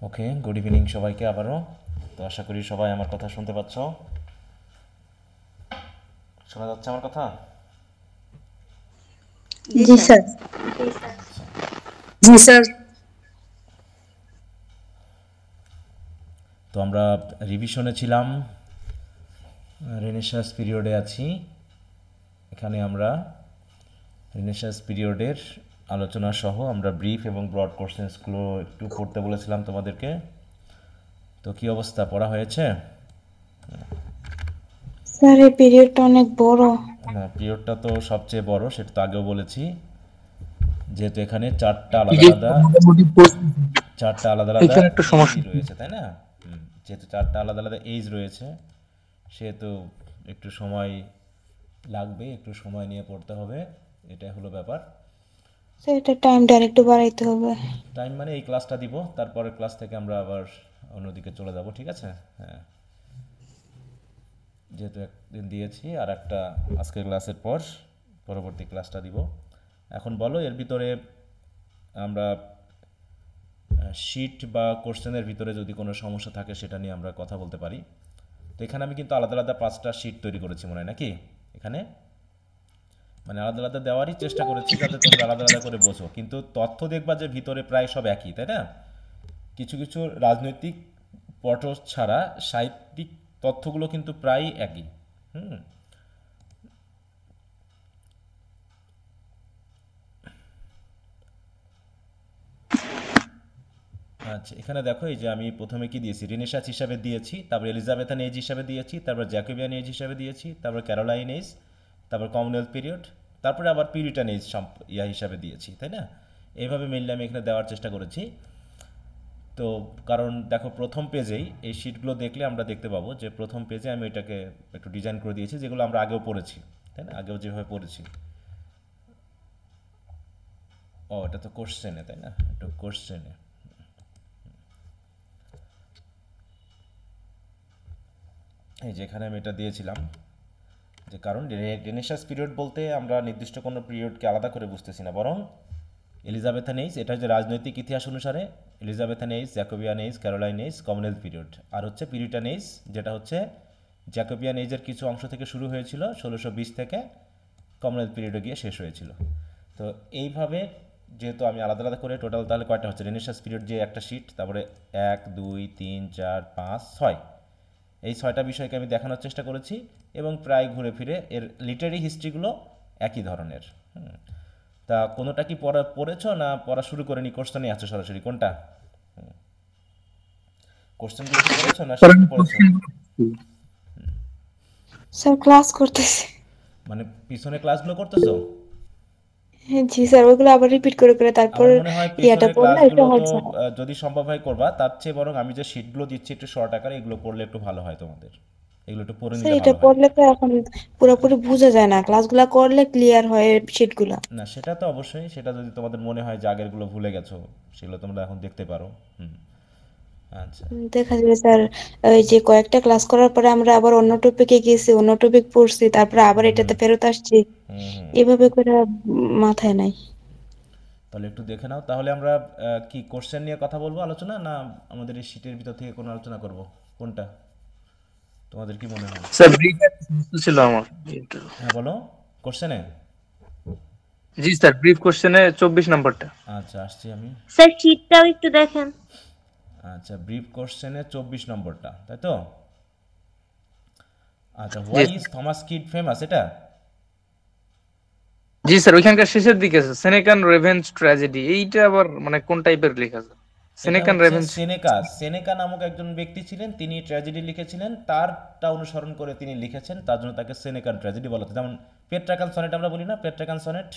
ওকে, good evening সবাইকে আবারও। তো আশা করি সবাই আমার কথা শুনতে পাচ্ছ। শোনা যাচ্ছে আমার কথা? জি জি স্যার। স্যার। আচ্ছা, জি স্যার। তো আমরা রিভিশনে ছিলাম, রেনেসাঁস পিরিয়ডে আছি। এখানে আমরা রেনেসাঁস পিরিয়ডের আলোচনা সহ আমরা ব্রিফ এবং ব্রড কোশ্চেন্সগুলো একটু পড়তে বলেছিলাম তোমাদেরকে। তো কী অবস্থা, পড়া হয়েছে? স্যার এই পিরিয়ডটা অনেক বড়। না, পিরিয়ডটা তো সবচেয়ে বড়, সেটা তো আগেও বলেছি। যেহেতু এখানে চারটা আলাদা জি আলাদা মোটামুটি চারটা আলাদা আলাদা এখানে একটা এইজ সমস্যা। রয়েছে, তাই না? যেহেতু চারটা আলাদা আলাদা এইজ রয়েছে, সেহেতু একটু সময় লাগবে, একটু সময় নিয়ে পড়তে হবে, এটাই হলো ব্যাপার। স্যার এটা টাইমটা আরেকটু বাড়াইতে হবে। টাইম মানে এই ক্লাসটা দিব, তারপরে ক্লাস থেকে আমরা আবার অন্যদিকে চলে যাব, ঠিক আছে? হ্যাঁ, যেহেতু একদিন দিয়েছি, আর একটা আজকের ক্লাসের পর পরবর্তী ক্লাসটা দিব। এখন বলো, এর ভিতরে আমরা শিট বা কোশ্চেনের ভিতরে যদি কোনো সমস্যা থাকে সেটা নিয়ে আমরা কথা বলতে পারি। তো এখানে আমি কিন্তু আলাদা আলাদা 5টা শিট তৈরি করেছি, মনে হয় নাকি? এখানে মানে আলাদা আলাদা দেওয়ারই চেষ্টা করেছি যাতে তোমরা আলাদা আলাদা করে বোঝো, কিন্তু তথ্য দেখবা যে ভিতরে প্রায় সব একই, তাই না? কিছু কিছু রাজনৈতিক পট ছাড়া সাহিত্যিক তথ্যগুলো কিন্তু প্রায় একই। হুম। আচ্ছা, এখানে দেখো, এই যে আমি প্রথমে কি দিয়েছি, রেনেসাঁস হিসাবে দিয়েছি, তারপর এলিজাবেথান এজ হিসাবে দিয়েছি, তারপর জ্যাকোবিয়ান এজ হিসাবে দিয়েছি, তারপর ক্যারোলাইন এজ, তারপর কমনওয়েলথ পিরিয়ড, তারপরে আবার পিউরিটান এজ হিসাবে দিয়েছি, তাই না? এইভাবে মেনলি আমি এখানে দেওয়ার চেষ্টা করেছি। তো কারণ দেখো, প্রথম পেজেই এই শিটগুলো দেখলে আমরা দেখতে পাবো যে প্রথম পেজে আমি এটাকে একটু ডিজাইন করে দিয়েছি, যেগুলো আমরা আগেও পড়েছি, তাই না? আগেও যেভাবে পড়েছি। ও, এটা তো কোশ্চেনে, তাই না? একটু কোশ্চেনে এই যে এখানে আমি এটা দিয়েছিলাম, যে কারণ রেনেসাঁস পিরিয়ড বলতে আমরা নির্দিষ্ট কোনো পিরিয়ডকে আলাদা করে বুঝতেছি না, বরং এলিজাবেথান এইজ, এটা হচ্ছে রাজনৈতিক ইতিহাস অনুসারে Elizabethan age, Jacobean age, Caroline age, Commonwealth period. আর হচ্ছে পিউরিটান এইজ, যেটা হচ্ছে জ্যাকোবিয়ান এইজের কিছু অংশ থেকে শুরু হয়েছিল 1620 থেকে কমনওয়েলথ পিরিয়ডে গিয়ে শেষ হয়েছিল। তো এইভাবে যেহেতু আমি আলাদা আলাদা করে টোটাল, তাহলে কয়টা হচ্ছে রেনেসাঁস পিরিয়ড, যে একটা শিট, তারপরে 1 2 3 4 5 6, এই 6টা বিষয়কে আমি দেখানোর চেষ্টা করেছি, এবং প্রায় ঘুরে ফিরে এর লিটারি হিস্ট্রিগুলো একই ধরনের। তা কোনোটা কি পড়েছো, না পড়া শুরু করে নি, কোশ্চেনে আছে সরাসরি কোনটা? কোশ্চেনগুলো কি পড়েছো না স্যার শিট আমি পড়েছো? কোশ্চেন স্যার ক্লাস করতেছি। মানে পিছনে ক্লাসগুলো করতেছো? হ্যাঁ জি স্যার, ওইগুলো আবার রিপিট করে করে তারপর আমার মনে হয় ইয়াটা পিছনের পড়লে একটু ক্লাসগুলো তো হচ্ছে না। যদি সম্ভব হয় করবা, তার চেয়ে বরং আমি যে শিটগুলো দিচ্ছি একটু শর্ট আকারে, এগুলো পড়লে একটু ভালো হয় তোমাদের, এগুলো একটু পড়ে স্যার নিলে এটা ভালো হয়। পড়লে তো এখন পুরোপুরি বোঝা যায় না, ক্লাসগুলো করলে ক্লিয়ার হয় শিটগুলা। না, সেটা তো অবশ্যই, সেটা যদি তোমাদের মনে হয় যে আগেরগুলো ভুলে গেছো, সেগুলো তোমরা এখন দেখতে পারো। হুম। আচ্ছা। দেখা যাবে স্যার, ওই যে কয়েকটা ক্লাস করার পরে আমরা আবার অন্য টপিকে গেছি, অন্য টপিক পড়ছি, তারপরে আবার এটাতে ফেরত আসছি, হুম হুম। এভাবে করে মাথায় নাই। তাহলে একটু দেখে নাও। তাহলে আমরা কি কোশ্চেন নিয়ে কথা বলবো, আলোচনা, না আমাদের এই শীটের ভিতর থেকে কোনো আলোচনা করব, কোনটা তোমাদের কি মনে হয়? স্যার ব্রিফ ছিল আমার। হ্যাঁ বলো, কোশ্চেনে। জি স্যার, ব্রিফ কোশ্চেনে 24 নাম্বারটা। আচ্ছা, আসছি আমি। স্যার শীটটাও একটু দেখেন। আচ্ছা, ব্রিফ কোশ্চেনে 24 নম্বরটা, তাই তো? আচ্ছা, জি why is Thomas Kyd famous, এটা? জি স্যার, ওইখানকার শেষের দিকে আছে সেনেকান রেভেঞ্জ ট্র্যাজেডি। এইটা আবার মানে কোন টাইপের লেখা আছে? এটা সেনেকান হচ্ছে রেভেঞ্জ। সেনেকা, সেনেকা নামক একজন ব্যক্তি ছিলেন, তিনি ট্র্যাজেডি লিখেছিলেন, তারটা অনুসরণ করে তিনি লিখেছেন, তার জন্য তাকে সেনেকান ট্র্যাজেডি বলা হতো। যেমন পেট্রাকান সনেট আমরা বলি না, পেট্রাকান সনেট।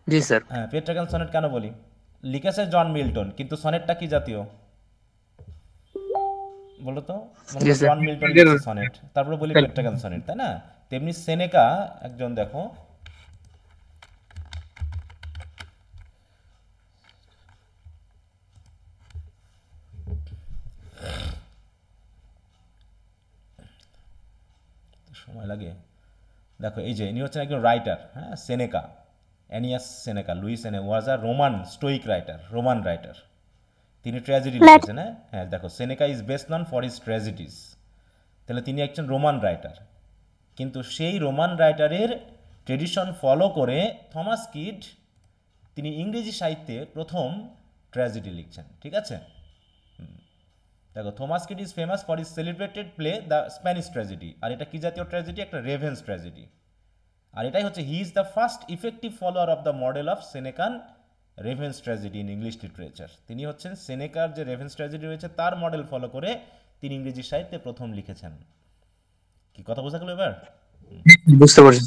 জি স্যার। হ্যাঁ, পেট্রাকান সনেট কেন বলি? লিখেছে জন মিল্টন, কিন্তু সনেটটা কি জাতীয় বলো তো? মনে জি করো স্যার। জন মিল্টন লিখছে সনেট, তারপরে বলি পেট্রাকান সনেট, তাই না? তেমনি সেনেকা একজন, দেখো, সময় লাগে। দেখো, এই যে ইনি হচ্ছেন একজন রাইটার, হ্যাঁ, সেনেকা, অ্যানিয়াস Seneca, Lucius Annaeus was a Roman Stoic writer, Roman writer. তিনি ট্র্যাজেডি লিখেছেন। হ্যাঁ হ্যাঁ, দেখো Seneca is best known for his tragedies, তাহলে তিনি একজন রোমান রাইটার, কিন্তু সেই রোমান রাইটারের ট্রেডিশন ফলো করে থমাস কিড তিনি ইংরেজি সাহিত্যে প্রথম ট্র্যাজেডি লিখছেন। ঠিক আছে, দেখো Thomas Kyd is famous for is celebrated play the Spanish tragedy, আর এটা কি জাতীয় ট্র্যাজেডি? একটা রেভেন্স ট্র্যাজেডি। আর এটাই হচ্ছে he is the first effective follower of the model of Senecan revenge tragedy in English literature. তিনি হচ্ছেন সেনেকার যে রেভেন্স ট্র্যাজেডি রয়েছে তার মডেল ফলো করে তিনি ইংরেজি সাহিত্যে প্রথম লিখেছেন। কি কথা বোঝা গেল এবার? বুঝতে পারছি।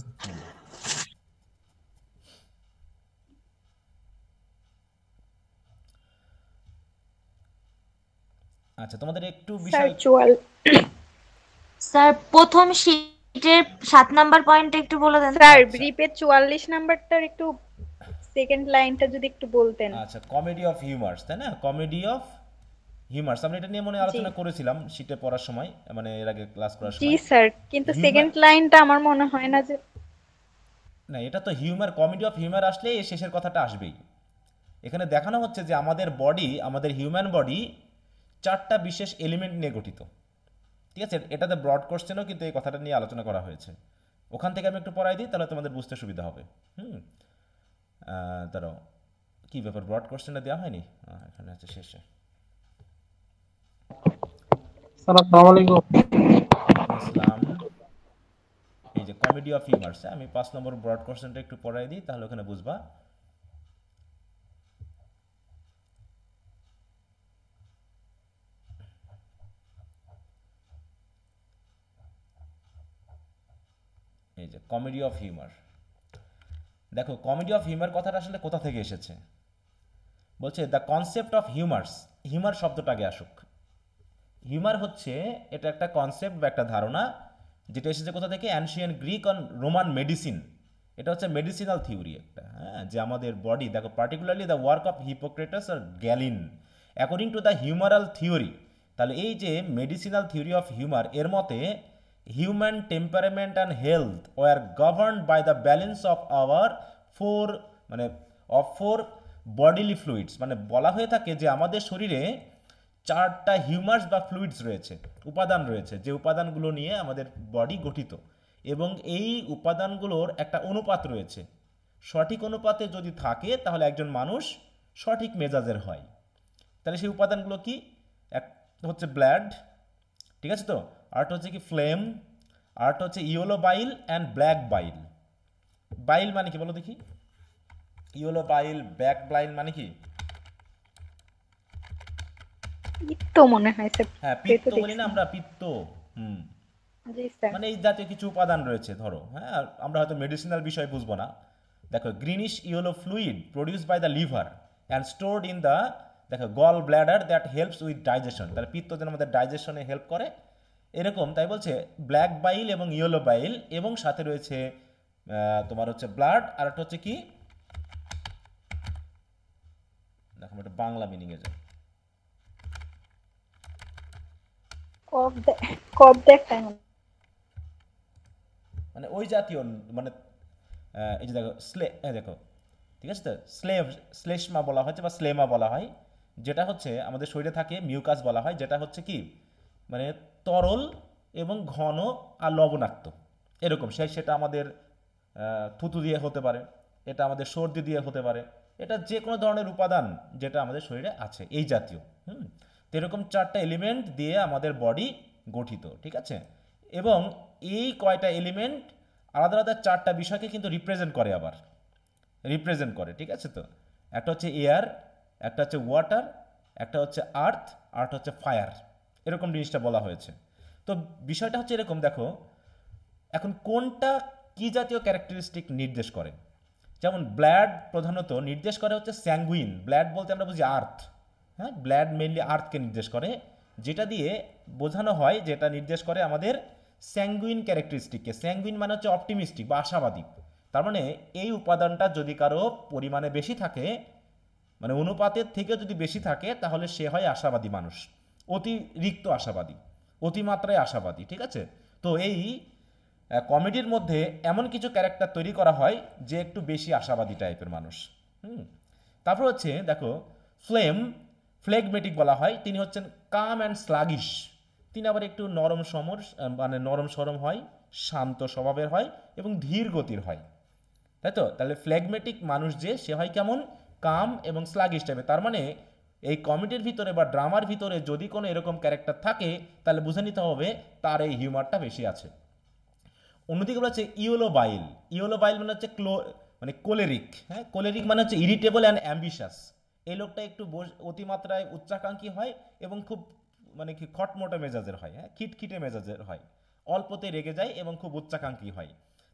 আচ্ছা, তোমাদের একটু স্যার বিষয় স্যার প্রথম শীটের 7 নাম্বার পয়েন্ট একটু বলে দেন। স্যার ব্রিপের 44 নাম্বারটার একটু সেকেন্ড লাইনটা যদি একটু বলতেন। আচ্ছা, কমেডি অফ হিউমার্স, তাই না? কমেডি অফ হিউমার্স আমরা এটা নিয়ে মনে হয় আলোচনা করেছিলাম শীটে পড়ার সময়, মানে এর আগে ক্লাস করার জি সময়। স্যার, কিন্তু Humor- সেকেন্ড লাইনটা আমার মনে হয় না যে না, এটা তো হিউমার, কমেডি অফ হিউমার আসলে এই শেষের কথাটা আসবেই। এখানে দেখানো হচ্ছে যে আমাদের বডি, আমাদের হিউম্যান বডি 4টা বিশেষ এলিমেন্ট নিয়ে গঠিত। ঠিক আছে, এটাতে ব্রড কোশ্চেনও কিন্তু এই কথাটা নিয়ে আলোচনা করা হয়েছে। ওখান থেকে আমি একটু পড়াই দিই, তাহলে তোমাদের বুঝতে সুবিধা হবে। দাঁড়াও, কি ব্যাপার, ব্রড কোশ্চেনটা দেওয়া হয়নি? এখানে আছে শেষে। স্যার আসসালামু আলাইকুম। ইসলাম, এই যে কমেডি অফ হিউমার্স, আমি 5 নম্বর ব্রড কোশ্চেনটা একটু পড়াই দিই, তাহলে ওখানে বুঝবা। এই যে কমেডি অফ হিউমার, দেখো কমেডি অফ হিউমার কথাটা আসলে কোথা থেকে এসেছে? বলছে the concept of humours, humour শব্দটা আগে আসুক। হিউমার হচ্ছে এটা একটা কনসেপ্ট বা একটা ধারণা যেটা এসেছে কোথা থেকে? Ancient Greek on Roman medicine. এটা হচ্ছে মেডিসিনাল থিওরি একটা, হ্যাঁ, যে আমাদের বডি, দেখো particularly the work of Hippocrates আর Galen according to the humoral theory. তাহলে এই যে মেডিসিনাল থিওরি অফ হিউমার, এর মতে human temperament and health were governed by the balance of our four bodily fluids, মানে বলা হয়ে থাকে যে আমাদের শরীরে 4টা হিউমার্স বা ফ্লুইডস রয়েছে, উপাদান রয়েছে, যে উপাদানগুলো নিয়ে আমাদের বডি গঠিত, এবং এই উপাদানগুলোর একটা অনুপাত রয়েছে। সঠিক অনুপাতে যদি থাকে তাহলে একজন মানুষ সঠিক মেজাজের হয়। তাহলে সেই উপাদানগুলো কি? এক হচ্ছে ব্লাড, ঠিক আছে তো, আরেকটা হচ্ছে কি ফ্লেম, আরেকটা হচ্ছে ইয়েলো বাইল অ্যান্ড ব্ল্যাক বাইল। বাইল মানে কি বলো দেখি? ইয়েলো বাইল, ব্ল্যাক বাইল মানে কি? পিত্ত মনে হয় স্যার। হ্যাঁ, পিত্ত বলি না আমরা, পিত্ত। জি স্যার। মানে এই জাতীয় কিছু উপাদান রয়েছে, ধরো, হ্যাঁ, আমরা হয়তো মেডিসিনাল বিষয় বুঝবো না। দেখো greenish yellow fluid produced by the liver and stored in the, দেখো gall bladder that helps with digestion. তাহলে পিত্ত যেন আমাদের ডাইজেশনে হেল্প করে এরকম, তাই বলছে ব্ল্যাক বাইল এবং ইয়েলো বাইল, এবং সাথে রয়েছে তোমার হচ্ছে ব্লাড, আর একটা হচ্ছে কি, দেখো এটা বাংলা মিনিংয়ে যায়, কব দেখায় মানে ওই জাতীয়, মানে এই যে দেখো দেখো, ঠিক আছে তো, শ্লেষ্মা বলা হচ্ছে বা স্লেমা বলা হয়, যেটা হচ্ছে আমাদের শরীরে থাকে, মিউকাস বলা হয়, যেটা হচ্ছে কি মানে তরল এবং ঘন আর লবণাক্ত এরকম। সেটা আমাদের থুতু দিয়ে হতে পারে, এটা আমাদের সর্দি দিয়ে হতে পারে, এটা যে কোনো ধরনের উপাদান যেটা আমাদের শরীরে আছে এই জাতীয়। তো এরকম 4টা এলিমেন্ট দিয়ে আমাদের বডি গঠিত, ঠিক আছে। এবং এই কয়টা এলিমেন্ট আলাদা আলাদা 4টা বিষয়কে কিন্তু রিপ্রেজেন্ট করে, ঠিক আছে তো। একটা হচ্ছে এয়ার, একটা হচ্ছে ওয়াটার, একটা হচ্ছে আর্থ, আর একটা হচ্ছে ফায়ার, এরকম জিনিসটা বলা হয়েছে। তো বিষয়টা হচ্ছে এরকম, দেখো এখন কোনটা কি জাতীয় ক্যারেক্টারিস্টিক নির্দেশ করে? যেমন ব্লাড প্রধানত নির্দেশ করে হচ্ছে স্যাঙ্গুইন, ব্লাড বলতে আমরা বুঝি আর্থ, হ্যাঁ, ব্লাড মেইনলি আর্থকে নির্দেশ করে, যেটা দিয়ে বোঝানো হয়, যেটা নির্দেশ করে আমাদের স্যাঙ্গুইন ক্যারেক্টারিস্টিককে। স্যাঙ্গুইন মানে হচ্ছে অপটিমিস্টিক বা আশাবাদী। তার মানে এই উপাদানটা যদি কারো পরিমাণে বেশি থাকে, মানে অনুপাতের থেকে যদি বেশি থাকে, তাহলে সে হয় আশাবাদী মানুষ, অতিরিক্ত আশাবাদী, অতিমাত্রায় আশাবাদী, ঠিক আছে। তো এই কমেডির মধ্যে এমন কিছু ক্যারেক্টার তৈরি করা হয় যে একটু বেশি আশাবাদী টাইপের মানুষ। তারপর হচ্ছে দেখো ফ্লেগমেটিক বলা হয়, তিনি হচ্ছেন কাম অ্যান্ড স্লাগিশ। তিনি আবার একটু নরম সরম হয়, শান্ত স্বভাবের হয় এবং ধীর গতির হয়, তাই তো? তাহলে ফ্লেগমেটিক মানুষ যে সে হয় কেমন, কাম এবং স্লাগিশ টাইপের। তার মানে এই কমেডির ভিতরে বা ড্রামার ভিতরে যদি কোনো এরকম ক্যারেক্টার থাকে তাহলে বুঝে নিতে হবে তার এই হিউমারটা বেশি আছে। অন্যদিকে বলা হচ্ছে ইয়েলো বাইল। ইয়েলো বাইল মানে হচ্ছে কোলেরিক। হ্যাঁ, কোলেরিক মানে হচ্ছে ইরিটেবল অ্যান্ড অ্যাম্বিশাস। এই লোকটা একটু অতিমাত্রায় উচ্চাকাঙ্ক্ষী হয় এবং খুব কি খটমটো মেজাজের হয়, হ্যাঁ, খিটখিটে মেজাজের হয়, অল্পতে রেগে যায় এবং খুব উচ্চাকাঙ্ক্ষী হয়।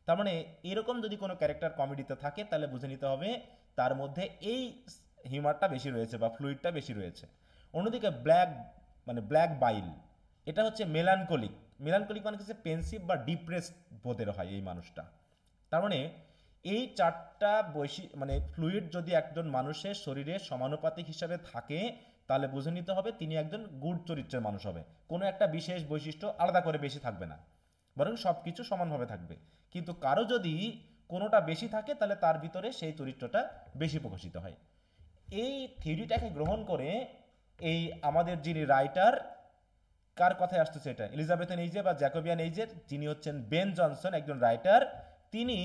তার মানে এরকম যদি কোনো ক্যারেক্টার কমেডিতে থাকে তাহলে বুঝে নিতে হবে তার মধ্যে এই হিউমারটা বেশি রয়েছে বা ফ্লুইডটা বেশি রয়েছে। অন্যদিকে ব্ল্যাক বাইল, এটা হচ্ছে মেলানকলিক। মেলানকলিক মানে হচ্ছে পেন্সিভ বা ডিপ্রেসড বোধের হয় এই মানুষটা। তার মানে এই চারটা ফ্লুইড যদি একজন মানুষের শরীরে সমানুপাতিক হিসাবে থাকে তাহলে বুঝে নিতে হবে তিনি একজন গুড চরিত্রের মানুষ হবে। কোনো একটা বিশেষ বৈশিষ্ট্য আলাদা করে বেশি থাকবে না, বরং সব কিছু সমানভাবে থাকবে। কিন্তু কারো যদি কোনোটা বেশি থাকে তাহলে তার ভিতরে সেই চরিত্রটা বেশি প্রকাশিত হয়। এই থিওরিটাকে গ্রহণ করে এই আমাদের যিনি রাইটার, কার কথায় আসতেছে এটা, এলিজাবেথেন এইজে বা জ্যাকোবিয়ান এইজের, যিনি হচ্ছেন বেন জনসন, একজন রাইটার। তিনি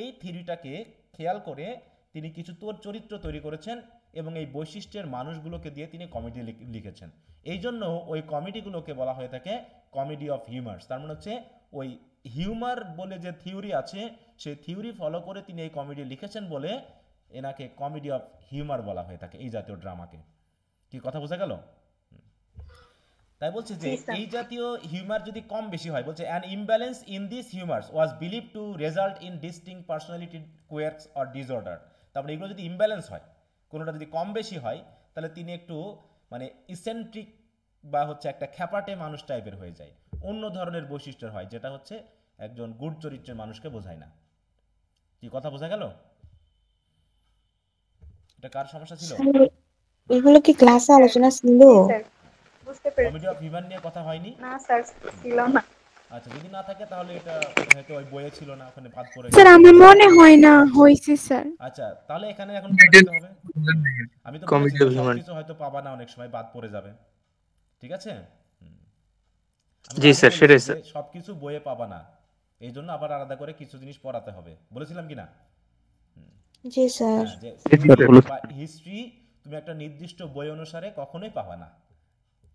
এই থিওরিটাকে খেয়াল করে তিনি কিছু চরিত্র তৈরি করেছেন এবং এই বৈশিষ্ট্যের মানুষগুলোকে দিয়ে তিনি কমেডি লিখেছেন। এই জন্য ওই কমেডিগুলোকে বলা হয়ে থাকে কমেডি অফ হিউমার্স। তার মানে হচ্ছে ওই হিউমার বলে যে থিওরি আছে সেই থিওরি ফলো করে তিনি এই কমেডি লিখেছেন বলে এনাকে কমেডি অফ হিউমার বলা হয়ে থাকে এই জাতীয় ড্রামাকে। কি কথা বোঝা গেল? তাই বলছে যে এই জাতীয় হিউমার যদি কম বেশি হয়, বলছে an imbalance in this humours was believe to result in distinct personality quirks or disorder. তারপরে এগুলো যদি ইমব্যালেন্স হয়, কোনোটা যদি কম বেশি হয়, তাহলে তিনি একটু ইসেন্ট্রিক বা হচ্ছে একটা খ্যাপাটে মানুষ টাইপের হয়ে যায়, অন্য ধরনের বৈশিষ্ট্যের হয়, যেটা হচ্ছে একজন গুড চরিত্রের মানুষকে বোঝায় না। কি কথা বোঝা গেল? এটা কার সমস্যা ছিল? স্যার, এগুলো কি ক্লাসে আলোচনা ছিল? জি স্যার, বুঝতে কমেডি পেরেছি। অফ হিউমার নিয়ে কথা হয়নি? না স্যার, ছিল না। আচ্ছা, যদি না থাকে তাহলে এটা হয়তো ওই বইয়ে ছিল না, ওখানে বাদ পড়ে স্যার গেছে। আমার মনে হয় না হয়েছে স্যার। আচ্ছা, তাহলে এখানে এখন পড়ে নিতে হবে। আমি তো বলেছি কমেডি যে অফ হিউমার। সবকিছু হয়তো পাবা না, অনেক সময় বাদ পড়ে যাবে, ঠিক আছে? আমি জি আগে স্যার, বলেছি সেটাই যে স্যার। সবকিছু বইয়ে পাবা না, এই জন্য আবার আলাদা করে কিছু জিনিস পড়াতে হবে, বলেছিলাম কি না? জি স্যার। হ্যাঁ, যে হিস্ট্রি তুমি একটা নির্দিষ্ট বই অনুসারে কখনোই পাবা না,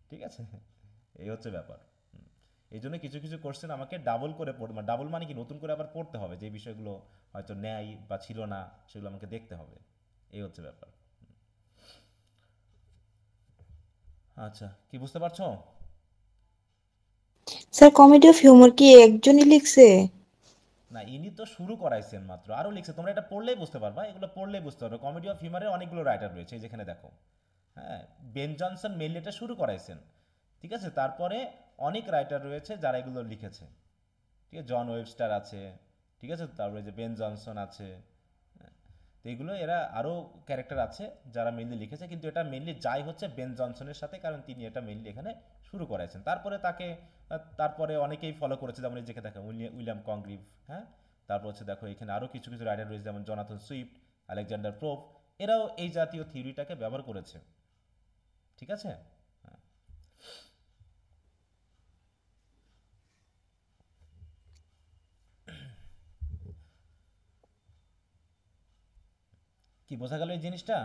ঠিক আছে? এই হচ্ছে ব্যাপার। এই জন্য কিছু কিছু কোশ্চেন আমাকে ডাবল করে ডাবল মানে কি নতুন করে আবার পড়তে হবে, যে বিষয়গুলো হয়তো নেয় বা ছিল না সেগুলো আমাকে দেখতে হবে, এই হচ্ছে ব্যাপার। আচ্ছা, কি বুঝতে পারছো? স্যার কমেডি অফ হিউমার কি একজনই লিখছে? না, ইনি তো শুরু করাইছেন মাত্র, আরও লিখছে। তোমরা এটা পড়লেই বুঝতে পারবা, এগুলো পড়লেই বুঝতে পারবে। কমেডি অফ হিউমারের অনেকগুলো রাইটার রয়েছে, এই যেখানে দেখো। হ্যাঁ, বেন জনসন মেইনলি এটা শুরু করাইছেন, ঠিক আছে? তারপরে অনেক রাইটার রয়েছে যারা এগুলো লিখেছে, ঠিক আছে? জন ওয়েবস্টার আছে, ঠিক আছে? তারপরে যে বেন জনসন আছে, তো এগুলো এরা আরও ক্যারেক্টার আছে যারা মেইনলি লিখেছে, কিন্তু এটা মেইনলি যাই হচ্ছে বেন জনসনের সাথে, কারণ তিনি এটা মেইনলি এখানে শুরু করাইছেন। তারপরে অনেকেই ফলো করেছে, যেমন এই যেখানে দেখো উইলিয়াম কংগ্রিভ, হ্যাঁ, তারপর হচ্ছে দেখো এখানে আরও কিছু কিছু রাইটার রয়েছে যেমন জনাথন সুইফট, আলেকজান্ডার পোপ, এরাও এই জাতীয় থিওরিটাকে ব্যবহার করেছে, ঠিক আছে? হ্যাঁ, কি বোঝা গেল এই জিনিসটা?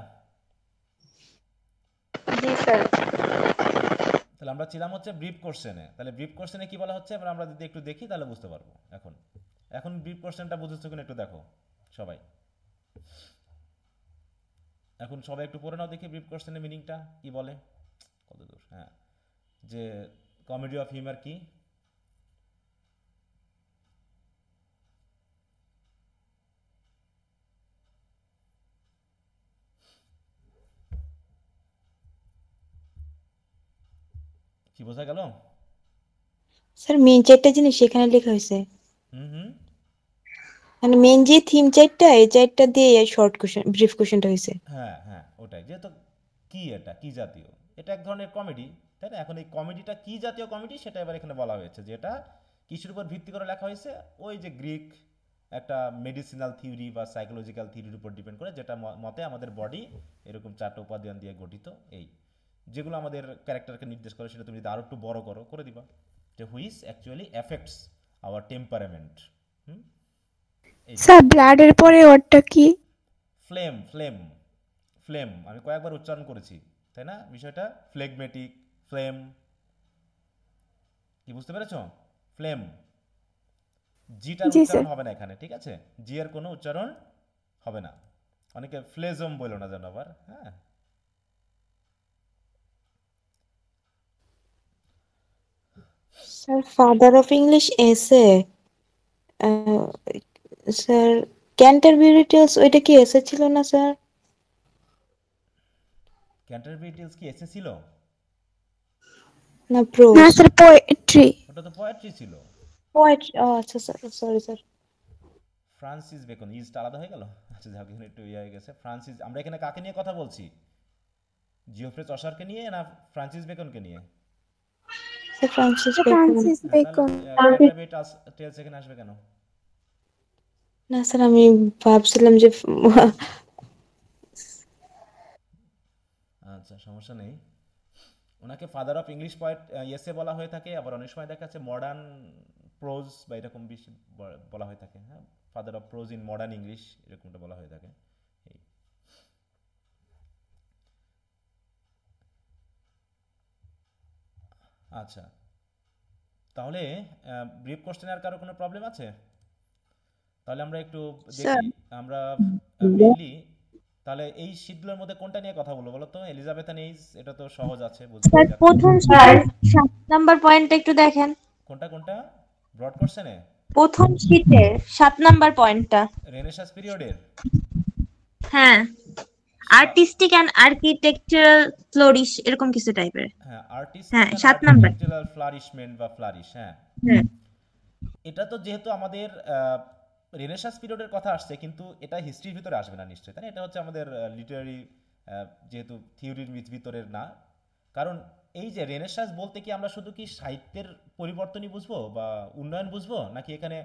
জি স্যার। তাহলে আমরা ছিলাম হচ্ছে ব্রিফ কোশ্চেনে। তাহলে ব্রিফ কোশ্চেনে কি বলা হচ্ছে আমরা যদি একটু দেখি তাহলে বুঝতে পারবো। এখন ব্রিফ কোশ্চেনটা বুঝেছো কিনা একটু দেখো সবাই। এখন সবাই একটু পড়ে নাও দেখি ব্রিফ কোশ্চেনের মিনিংটা কি বলে। কত দূর? হ্যাঁ, যে কমেডি অফ হিউমার কি? কি বোঝা গেল? স্যার মেন চারটা জিনিস সেখানে লেখা হয়েছে, হুম, মানে মেন যে থিম চারটা, এই চারটা দিয়ে শর্ট কোশ্চেন ব্রিফ কোশ্চেনটা হয়েছে। হ্যাঁ হ্যাঁ, ওটাই। যেহেতু কি এটা কি জাতীয়, এটা এক ধরনের কমেডি, তাই না? এখন এই কমেডিটা কি জাতীয় কমেডি সেটা এবার এখানে বলা হয়েছে, যে এটা কিসের উপর ভিত্তি করে লেখা হয়েছে, ওই যে গ্রিক একটা মেডিসিনাল থিওরি বা সাইকোলজিক্যাল থিওরির উপর ডিপেন্ড করে, যেটা মতে আমাদের বডি এরকম চারটা উপাদান দিয়ে গঠিত। এই যেগুলো আমাদের ক্যারেক্টারকে নির্দেশ করে সেটা তুমি যদি আরও একটু বড় করে দিবা, যে which actually affects our temperament. Sir ব্লাডের পরে ওরটা কি? ফ্লেম, ফ্লেম, ফ্লেম আমি কয়েকবার উচ্চারণ করেছি, তাই না? বিষয়টা ফ্লেগমেটিক, ফ্লেম, কি বুঝতে পেরেছ? ফ্লেম, জিটার জি উচ্চারণ স্যার। হবে না এখানে, ঠিক আছে? জি এর কোনো উচ্চারণ হবে না। অনেকে ফ্লেজম বলো না যেন আবার, হ্যাঁ। স্যার ফাদার অফ ইংলিশ এসে, স্যার ক্যান্টারবারি টেলস ওইটা কি এসে ছিল না স্যার? ক্যান্টারবারি টেলস কি এসে ছিল? না প্রোজ। না স্যার পোয়েট্রি। ওটা তো পোয়েট্রি ছিল। পোয়েট্রি, ও আচ্ছা sir, sorry sir. Francis Bacon, ইজটা আলাদা হয়ে গেল। আচ্ছা যাক, এখানে একটু ইয়ে হয়ে গেছে। ফ্রান্সিস, আমরা এখানে কাকে নিয়ে কথা বলছি? জিওফ্রে চসারকে নিয়ে না ফ্রান্সিস বেকনকে নিয়ে? Sir Francis beacon. ফ্রান্সিস হ্যাঁ, তাহলে বেকন। ক্যান্টারবারি টেলস এখানে আসবে কেন? না স্যার আমি ভাবছিলাম যে আচ্ছা সমস্যা নেই। ওনাকে ফাদার অফ ইংলিশ পোয়েট এসে বলা হয়ে থাকে, আবার অনেক সময় দেখা যাচ্ছে মডার্ন প্রোজ বা এরকম বলা হয়ে থাকে, হ্যাঁ। Father of pros in modern English এরকমটা বলা হয়ে থাকে। এই। আচ্ছা, তাহলে ব্রিফ কোশ্চেনে আর কারো কোনো প্রবলেম আছে? তাহলে আমরা একটু দেখি, আমরা মেইনলি তাহলে এই শীটগুলোর মধ্যে কোনটা নিয়ে কথা বলবো বলো তো? এলিজাবেথান এইজ, এটা তো সহজ আছে, বুঝতে স্যার যাচ্ছে। প্রথম শীটের 7 নাম্বার পয়েন্টটা একটু দেখেন। কোনটা কোনটা? ব্রড কোশ্চেনে প্রথম শীটের 7 নাম্বার পয়েন্টটা। রেনেসাঁস পিরিয়ডের? হ্যাঁ, আর্টিস্টিক অ্যান্ড আর্কিটেকচারাল ফ্লোরিশ এরকম কিছু টাইপের। হ্যাঁ, আর্টিস্টিক হ্যাঁ, অ্যান্ড 7 নাম্বার। আর্কিটেকচারাল ফ্লারিশমেন্ট বা ফ্লারিশ, হ্যাঁ। হ্যাঁ, এটা তো যেহেতু আমাদের রেনেসাঁস পিরিয়ডের কথা আসছে, কিন্তু এটা হিস্ট্রির ভিতরে আসবে না নিশ্চয়ই, তাই না? এটা হচ্ছে আমাদের লিটারারি, যেহেতু থিওরির ভিতরের না। কারণ এই যে রেনেসাঁস বলতে কি আমরা শুধু কি সাহিত্যের পরিবর্তনই বুঝবো বা উন্নয়ন বুঝবো, নাকি এখানে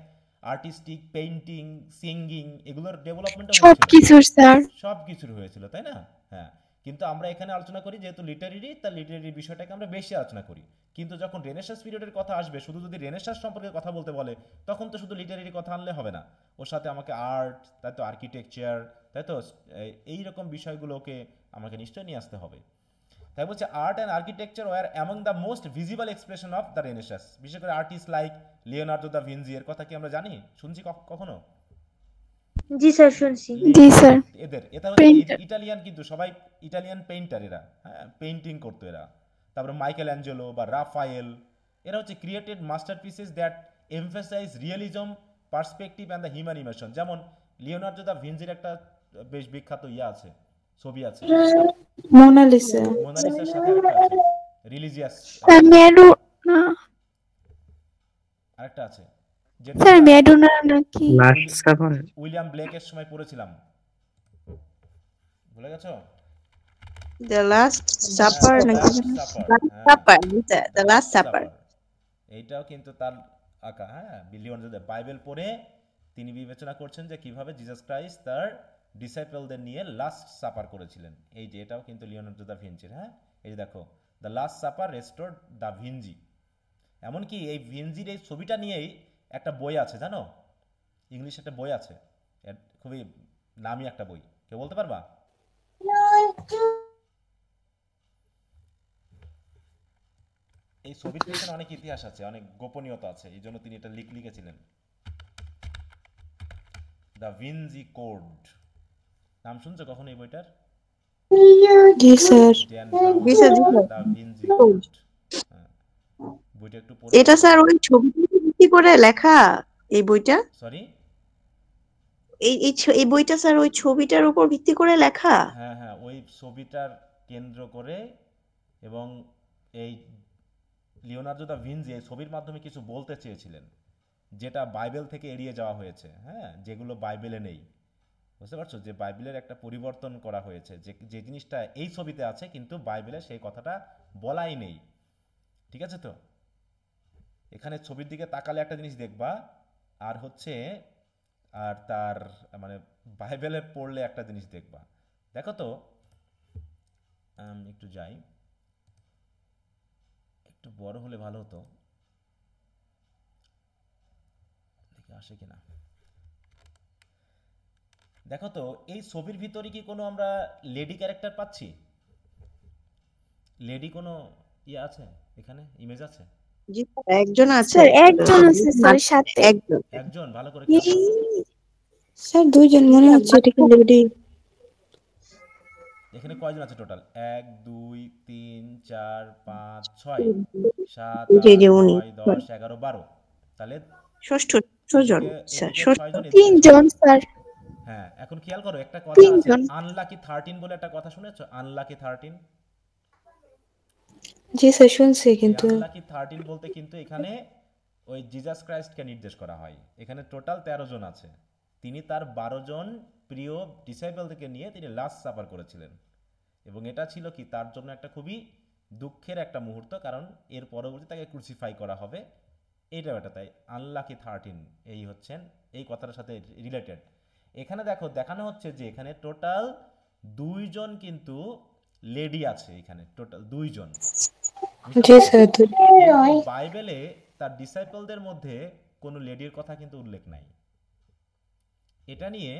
আর্টিস্টিক, পেইন্টিং, সিঙ্গিং এগুলোর ডেভেলপমেন্টও সব হয়েছিল? কিছুর স্যার। সব কিছুর হয়েছিল, তাই না? হ্যাঁ, কিন্তু আমরা এখানে আলোচনা করি যেহেতু লিটারেরি, তার লিটারেরি বিষয়টাকে আমরা বেশি আলোচনা করি। কিন্তু যখন রেনেসাঁস পিরিয়ডের কথা আসবে, শুধু যদি রেনেসাঁস সম্পর্কে কথা বলতে বলে, তখন তো শুধু লিটারেরি কথা আনলে হবে না, ওর সাথে আমাকে আর্ট, তাই তো আর্কিটেকচার, তাই তো এইরকম বিষয়গুলোকে আমাকে নিশ্চয়ই নিয়ে আসতে হবে। তাই বলছে art and architecture were among the most visible expression of the Renaissance. বিশেষ করে artist like Leonardo da Vinci, এর কথা কি আমরা জানি, শুনছি কখনো? জি স্যার শুনছি। জি স্যার। এটা হচ্ছে Painter. ইটালিয়ান, কিন্তু সবাই ইটালিয়ান পেইন্টার এরা, হ্যাঁ, পেইন্টিং করতো এরা। তারপরে মাইকেল অ্যাঞ্জেলো বা রাফায়েল, এরা হচ্ছে created masterpieces that emphasise realism, perspective and the human emotion. যেমন লিওনার্দো দা ভিঞ্চির একটা বেশ বিখ্যাত আছে, ছবি আছে, মোনালিসা। মোনালিসার সাথে আরেকটা আছে, রিলিজিয়াস স্যার মেরু না আরেকটা আছে, যেটা স্যার আমরা মেডুনা নাকি? Last supper. উইলিয়াম ব্লেকের সময় পড়েছিলাম। ভুলে গেছো? The Last Supper হ্যাঁ, নাকি? লাস্ট সাপার, Last হ্যাঁ, Supper, the The Last Last Supper. Supper. এইটাও কিন্তু তার আঁকা, হ্যাঁ। বিলিয়ন যদি বাইবেল পড়ে তিনি বিবেচনা করছেন যে কিভাবে জিসাস ক্রাইস্ট তার ডিসাইপলদের নিয়ে লাস্ট সাপার করেছিলেন। এই যে এটাও কিন্তু লিওনার্দো দা ভিঞ্চির, হ্যাঁ। এই যে দেখো, দ্য লাস্ট সাপার রেস্টোর্ড দা ভিঞ্জি। এমনকি এই ভিঞ্জির এই ছবিটা নিয়েই একটা বই আছে, জানো? ইংলিশ একটা বই আছে, খুবই নামি একটা বই, কেউ বলতে পারবা? এই ছবির পেছনে অনেক ইতিহাস আছে, অনেক গোপনীয়তা আছে, এই জন্য তিনি এটা লিখেছিলেন। দ্য ভিঞ্জি কোড, নাম শুনছো কখনো এই বইটার? জি স্যার। ড্যান জি স্যার, জি Brown, sir. The Vinci code. বইটা একটু পড়ো। এটা স্যার ওই ছবিটা ভিত্তি করে লেখা, এই বইটা? সরি, এই বইটা স্যার ওই ছবিটার উপর ভিত্তি করে লেখা? হ্যাঁ হ্যাঁ, ওই ছবিটার কেন্দ্র করে, এবং এই লিওনার্দো দা ভিঞ্জি এই ছবির মাধ্যমে কিছু বলতে চেয়েছিলেন, যেটা বাইবেল থেকে এড়িয়ে যাওয়া হয়েছে, হ্যাঁ, যেগুলো বাইবেলে নেই। বুঝতে পারছো, যে বাইবেলের একটা পরিবর্তন করা হয়েছে, যে যে জিনিসটা এই ছবিতে আছে কিন্তু বাইবেলে সেই কথাটা বলাই নেই, ঠিক আছে? তো এখানে ছবির দিকে তাকালে একটা জিনিস দেখবা, আর হচ্ছে আর তার মানে বাইবেলে পড়লে একটা জিনিস দেখবা। দেখো তো, একটু যাই, একটু বড় হলে ভালো হতো, দেখি আসে কিনা। দেখো তো এই ছবির ভিতরে কি কোনো আমরা লেডি ক্যারেক্টার পাচ্ছি? লেডি কোনো ইয়ে আছে এখানে, ইমেজ আছে? জি স্যার, একজন আছে। স্যার একজন আছে স্যার সাথে। একজন। একজন, ভালো করে খেয়াল করো। স্যার 2জন মনে হচ্ছে, এটা কি লেডি? এখানে কয়জন আছে টোটাল? 1 2 3 4 5 6 7 জি 8 জি উনি 9 10 11 12। তাহলে ষষ্ঠ জন স্যার, এদিকে ষষ্ঠ। 6 জন, এদিকে 6 তিনজন স্যার, হ্যাঁ, এখন খেয়াল করো একটা কথা আছে, তিনজন। আনলাকি 13 বলে একটা কথা শুনেছো? আনলাকি 13। জি স্যার শুনছি, এই কিন্তু আনলাকি 13 বলতে কিন্তু এখানে ওই জিসাস ক্রাইস্টকে নির্দেশ করা হয়। এখানে টোটাল 13 জন আছে। তিনি তার 12 জন প্রিয় ডিসাইপলদেরকে নিয়ে তিনি লাস্ট সাপার করেছিলেন, এবং এটা ছিল কি তার জন্য একটা খুবই দুঃখের একটা মুহূর্ত, কারণ এর পরবর্তী তাকে ক্রুসিফাই করা হবে। এইটাও একটা, তাই আনলাকি 13 এই হচ্ছেন এই কথাটার সাথে রিলেটেড। এখানে দেখো দেখানো হচ্ছে যে এখানে টোটাল 2 জন কিন্তু লেডি আছে, এখানে টোটাল 2 জন। জি স্যার কিন্তু বাইবেলে তার ডিসাইপলদের মধ্যে কোনো লেডির কথা কিন্তু উল্লেখ নাই। এটা নিয়ে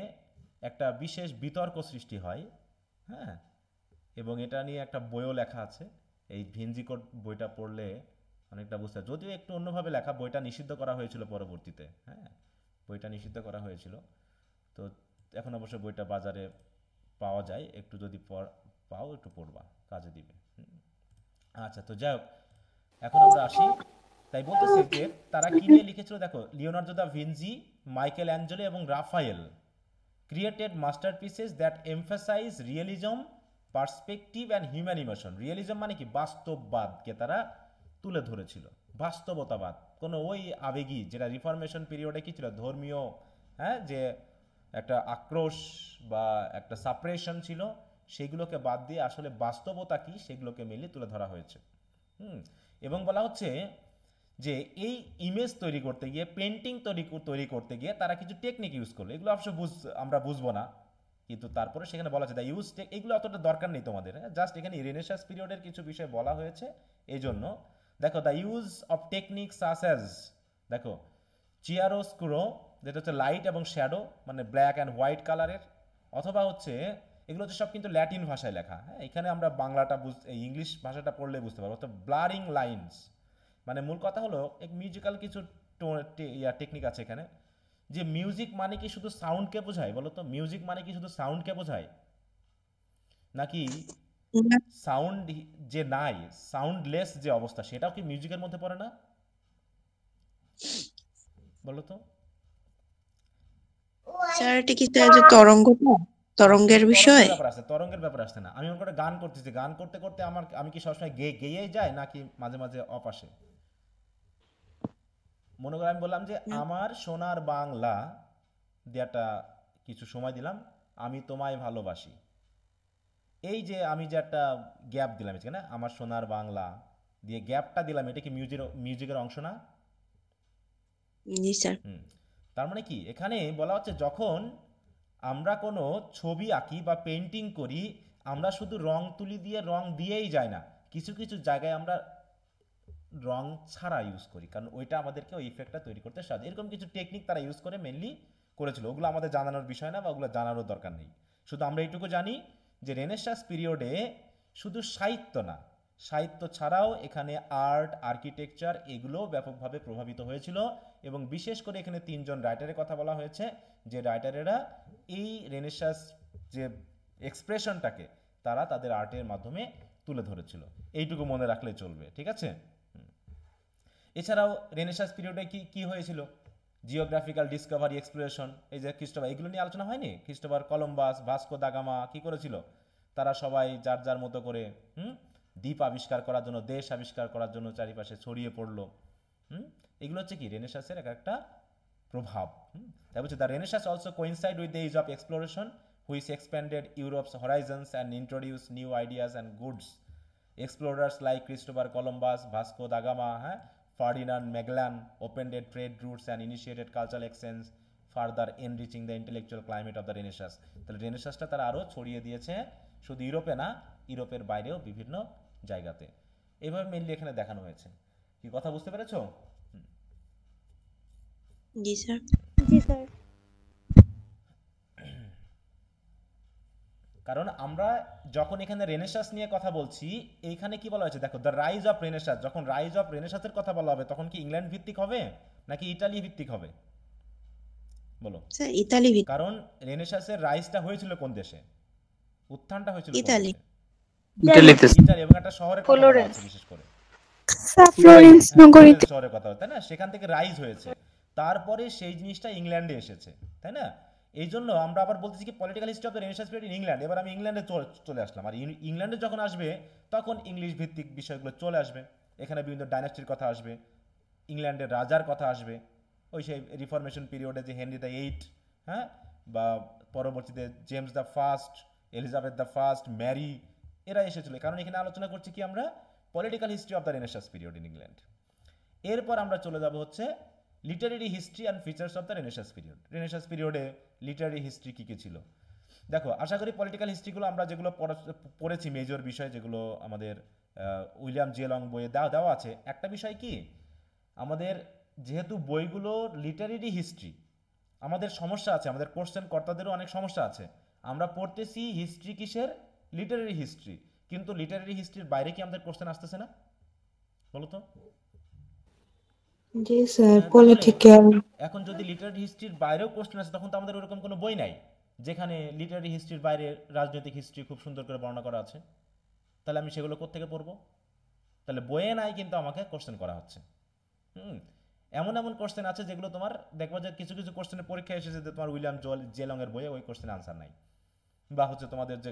একটা বিশেষ বিতর্ক সৃষ্টি হয়, হ্যাঁ, এবং এটা নিয়ে একটা বইও লেখা আছে। এই ভিঞ্জি কোড বইটা পড়লে অনেকটা বুঝতে, যদিও একটু অন্যভাবে লেখা, বইটা নিষিদ্ধ করা হয়েছিল পরবর্তীতে, হ্যাঁ, বইটা নিষিদ্ধ করা হয়েছিল। তো এখন অবশ্য বইটা বাজারে পাওয়া যায়, একটু যদি পাও একটু পড়বা, কাজে দিবে। আচ্ছা, তো যাই হোক, এখন আমরা আসি। তাই বলতেছে যে তারা কি নিয়ে লিখেছিল, দেখো, Leonardo da Vinci, Michelangelo এবং Raphael created masterpieces that emphasize realism, perspective and human emotion. Realism মানে কি? বাস্তববাদকে তারা তুলে ধরেছিল, বাস্তবতাবাদ, কোনো ওই আবেগী, যেটা রিফরমেশন পিরিয়ডে কি ছিল, ধর্মীয়, হ্যাঁ, যে একটা আক্রোশ বা একটা সাপ্রেশন ছিল, সেগুলোকে বাদ দিয়ে আসলে বাস্তবতা কি সেগুলোকে মিলিয়ে তুলে ধরা হয়েছে। এবং বলা হচ্ছে যে এই ইমেজ তৈরি করতে গিয়ে, পেন্টিং তৈরি করতে গিয়ে তারা কিছু টেকনিক ইউজ করলো। এগুলো অবশ্য আমরা বুঝবো না, কিন্তু তারপরে সেখানে বলা আছে দ্য ইউজ, এগুলো অতটা দরকার নেই তোমাদের, জাস্ট এখানে রেনেসাঁস পিরিয়ডের কিছু বিষয় বলা হয়েছে। এই জন্য দেখো, the use of technique such as, দেখো, চিয়ারোস্কুরো, যেটা হচ্ছে লাইট এবং শ্যাডো, মানে ব্ল্যাক অ্যান্ড হোয়াইট কালারের, অথবা হচ্ছে এগুলো হচ্ছে সব কিন্তু ল্যাটিন ভাষায় লেখা, হ্যাঁ, এখানে আমরা বাংলাটা ইংলিশ ভাষাটা পড়লে বুঝতে পারবো। তো ব্লারিং লাইন্স, মানে মূল কথা হলো এক মিউজিক্যাল কিছু টেকনিক আছে এখানে। যে মিউজিক মানে কি শুধু সাউন্ডকে বোঝায়? বলো তো, মিউজিক মানে কি শুধু সাউন্ডকে বোঝায়, নাকি সাউন্ড যে নাই, সাউন্ডলেস যে অবস্থা, সেটাও কি মিউজিকের মধ্যে পড়ে না? বলো তো। স্যার এটা কি স্যার যে তরঙ্গের বিষয়? ব্যাপার আছে, তরঙ্গের ব্যাপার আসছে না। আমি মনে করে গান করতেছি, গান করতে করতে আমি কি সবসময় গেয়েই যাই, নাকি মাঝে মাঝে অফ আসে? মনে করে আমি বললাম যে আমার সোনার বাংলা দিয়ে একটা কিছু সময় দিলাম, আমি তোমায় ভালোবাসি, এই যে আমি যে একটা গ্যাপ দিলাম এখানে, আমার সোনার বাংলা দিয়ে গ্যাপটা দিলাম, এটা কি মিউজিকের অংশ না? জি স্যার। তার মানে কি এখানে বলা হচ্ছে, যখন আমরা কোনো ছবি আঁকি বা পেন্টিং করি, আমরা শুধু রং তুলি দিয়ে রং দিয়েই যাই না, কিছু কিছু জায়গায় আমরা রং ছাড়া ইউজ করি, কারণ ওইটা আমাদেরকে ওই ইফেক্টটা তৈরি করতে সাহায্য। এরকম কিছু টেকনিক তারা ইউজ করে মেনলি করেছিল। ওগুলো আমাদের জানানোর বিষয় না, বা ওগুলো জানারও দরকার নেই। শুধু আমরা এইটুকু জানি যে রেনেসাঁস পিরিয়ডে শুধু সাহিত্য না, সাহিত্য ছাড়াও এখানে আর্ট, আর্কিটেকচার, এগুলোও ব্যাপকভাবে প্রভাবিত হয়েছিল। এবং বিশেষ করে এখানে 3 জন রাইটারের কথা বলা হয়েছে, যে রাইটারেরা এই রেনেসাঁস যে এক্সপ্রেশনটাকে তারা তাদের আর্টের মাধ্যমে তুলে ধরেছিল। এইটুকু মনে রাখলে চলবে, ঠিক আছে? এছাড়াও রেনেসাঁস পিরিয়ডে কি হয়েছিল? জিওগ্রাফিক্যাল ডিসকভারি, এক্সপ্লোরেশন, এই যে ক্রিস্টোফার, এগুলো নিয়ে আলোচনা হয়নি? Christopher Columbus, Vasco da gamma কি করেছিল? তারা সবাই যার যার মতো করে দ্বীপ আবিষ্কার করার জন্য, দেশ আবিষ্কার করার জন্য চারিপাশে ছড়িয়ে পড়লো। এগুলো হচ্ছে কি রেনেসাঁসের একটা প্রভাব। তাই বলছে the Renaissance also coincide with the age of exploration which expanded Europe's horizons and introduce new ideas and goods. Explorers like Christopher Columbus, Vasco da Gama, Ferdinand Magellan opened trade routes and initiated cultural exchange, further enriching the intellectual climate of the Renaissance. তাহলে রেনেসাঁসটা তারা আরও ছড়িয়ে দিয়েছে শুধু ইউরোপে না, ইউরোপের বাইরেও বিভিন্ন জায়গাতে। এইভাবে মেইনলি এখানে দেখানো হয়েছে। কি কথা বুঝতে পেরেছো? জি স্যার। জি স্যার। কারণ আমরা যখন এখানে রেনেসাঁস নিয়ে কথা বলছি, এইখানে কি বলা হয়েছে দেখো, দ্য রাইজ অফ রেনেসাঁস। যখন রাইজ অফ রেনেসাঁসের কথা বলা হবে তখন কি ইংল্যান্ড ভিত্তিক হবে নাকি ইটালি ভিত্তিক হবে বলো? স্যার ইতালি কারণ রেনেসাঁসের রাইজটা হয়েছিল কোন দেশে, উত্থানটা হয়েছিল কোন ইতালি। দেশে? ইটালিতে। ইটালি, এবং একটা শহরের কথা বলা ফ্লোরেন্স। আছে বিশেষ করে, স্যার ফ্লোরেন্স হ্যাঁ, নগরীতে। ফ্লোরেন্স শহরের কথা, তাই না? সেখান থেকে রাইজ হয়েছে, তারপরে সেই জিনিসটা ইংল্যান্ডে এসেছে, তাই না? এই জন্য আমরা আবার বলতেছি কি political history of the Renaissance period in England. এবার আমি ইংল্যান্ডে চলে আসলাম, আর ইংল্যান্ডে যখন আসবে তখন ইংলিশ ভিত্তিক বিষয়গুলো চলে আসবে। এখানে বিভিন্ন ডাইনাস্টির কথা আসবে, ইংল্যান্ডের রাজার কথা আসবে, ওই সেই রিফরমেশন পিরিয়ডে যে হেনরি দ্য এইট, হ্যাঁ, বা পরবর্তীতে James the First, Elizabeth the First, Mary, এরা এসেছিল। কারণ এখানে আলোচনা করছি কি আমরা political history of the Renaissance period in England. এরপর আমরা চলে যাব হচ্ছে literary history and features of the Renaissance period. Renaissance পিরিয়ডে লিটারেরি হিস্ট্রি কী কী ছিল দেখো। আশা করি পলিটিক্যাল হিস্ট্রিগুলো আমরা যেগুলো পড়েছি মেজর বিষয়, যেগুলো আমাদের উইলিয়াম জে লং বইয়ে দেওয়া আছে। একটা বিষয় কি, আমাদের যেহেতু বইগুলো লিটারেরি হিস্ট্রি, আমাদের সমস্যা আছে, আমাদের কোশ্চেন কর্তাদেরও অনেক সমস্যা আছে। আমরা পড়তেছি হিস্ট্রি কিসের, লিটারেরি হিস্ট্রি, কিন্তু লিটারেরি হিস্ট্রির বাইরে কি আমাদের কোশ্চেন আসতেছে না বলো তো? জি স্যার, তাহলে পলিটিক্যাল। এখন যদি লিটারেরি হিস্ট্রির বাইরেও কোশ্চেন আছে, তখন তো আমাদের ওরকম কোনো বই নাই যেখানে লিটারেরি হিস্ট্রির বাইরে রাজনৈতিক হিস্ট্রি খুব সুন্দর করে বর্ণনা করা আছে। তাহলে আমি সেগুলো কোত্থেকে পড়বো? তাহলে বইয়ে নাই, কিন্তু আমাকে কোশ্চেন করা হচ্ছে। এমন এমন কোশ্চেন আছে যেগুলো তোমার দেখবো যে কিছু কিছু কোশ্চেনের পরীক্ষা এসেছে যে তোমার উইলিয়াম জেলং এর বইয়ে ওই কোশ্চেন আনসার নাই, বা হচ্ছে তোমাদের যে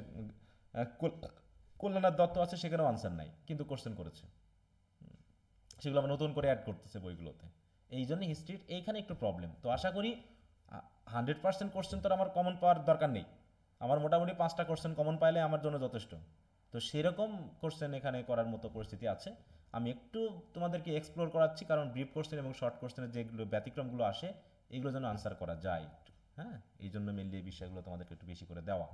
কল্যাণনাথ দত্ত আছে সেখানেও আনসার নাই, কিন্তু কোশ্চেন করেছে। সেগুলো আবার নতুন করে অ্যাড করতেছে বইগুলোতে। এই জন্য হিস্ট্রির এইখানে একটু প্রবলেম। তো আশা করি 100% কোশ্চেন তো আমার কমন পাওয়ার দরকার নেই, আমার মোটামুটি 5টা কোশ্চেন কমন পাইলে আমার জন্য যথেষ্ট। তো সেরকম কোশ্চেন এখানে করার মতো পরিস্থিতি আছে। আমি একটু তোমাদেরকে এক্সপ্লোর করাচ্ছি, কারণ ব্রিফ কোশ্চেন এবং শর্ট কোশ্চেনের যেগুলো ব্যতিক্রমগুলো আসে এগুলো যেন আনসার করা যায় একটু, হ্যাঁ। এই জন্য মেনলি এই বিষয়গুলো তোমাদেরকে একটু বেশি করে দেওয়া,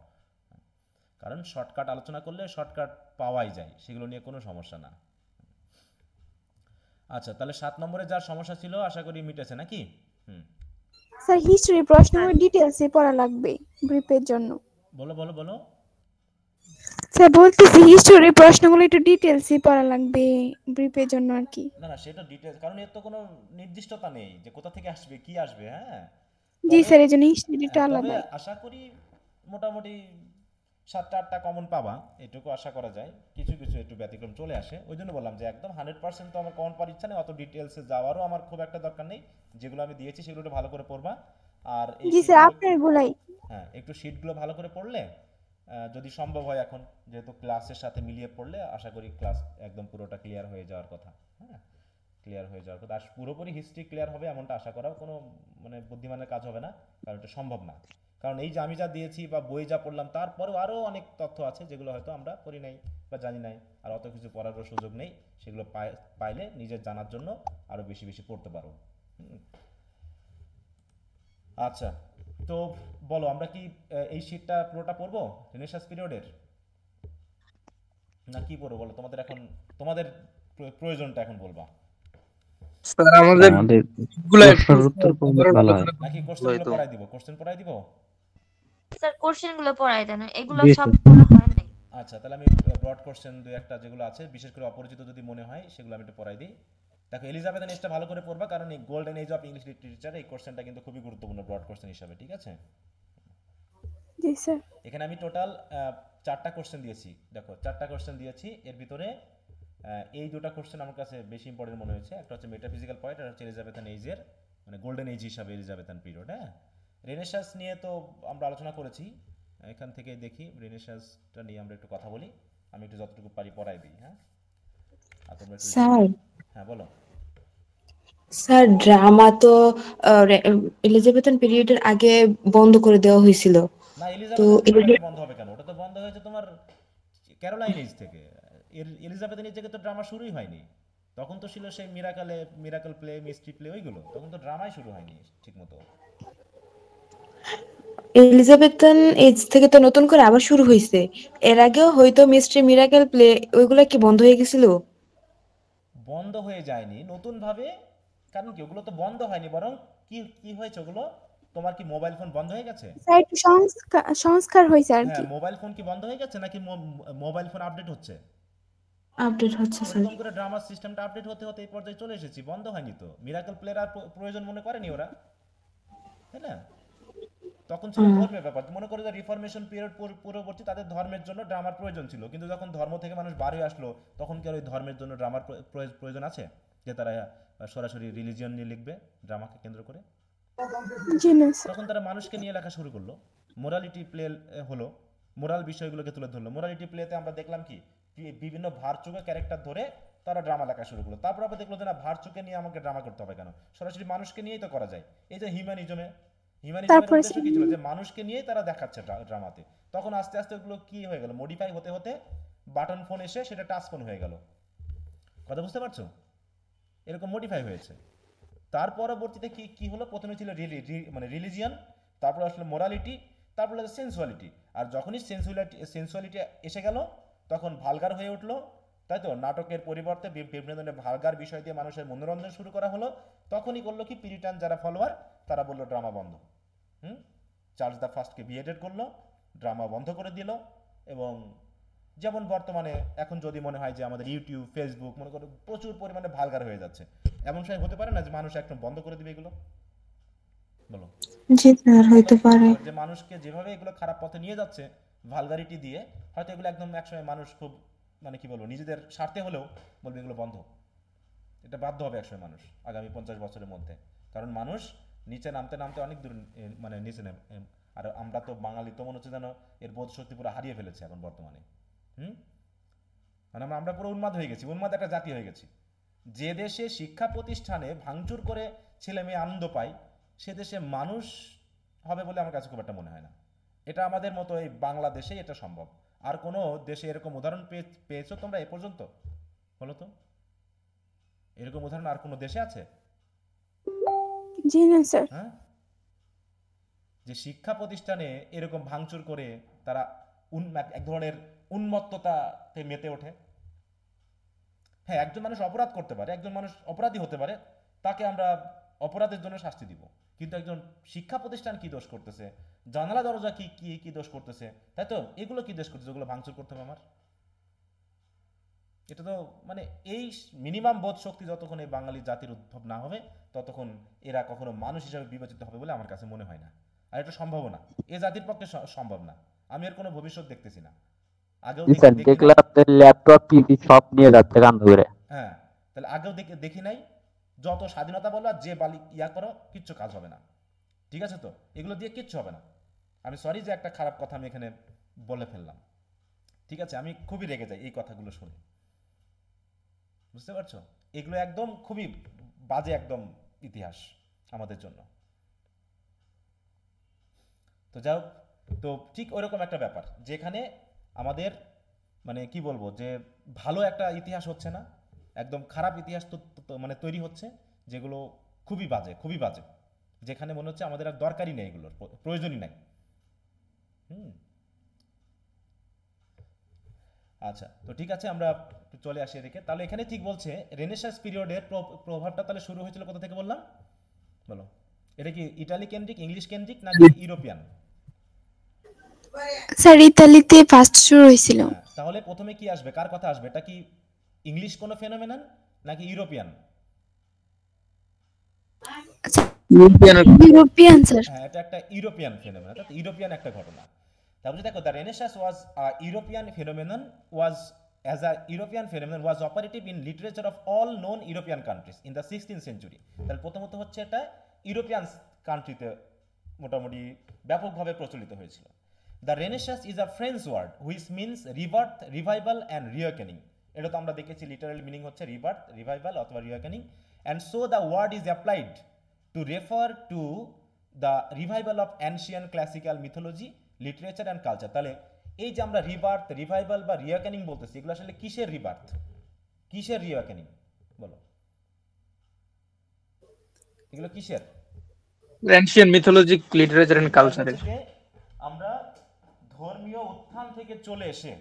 কারণ শর্টকাট আলোচনা করলে শর্টকাট পাওয়াই যায়, সেগুলো নিয়ে কোনো সমস্যা না। আচ্ছা, তাহলে 7 নম্বরে যার সমস্যা ছিল আশা করি মিটেছে নাকি? স্যার হিস্ট্রি প্রশ্নগুলো ডিটেইলসে পড়া লাগবে ব্রিফের জন্য। বলো বলো বলো। স্যার বলতেছি হিস্ট্রি প্রশ্নগুলো একটু ডিটেইলসে পড়া লাগবে ব্রিফের জন্য আর কি। না না, সেটা ডিটেইলস, কারণ এর তো কোনো নির্দিষ্টতা নেই যে কোথা থেকে আসবে কি আসবে, হ্যাঁ। জি তবে স্যার, এই জন্য হিস্ট্রিটা তবে আলাদা। আশা করি মোটামুটি 7টা 8টা কমন পাবা, এটুকু আশা করা যায়। কিছু কিছু একটু ব্যতিক্রম চলে আসে, ওই জন্য বললাম যে একদম 100% তো আমার কমন পাওয়ার ইচ্ছা নেই, অত ডিটেলসে যাওয়ারও আমার খুব একটা দরকার নেই। যেগুলো আমি দিয়েছি সেগুলো একটু ভালো করে পড়বা। আর এই জি স্যার, আপনার গুলাই। হ্যাঁ, একটু শিটগুলো ভালো করে পড়লে, যদি সম্ভব হয় এখন যেহেতু ক্লাসের সাথে মিলিয়ে পড়লে আশা করি ক্লাস একদম পুরোটা ক্লিয়ার হয়ে যাওয়ার কথা, হ্যাঁ, ক্লিয়ার হয়ে যাওয়ার কথা। আর পুরোপুরি হিস্ট্রি ক্লিয়ার হবে এমনটা আশা করাও কোনো মানে বুদ্ধিমানের কাজ হবে না, কারণ এটা সম্ভব না। কারণ এই যে আমি যা দিয়েছি বা বই যা পড়লাম, তারপরেও আরও অনেক তথ্য আছে যেগুলো হয়তো আমরা পড়ি নাই বা জানি নাই, আর অত কিছু পড়ারও সুযোগ নেই। সেগুলো পাইলে নিজের জানার জন্য আরও বেশি বেশি পড়তে পারো। আচ্ছা, তো বলো আমরা কি এই শীটটা পুরোটা পড়বো রেনেসাঁস পিরিয়ডের, না কি পড়বো বলো? তোমাদের এখন তোমাদের প্রয়োজনটা এখন বলবা, স্যার আমাদের গুলো একটু নাকি কোশ্চেনগুলো পড়াই দিব? কোশ্চেন পড়াই দিব? স্যার কোশ্চেনগুলো পড়াই দেন, এগুলো জি, সব স্যার। পড়া হয় নাই। আচ্ছা, তাহলে আমি ব্রড কোশ্চেন দুই একটা যেগুলো আছে বিশেষ করে অপরিচিত যদি মনে হয় সেগুলো আমি একটু পড়াই দিই। দেখো, এলিজাবেথ এজটা ভালো করে পড়বা, কারণ এই golden age of English literature এই কোশ্চেনটা কিন্তু খুবই গুরুত্বপূর্ণ ব্রড কোশ্চেন হিসাবে, ঠিক আছে? জি স্যার। এখানে আমি টোটাল 4টা কোশ্চেন দিয়েছি। দেখো 4টা কোশ্চেন দিয়েছি, এর ভিতরে এই দুটো কোশ্চেন আমার কাছে বেশি ইম্পর্টেন্ট মনে হয়েছে। একটা হচ্ছে মেটাফিজিক্যাল পয়েন্ট, আর হচ্ছে এলিজাবেথান এজের মানে গোল্ডেন এজ হিসাবে এলিজাবেথান পিরিয়ড। হ্যাঁ, রেনেসাঁস নিয়ে তো আমরা আলোচনা করেছি, এখান থেকে দেখি রেনেসাঁসটা নিয়ে আমরা একটু কথা বলি। আমি একটু যতটুকু পারি পড়াই দিই, হ্যাঁ। আর তোমরা একটু স্যার হ্যাঁ বলো। স্যার ড্রামা তো এলিজাবেথান পিরিয়ডের আগে বন্ধ করে দেওয়া হয়েছিল। না, তো এলিজাবেথান পিরিয়ডে বন্ধ হবে কেন? ওটা তো বন্ধ হয়েছে তোমার ক্যারোলাইন এজ থেকে। এলিজাবেথান এজ থেকে তো ড্রামা শুরুই হয়নি। তখন তো ছিল সেই মিরাকল প্লে, মিস্ট্রি প্লে, ওইগুলো তখন তো ড্রামাই শুরু হয়নি ঠিকমতো। এলিজাবেথান এজ থেকে তো নতুন করে আবার শুরু হয়েছে। এর আগেও হয়তো মিস্ট্রি মিরাকেল প্লে ওইগুলা কি বন্ধ হয়ে গেছিল? বন্ধ হয়ে যায়নি নতুনভাবে, কারণ কি ওগুলো তো বন্ধ হয়নি, বরং কি কি হয়েছে ওগুলো, তোমার কি মোবাইল ফোন বন্ধ হয়ে গেছে? স্যার একটু সংস্কার হয়েছে আর হ্যাঁ, কি। মোবাইল ফোন কি বন্ধ হয়ে গেছে নাকি মোবাইল ফোন আপডেট হচ্ছে? আপডেট হচ্ছে স্যার। ওরকম করে ড্রামা সিস্টেমটা আপডেট হতে হতে এই পর্যায়ে চলে এসেছি, বন্ধ হয়নি তো। মিরাকল প্লেয়ার আর প্রয়োজন মনে করেনি ওরা, তাই না? তখন ছিল ধর্মের ব্যাপার, মনে করো যে রিফরমেশন পিরিয়ড পূর্ববর্তী তাদের ধর্মের জন্য ড্রামার প্রয়োজন ছিল, কিন্তু যখন ধর্ম থেকে মানুষ বার হয়ে আসলো তখন কি আর ওই ধর্মের জন্য ড্রামার প্রয়োজন আছে যে তারা সরাসরি রিলিজিয়ন নিয়ে লিখবে ড্রামাকে কেন্দ্র করে? জি না স্যার। তখন তারা মানুষকে নিয়ে লেখা শুরু করলো, মোরালিটি প্লে হলো, মোরাল বিষয়গুলোকে তুলে ধরলো। মোরালিটি প্লেতে আমরা দেখলাম কি বিভিন্ন ভার্চুকে ক্যারেক্টার ধরে তারা ড্রামা লেখা শুরু করলো। তারপর আবার দেখলো যে না, ভার্চুকে নিয়ে আমাকে ড্রামা করতে হবে কেন, সরাসরি মানুষকে নিয়েই তো করা যায়। এই যে হিউম্যানিজমের তারপরে উদ্দেশ্য কি ছিল, যে মানুষকে নিয়েই তারা দেখাচ্ছে ড্রামাতে। তখন আস্তে আস্তে ওগুলো কি হয়ে গেল, মডিফাই হতে হতে বাটন ফোন এসে সেটা টাচ ফোন হয়ে গেল। কথা বুঝতে পারছো? এরকম মডিফাই হয়েছে। তার পরবর্তীতে কি কি হলো, প্রথমে ছিল মানে রিলিজিয়ান, তারপর আসলে মোরালিটি, তারপর হলো সেন্সুয়ালিটি। আর যখনই সেন্সুয়ালিটি এসে গেল তখন ভালগার হয়ে উঠলো, তাই তো? নাটকের পরিবর্তে বিভিন্ন ধরনের ভালগার বিষয় দিয়ে মানুষের মনোরঞ্জন শুরু করা হলো। তখনই করলো কি, পিরিটান যারা ফলোয়ার তারা বললো ড্রামা বন্ধ। চার্লস দ্য ফার্স্টকে বিয়েটেড করলো, ড্রামা বন্ধ করে দিল। এবং যেমন বর্তমানে এখন যদি মনে হয় যে আমাদের ইউটিউব ফেসবুক মনে করো প্রচুর পরিমাণে ভালগার হয়ে যাচ্ছে, এমন সময় হতে পারে না যে মানুষ একদম বন্ধ করে দিবে এগুলো? বলো। জি স্যার, হইতে পারে। যে মানুষকে যেভাবে এগুলো খারাপ পথে নিয়ে যাচ্ছে ভালগারিটি দিয়ে, হয়তো এগুলো একদম একসময় মানুষ খুব মানে কি বলবো, নিজেদের স্বার্থে হলেও বলবে এগুলো বন্ধ। এটা বাধ্য হবে একসময় মানুষ আগামী 50 বছরের মধ্যে, কারণ মানুষ নিচে নামতে নামতে অনেক দূর মানে নিচে নেমে। আর আমরা তো বাঙালি তো মনে হচ্ছে যেন এর বোধ শক্তি পুরো হারিয়ে ফেলেছে এখন বর্তমানে। মানে আমরা পুরো উন্মাদ হয়ে গেছি, উন্মাদ একটা জাতি হয়ে গেছি। যে দেশে শিক্ষা প্রতিষ্ঠানে ভাঙচুর করে ছেলে মেয়ে আনন্দ পায় সে দেশে মানুষ হবে বলে আমার কাছে খুব একটা মনে হয় না। এটা আমাদের মতো এই বাংলাদেশে এটা সম্ভব। আর কোনো দেশে এরকম উদাহরণ পেয়েছো তোমরা এ পর্যন্ত? বলো তো, এরকম উদাহরণ আর কোনো দেশে আছে? জি না স্যার। হ্যাঁ, যে শিক্ষা প্রতিষ্ঠানে এরকম ভাঙচুর করে তারা এক ধরনের উন্মত্ততাতে মেতে ওঠে। হ্যাঁ, একজন মানুষ অপরাধ করতে পারে, একজন মানুষ অপরাধী হতে পারে, তাকে আমরা অপরাধের জন্য শাস্তি দিব। কিন্তু একজন শিক্ষা প্রতিষ্ঠান কি দোষ করতেছে, জানালা দরজা কি কি কি দোষ করতেছে, তাই তো? এগুলো কি দোষ করতেছে, ওগুলো ভাঙচুর করতে হবে আমার? এটা তো মানে এই মিনিমাম বোধ শক্তি যতক্ষণ এই বাঙালি জাতির উদ্ভব না হবে ততক্ষণ এরা কখনো মানুষ হিসেবে বিবেচিত হবে বলে আমার কাছে মনে হয় না। আর এটা সম্ভব না, এ জাতির পক্ষে সম্ভব না। আমি এর কোনো ভবিষ্যৎ দেখতেছি না। আগেও দেখলাম ল্যাপটপ টিভি সব নিয়ে যাচ্ছে কান্দ করে। হ্যাঁ, তাহলে আগেও দেখি নাই, যত স্বাধীনতা বলো আর যে বালি করো কিচ্ছু কাজ হবে না। ঠিক আছে তো, এগুলো দিয়ে কিচ্ছু হবে না। আমি সরি যে একটা খারাপ কথা আমি এখানে বলে ফেললাম, ঠিক আছে? আমি খুবই রেগে যাই এই কথাগুলো শুনে, বুঝতে পারছো? এগুলো একদম খুবই বাজে একদম ইতিহাস আমাদের জন্য। তো যাও, তো ঠিক ওইরকম একটা ব্যাপার যেখানে আমাদের মানে কি বলবো, যে ভালো একটা ইতিহাস হচ্ছে না, একদম খারাপ ইতিহাস মানে তৈরি হচ্ছে, যেগুলো খুবই বাজে, খুবই বাজে, যেখানে মনে হচ্ছে আমাদের আর দরকারই নেই, এগুলোর প্রয়োজনই নাই। আচ্ছা, তো ঠিক আছে, আমরা চলে আসি এদিকে। তাহলে এখানে ঠিক বলছে রেনেসাঁস পিরিয়ডের প্রভাবটা তাহলে শুরু হয়েছিল কোথা থেকে বললাম? বলো, এটা কি ইটালি কেন্দ্রিক, ইংলিশ কেন্দ্রিক নাকি ইউরোপিয়ান? স্যার ইতালিতে ফার্স্ট শুরু হয়েছিল। তাহলে প্রথমে কি আসবে, কার কথা আসবে? এটা কি ইংলিশ কোনো ফেনোমেনন নাকি ইউরোপিয়ান? European sir. হ্যাঁ, এটা একটা ইউরোপিয়ান ফেনোমেনন, অর্থাৎ ইউরোপিয়ান একটা ঘটনা। তারপরে দেখো, the Renaissance was European phenomenon was operative in literature of all known European countries in the 16th century. তাহলে প্রথমত হচ্ছে এটা ইউরোপিয়ান কান্ট্রিতে মোটামুটি ব্যাপকভাবে প্রচলিত হয়েছিল। The Renaissance is a French word which means rebirth, revival and reawakening. এটা তো আমরা দেখেছি লিটারাল মিনিং হচ্ছে রিবার্থ, রিভাইভাল অথবা reawakening. And so the word is applied to refer to the revival of ancient classical mythology, literature and culture. তাহলে এই যে আমরা রিবার্থ, রিভাইভাল বা রিওয়েকেনিং বলতেছি, এগুলো আসলে কিসের রিবার্থ, কিসের রিওয়েকেনিং? বলো, এগুলো কিসের? Ancient mythologic, literature and culture. আমরা ধর্মীয় উত্থান থেকে চলে এসে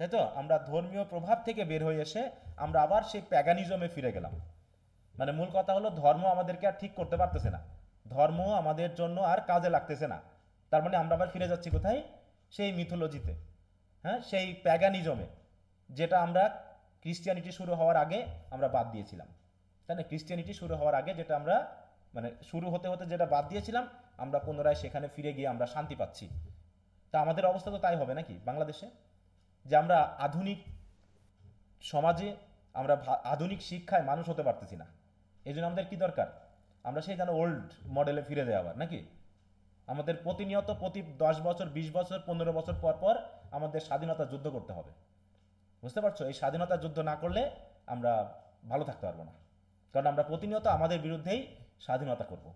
তাই তো? আমরা ধর্মীয় প্রভাব থেকে বের হয়ে এসে আমরা আবার সেই প্যাগানিজমে ফিরে গেলাম। মানে মূল কথা হলো ধর্ম আমাদেরকে আর ঠিক করতে পারতেছে না, ধর্ম আমাদের জন্য আর কাজে লাগতেছে না। তার মানে আমরা আবার ফিরে যাচ্ছি কোথায়? সেই মিথোলজিতে, হ্যাঁ, সেই প্যাগানিজমে, যেটা আমরা ক্রিশ্চিয়ানিটি শুরু হওয়ার আগে আমরা বাদ দিয়েছিলাম, তাই না? ক্রিশ্চিয়ানিটি শুরু হওয়ার আগে যেটা আমরা মানে শুরু হতে হতে যেটা বাদ দিয়েছিলাম, আমরা পুনরায় সেখানে ফিরে গিয়ে আমরা শান্তি পাচ্ছি। তা আমাদের অবস্থা তো তাই হবে নাকি বাংলাদেশে, যে আমরা আধুনিক সমাজে, আমরা আধুনিক শিক্ষায় মানুষ হতে পারতেছি না। এই জন্য আমাদের কি দরকার? আমরা সেই যেন ওল্ড মডেলে ফিরে যাই আবার নাকি? আমাদের প্রতিনিয়ত প্রতি 10 বছর 20 বছর 15 বছর পর পর আমাদের স্বাধীনতা যুদ্ধ করতে হবে। বুঝতে পারছো? এই স্বাধীনতা যুদ্ধ না করলে আমরা ভালো থাকতে পারবো না, কারণ আমরা প্রতিনিয়ত আমাদের বিরুদ্ধেই স্বাধীনতা করব।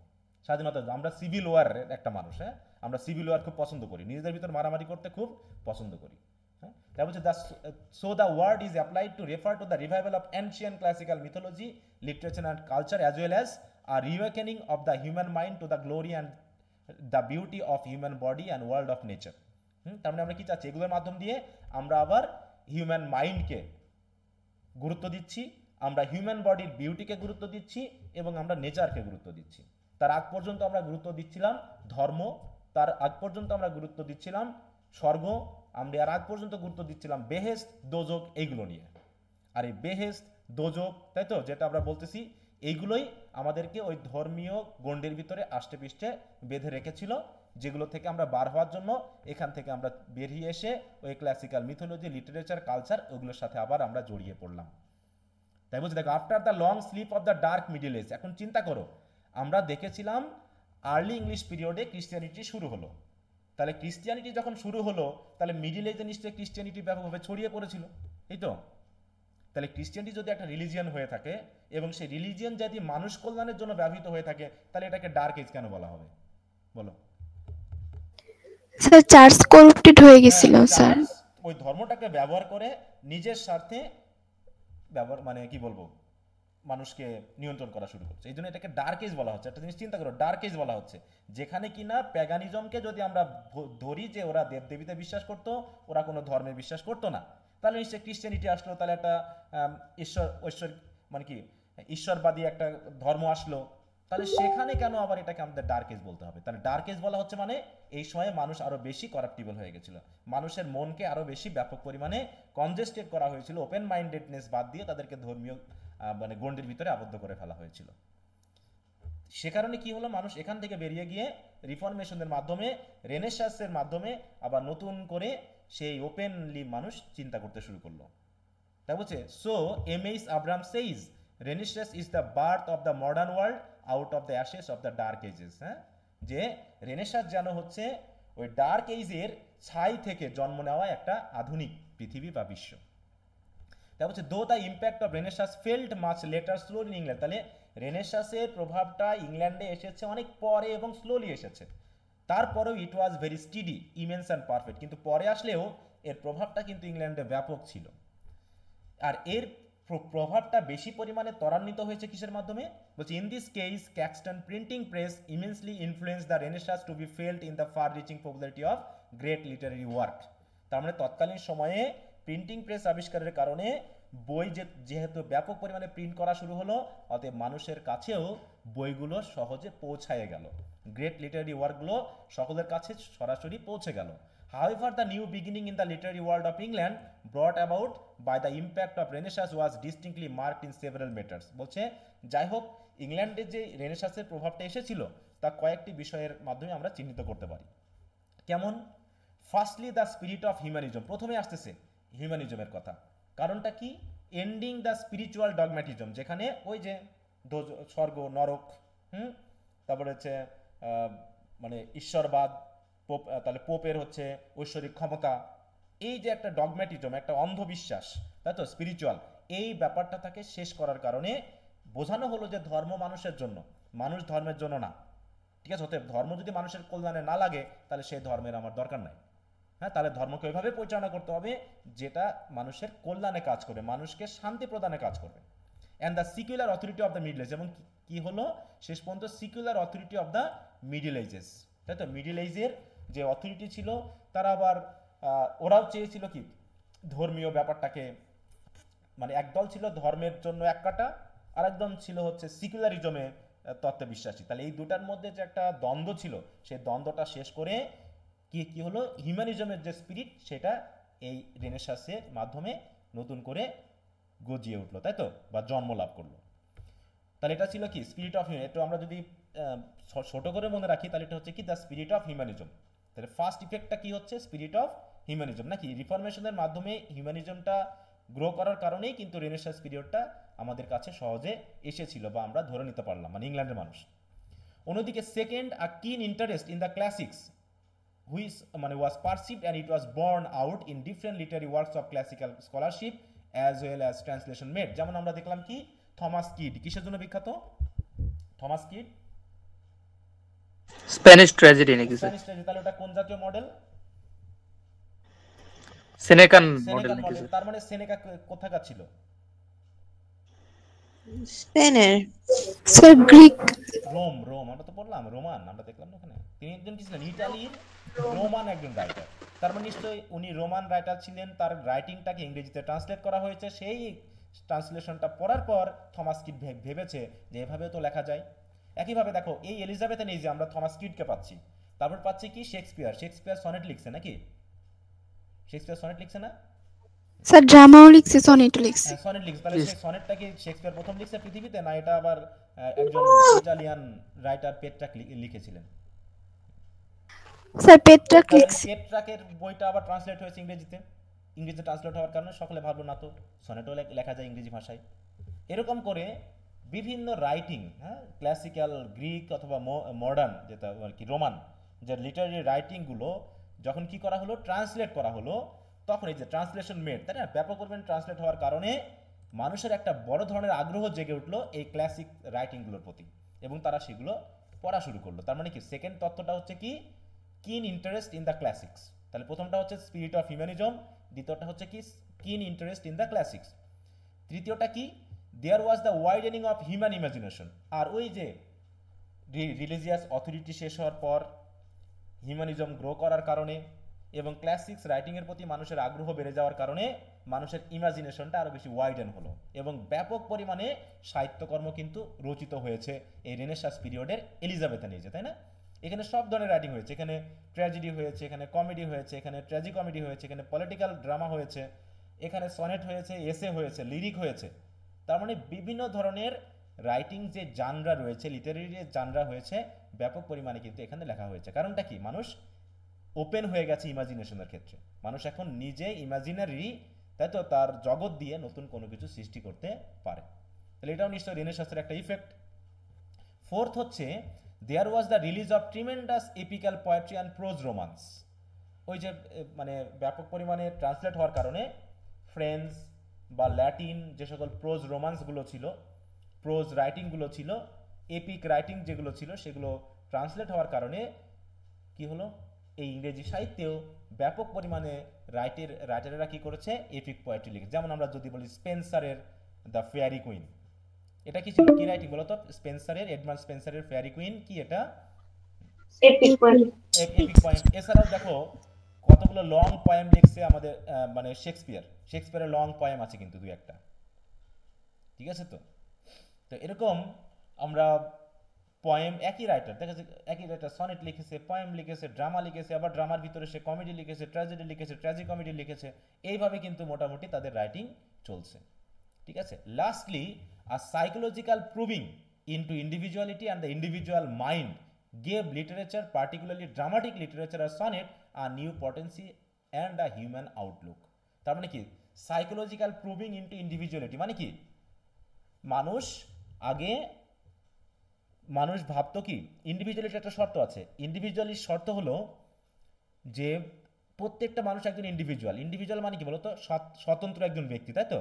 স্বাধীনতা, আমরা সিভিল ওয়ারের একটা মানুষ, হ্যাঁ, আমরা সিভিল ওয়ার খুব পছন্দ করি, নিজেদের ভিতর মারামারি করতে খুব পছন্দ করি, হ্যাঁ। তাই বলছে so the word is applied to refer to the revival of ancient classical mythology, literature and culture as well as a reawakening of the human mind to the glory and the beauty of human body and world of nature. তার মানে আমরা কি চাচ্ছি? এগুলোর মাধ্যম দিয়ে আমরা আবার হিউম্যান মাইন্ডকে গুরুত্ব দিচ্ছি, আমরা হিউম্যান বডির বিউটিকে গুরুত্ব দিচ্ছি, এবং আমরা নেচারকে গুরুত্ব দিচ্ছি। তার আগ পর্যন্ত আমরা গুরুত্ব দিচ্ছিলাম ধর্ম, তার আগ পর্যন্ত আমরা গুরুত্ব দিচ্ছিলাম স্বর্গ, আমরা আর আগ পর্যন্ত গুরুত্ব দিচ্ছিলাম বেহেশত, দোজক, এইগুলো নিয়ে। আর এই বেহেশত, দোজক, তাই তো, যেটা আমরা বলতেছি, এইগুলোই আমাদেরকে ওই ধর্মীয় গণ্ডির ভিতরে আষ্টে পৃষ্ঠে বেঁধে রেখেছিল, যেগুলো থেকে আমরা বার হওয়ার জন্য এখান থেকে আমরা বেরিয়ে এসে ওই ক্লাসিক্যাল মিথোলজি, লিটারেচার, কালচার, ওগুলোর সাথে আবার আমরা জড়িয়ে পড়লাম। তাই বলছি, দেখো, after the long sleep of the dark Middle Age, এখন চিন্তা করো, আমরা দেখেছিলাম আর্লি ইংলিশ পিরিয়ডে ক্রিশ্চিয়ানিটি শুরু হলো। তাহলে ক্রিশ্চিয়ানিটি যখন শুরু হলো, তাহলে মিডিল এজে নিশ্চয়ই ক্রিশ্চিয়ানিটি ব্যাপকভাবে ছড়িয়ে পড়েছিল, এই তো? তাহলে ক্রিশ্চিয়ানিটি যদি একটা রিলিজিয়ান হয়ে থাকে, এবং সেই রিলিজিয়ান যদি মানুষ কল্যাণের জন্য ব্যবহৃত হয়ে থাকে, তাহলে এটাকে ডার্ক এজ কেন বলা হবে বলো? স্যার চার্চ করপ্টেড হয়ে গেছিল স্যার। ওই ধর্মটাকে ব্যবহার করে নিজের স্বার্থে ব্যবহার, মানে কি বলবো, মানুষকে নিয়ন্ত্রণ করা শুরু করছে। এই জন্য এটাকে ডার্ক এজ বলা হচ্ছে। একটা জিনিস চিন্তা করো, ডার্ক এজ বলা হচ্ছে যেখানে কিনা প্যাগানিজমকে যদি আমরা ধরি যে ওরা দেবদেবীতে বিশ্বাস করতো, ওরা কোনো ধর্মে বিশ্বাস করতো না, তাহলে নিশ্চয়ই ক্রিশ্চিয়ানিটি আসলো, তাহলে একটা ঈশ্বর মানে কি ঈশ্বরবাদী একটা ধর্ম আসলো, তাহলে সেখানে কেন আবার এটাকে আমাদের ডার্ক এজ বলতে হবে? তাহলে ডার্ক এজ বলা হচ্ছে মানে এই সময়ে মানুষ আরো বেশি করাপ্টিবল হয়ে গেছিল, মানুষের মনকে আরো বেশি ব্যাপক পরিমাণে কনজেস্টেড করা হয়েছিল, ওপেন মাইন্ডেডনেস বাদ দিয়ে তাদেরকে ধর্মীয় মানে গণ্ডির ভিতরে আবদ্ধ করে ফেলা হয়েছিল। সে কারণে কি হলো, মানুষ এখান থেকে বেরিয়ে গিয়ে রিফরমেশনের মাধ্যমে, রেনেসাঁসের মাধ্যমে আবার নতুন করে সেই ওপেনলি মানুষ চিন্তা করতে শুরু করলো। তাই বলছে, so MH Abraham says Renaissance is the birth of the modern world out of the ashes of the Dark Ages. হ্যাঁ, যে রেনেসাঁস যেন হচ্ছে ওই ডার্ক এজের ছাই থেকে জন্ম নেওয়া একটা আধুনিক পৃথিবী বা বিশ্ব। তাই বলছে, দো the impact of renaissance felt much letter slowly in England. তাহলে রেনেসাঁসের প্রভাবটা ইংল্যান্ডে এসেছে অনেক পরে এবং স্লোলি এসেছে, তারপরেও it was very steady, immense and perfect. কিন্তু পরে আসলেও এর প্রভাবটা কিন্তু ইংল্যান্ডে ব্যাপক ছিল। আর এর প্রভাবটা বেশি পরিমাণে ত্বরান্বিত হয়েছে কিসের মাধ্যমে? বলছে, in this case Caxton printing press immensely influence the Renaissance to be felt in the far reaching popularity of great literary work. তার মানে তৎকালীন সময়ে প্রিন্টিং প্রেস আবিষ্কারের কারণে বই যেহেতু ব্যাপক পরিমাণে প্রিন্ট করা শুরু হলো, অতএব মানুষের কাছেও বইগুলো সহজে পৌঁছায় গেল, গ্রেট লিটারারি ওয়ার্কগুলো সকলের কাছে সরাসরি পৌঁছে গেল। However, the new beginning in the literary world of England brought about by the impact of Renaissance was distinctly marked in several matters. বলছে, যাই হোক, ইংল্যান্ডে যে রেনেসাঁসের প্রভাবটা এসেছিল তা কয়েকটি বিষয়ের মাধ্যমে আমরা চিহ্নিত করতে পারি। কেমন? Firstly the spirit of humanism, প্রথমে আসতেছে হিউম্যানিজমের কথা। কারণটা কি? এন্ডিং দ্য স্পিরিচুয়াল ডগম্যাটিজম, যেখানে ওই যে স্বর্গ নরক, তারপরে হচ্ছে মানে ঈশ্বরবাদ, তাহলে পোপের হচ্ছে ঐশ্বরিক ক্ষমতা, এই যে একটা ডগম্যাটিজম, একটা অন্ধবিশ্বাস, তাই তো, স্পিরিচুয়াল, এই ব্যাপারটা তাকে শেষ করার কারণে বোঝানো হলো যে ধর্ম মানুষের জন্য, মানুষ ধর্মের জন্য না। ঠিক আছে, অতএব ধর্ম যদি মানুষের কল্যাণে না লাগে, তাহলে সেই ধর্মের আমার দরকার নাই। হ্যাঁ, তাহলে ধর্মকে ওইভাবে পরিচালনা করতে হবে যেটা মানুষের কল্যাণে কাজ করবে, মানুষকে শান্তি প্রদানে কাজ করবে। And the secular authority of the Middle Age, এবং কি হলো শেষ পর্যন্ত secular authority of the Middle Ages, তাই তো। মিডল এজের যে অথরিটি ছিল, তারা আবার ওরাও চেয়েছিল কি ধর্মীয় ব্যাপারটাকে, মানে একদল ছিল ধর্মের জন্য এক কাটা, আর একদল ছিল হচ্ছে সিকুলারিজমে তত্ত্বে বিশ্বাসী। তাহলে এই দুটার মধ্যে যে একটা দ্বন্দ্ব ছিল, সেই দ্বন্দ্বটা শেষ করে কি হলো, হিউম্যানিজমের যে স্পিরিট সেটা এই রেনেসাঁসের মাধ্যমে নতুন করে গজিয়ে উঠলো, তাই তো, বা জন্ম লাভ করলো। তাহলে এটা ছিল কি স্পিরিট অফ হিউম্যান। একটু আমরা যদি ছোট করে মনে রাখি তাহলে এটা হচ্ছে কি দ্য স্পিরিট অফ হিউম্যানিজম। তাহলে ফার্স্ট ইফেক্টটা কি হচ্ছে, স্পিরিট অফ হিউম্যানিজম নাকি, রিফরমেশনের মাধ্যমে হিউম্যানিজমটা গ্রো করার কারণেই কিন্তু রেনেসাঁস পিরিয়ডটা আমাদের কাছে সহজে এসেছিল বা আমরা ধরে নিতে পারলাম, মানে ইংল্যান্ডের মানুষ। অন্যদিকে second, a keen interest in the classics which মানে was perceived and it was borne out in different literary works of classical scholarship as well as translation made. যেমন আমরা দেখলাম কি থমাস কিড কিসের জন্য বিখ্যাত? থমাস কিড স্প্যানিশ ট্র্যাজেডি নাকি sir? Spanish tragedy. তাহলে ওটা কোন জাতীয় মডেল? সেনেকান মডেল সেনেকান নাকি মডেল। স্যার? তার মানে সেনেকা কোথাকার ছিল? স্পেনের। Sir Greek. রোম। আমরা তো বললাম রোমান, আমরা দেখলাম না ওখানে। তিনি একজন কি ছিলেন? ইটালির রোমান একজন রাইটার। তার মানে নিশ্চয়ই উনি রোমান রাইটার ছিলেন। তার রাইটিংটাকে ইংরেজিতে ট্রান্সলেট করা হয়েছে। সেই ট্রান্সলেশনটা পড়ার পর থমাস কিড ভেবেছে যে এভাবেও তো লেখা যায়। একইভাবে দেখো এই এলিজাবেথ এই যে আমরা থমাস কিডকে পাচ্ছি, তারপর পাচ্ছি কি শেক্সপিয়ার সনেট লিখছে নাকি? শেক্সপিয়ার সনেট লিখছে না? স্যার ড্রামাও লিখছে, সনেটও লিখছে। সনেট লিখছে। তাহলে সেই সনেটটা কি শেক্সপিয়ার প্রথম লিখছে পৃথিবীতে, না এটা আবার একজন ইটালিয়ান রাইটার পেট্রাক লিখেছিলেন? স্যার পেট্রাক লিখছে। পেট্রাকের বইটা আবার ট্রান্সলেট হয়েছে ইংরেজিতে ট্রান্সলেট হওয়ার কারণে সকলে ভাবলো না তো সনেটও লেখা যায় ইংরেজি ভাষায়। এরকম করে বিভিন্ন রাইটিং, হ্যাঁ, ক্লাসিক্যাল গ্রিক অথবা মডার্ন যেটা আর কি রোমান যে লিটারারি রাইটিংগুলো যখন কি করা হলো, ট্রান্সলেট করা হলো, তখন এই যে ট্রান্সলেশন মেড, তাই না, ব্যাপক পরিমাণে ট্রান্সলেট হওয়ার কারণে মানুষের একটা বড় ধরনের আগ্রহ জেগে উঠলো এই ক্লাসিক রাইটিংগুলোর প্রতি, এবং তারা সেগুলো পড়া শুরু করলো। তার মানে কি সেকেন্ড তত্ত্বটা হচ্ছে কি keen interest in the classics. তাহলে প্রথমটা হচ্ছে স্পিরিট অফ হিউম্যানিজম, দ্বিতীয়টা হচ্ছে কি keen interest in the classics, তৃতীয়টা কি there was the widening of human imagination. আর ওই যে রিলিজিয়াস অথরিটি শেষ হওয়ার পর হিউম্যানিজম গ্রো করার কারণে এবং ক্লাসিক্স রাইটিংয়ের প্রতি মানুষের আগ্রহ বেড়ে যাওয়ার কারণে মানুষের ইমাজিনেশনটা আরও বেশি ওয়াইডেন হলো এবং ব্যাপক পরিমাণে সাহিত্যকর্ম কিন্তু রচিত হয়েছে এই রেনেসাঁস পিরিয়ডের এলিজাবেথানিজে, তাই না? এখানে সব ধরনের রাইটিং হয়েছে, এখানে ট্র্যাজেডি হয়েছে, এখানে কমেডি হয়েছে, এখানে ট্র্যাজি কমেডি হয়েছে, এখানে পলিটিক্যাল ড্রামা হয়েছে, এখানে সনেট হয়েছে, এসে হয়েছে, লিরিক হয়েছে। তার মানে বিভিন্ন ধরনের রাইটিং যে জানরা রয়েছে, লিটারেরি যে জানরা হয়েছে, ব্যাপক পরিমাণে কিন্তু এখানে লেখা হয়েছে। কারণটা কি? মানুষ ওপেন হয়ে গেছে ইমাজিনেশনের ক্ষেত্রে। মানুষ এখন নিজে ইমাজিনারি, তাই তো, তার জগৎ দিয়ে নতুন কোনো কিছু সৃষ্টি করতে পারে। তাহলে এটাও নিশ্চয়ই রেনেসাঁসের একটা ইফেক্ট। ফোর্থ হচ্ছে there was the release of tremendous epical poetry and prose romance. ওই যে মানে ব্যাপক পরিমাণে ট্রান্সলেট হওয়ার কারণে ফ্রেঞ্চ বা ল্যাটিন যে সকল প্রোজ রোমান্সগুলো ছিল, প্রোজ রাইটিংগুলো ছিল, এপিক রাইটিং যেগুলো ছিল, সেগুলো ট্রান্সলেট হওয়ার কারণে কি হলো, এই ইংরেজি সাহিত্যেও ব্যাপক পরিমাণে রাইটারেরা কি করেছে, এপিক পোয়েট্রি লিখেছে। যেমন আমরা যদি বলি স্পেন্সারের দ্য ফেয়ারি কুইন, এটা কি ছিল, কি রাইটিং বলতো? স্পেন্সারের, এডমান্ড স্পেন্সারের ফেয়ারি কুইন কি এটা? Epic poem. এছাড়াও দেখো কতগুলো লং পোয়েম লিখছে আমাদের মানে শেক্সপিয়ারের লং পোয়েম আছে কিন্তু দুই একটা, ঠিক আছে তো। তো এরকম আমরা পোয়েম, একই রাইটার সনেট লিখেছে, পোয়েম লিখেছে, ড্রামা লিখেছে, আবার ড্রামার ভিতরে সে কমেডি লিখেছে, ট্র্যাজেডি লিখেছে, ট্র্যাজি কমেডি লিখেছে, এইভাবে কিন্তু মোটামুটি তাদের রাইটিং চলছে, ঠিক আছে। Lastly a psychological probing into individuality and the individual mind gave literature, particularly dramatic literature or sonnet, a new potency and a human outlook. তার মানে কি সাইকোলজিক্যাল প্রুভিং ইনটু ইন্ডিভিজুয়ালিটি মানে কি, মানুষ ভাবতো কি, ইন্ডিভিজুয়ালিটি একটা শর্ত আছে। ইন্ডিভিজুয়ালির শর্ত হলো যে প্রত্যেকটা মানুষ একজন ইন্ডিভিজুয়াল মানে কি বলতো, স্বতন্ত্র একজন ব্যক্তি, তাই তো,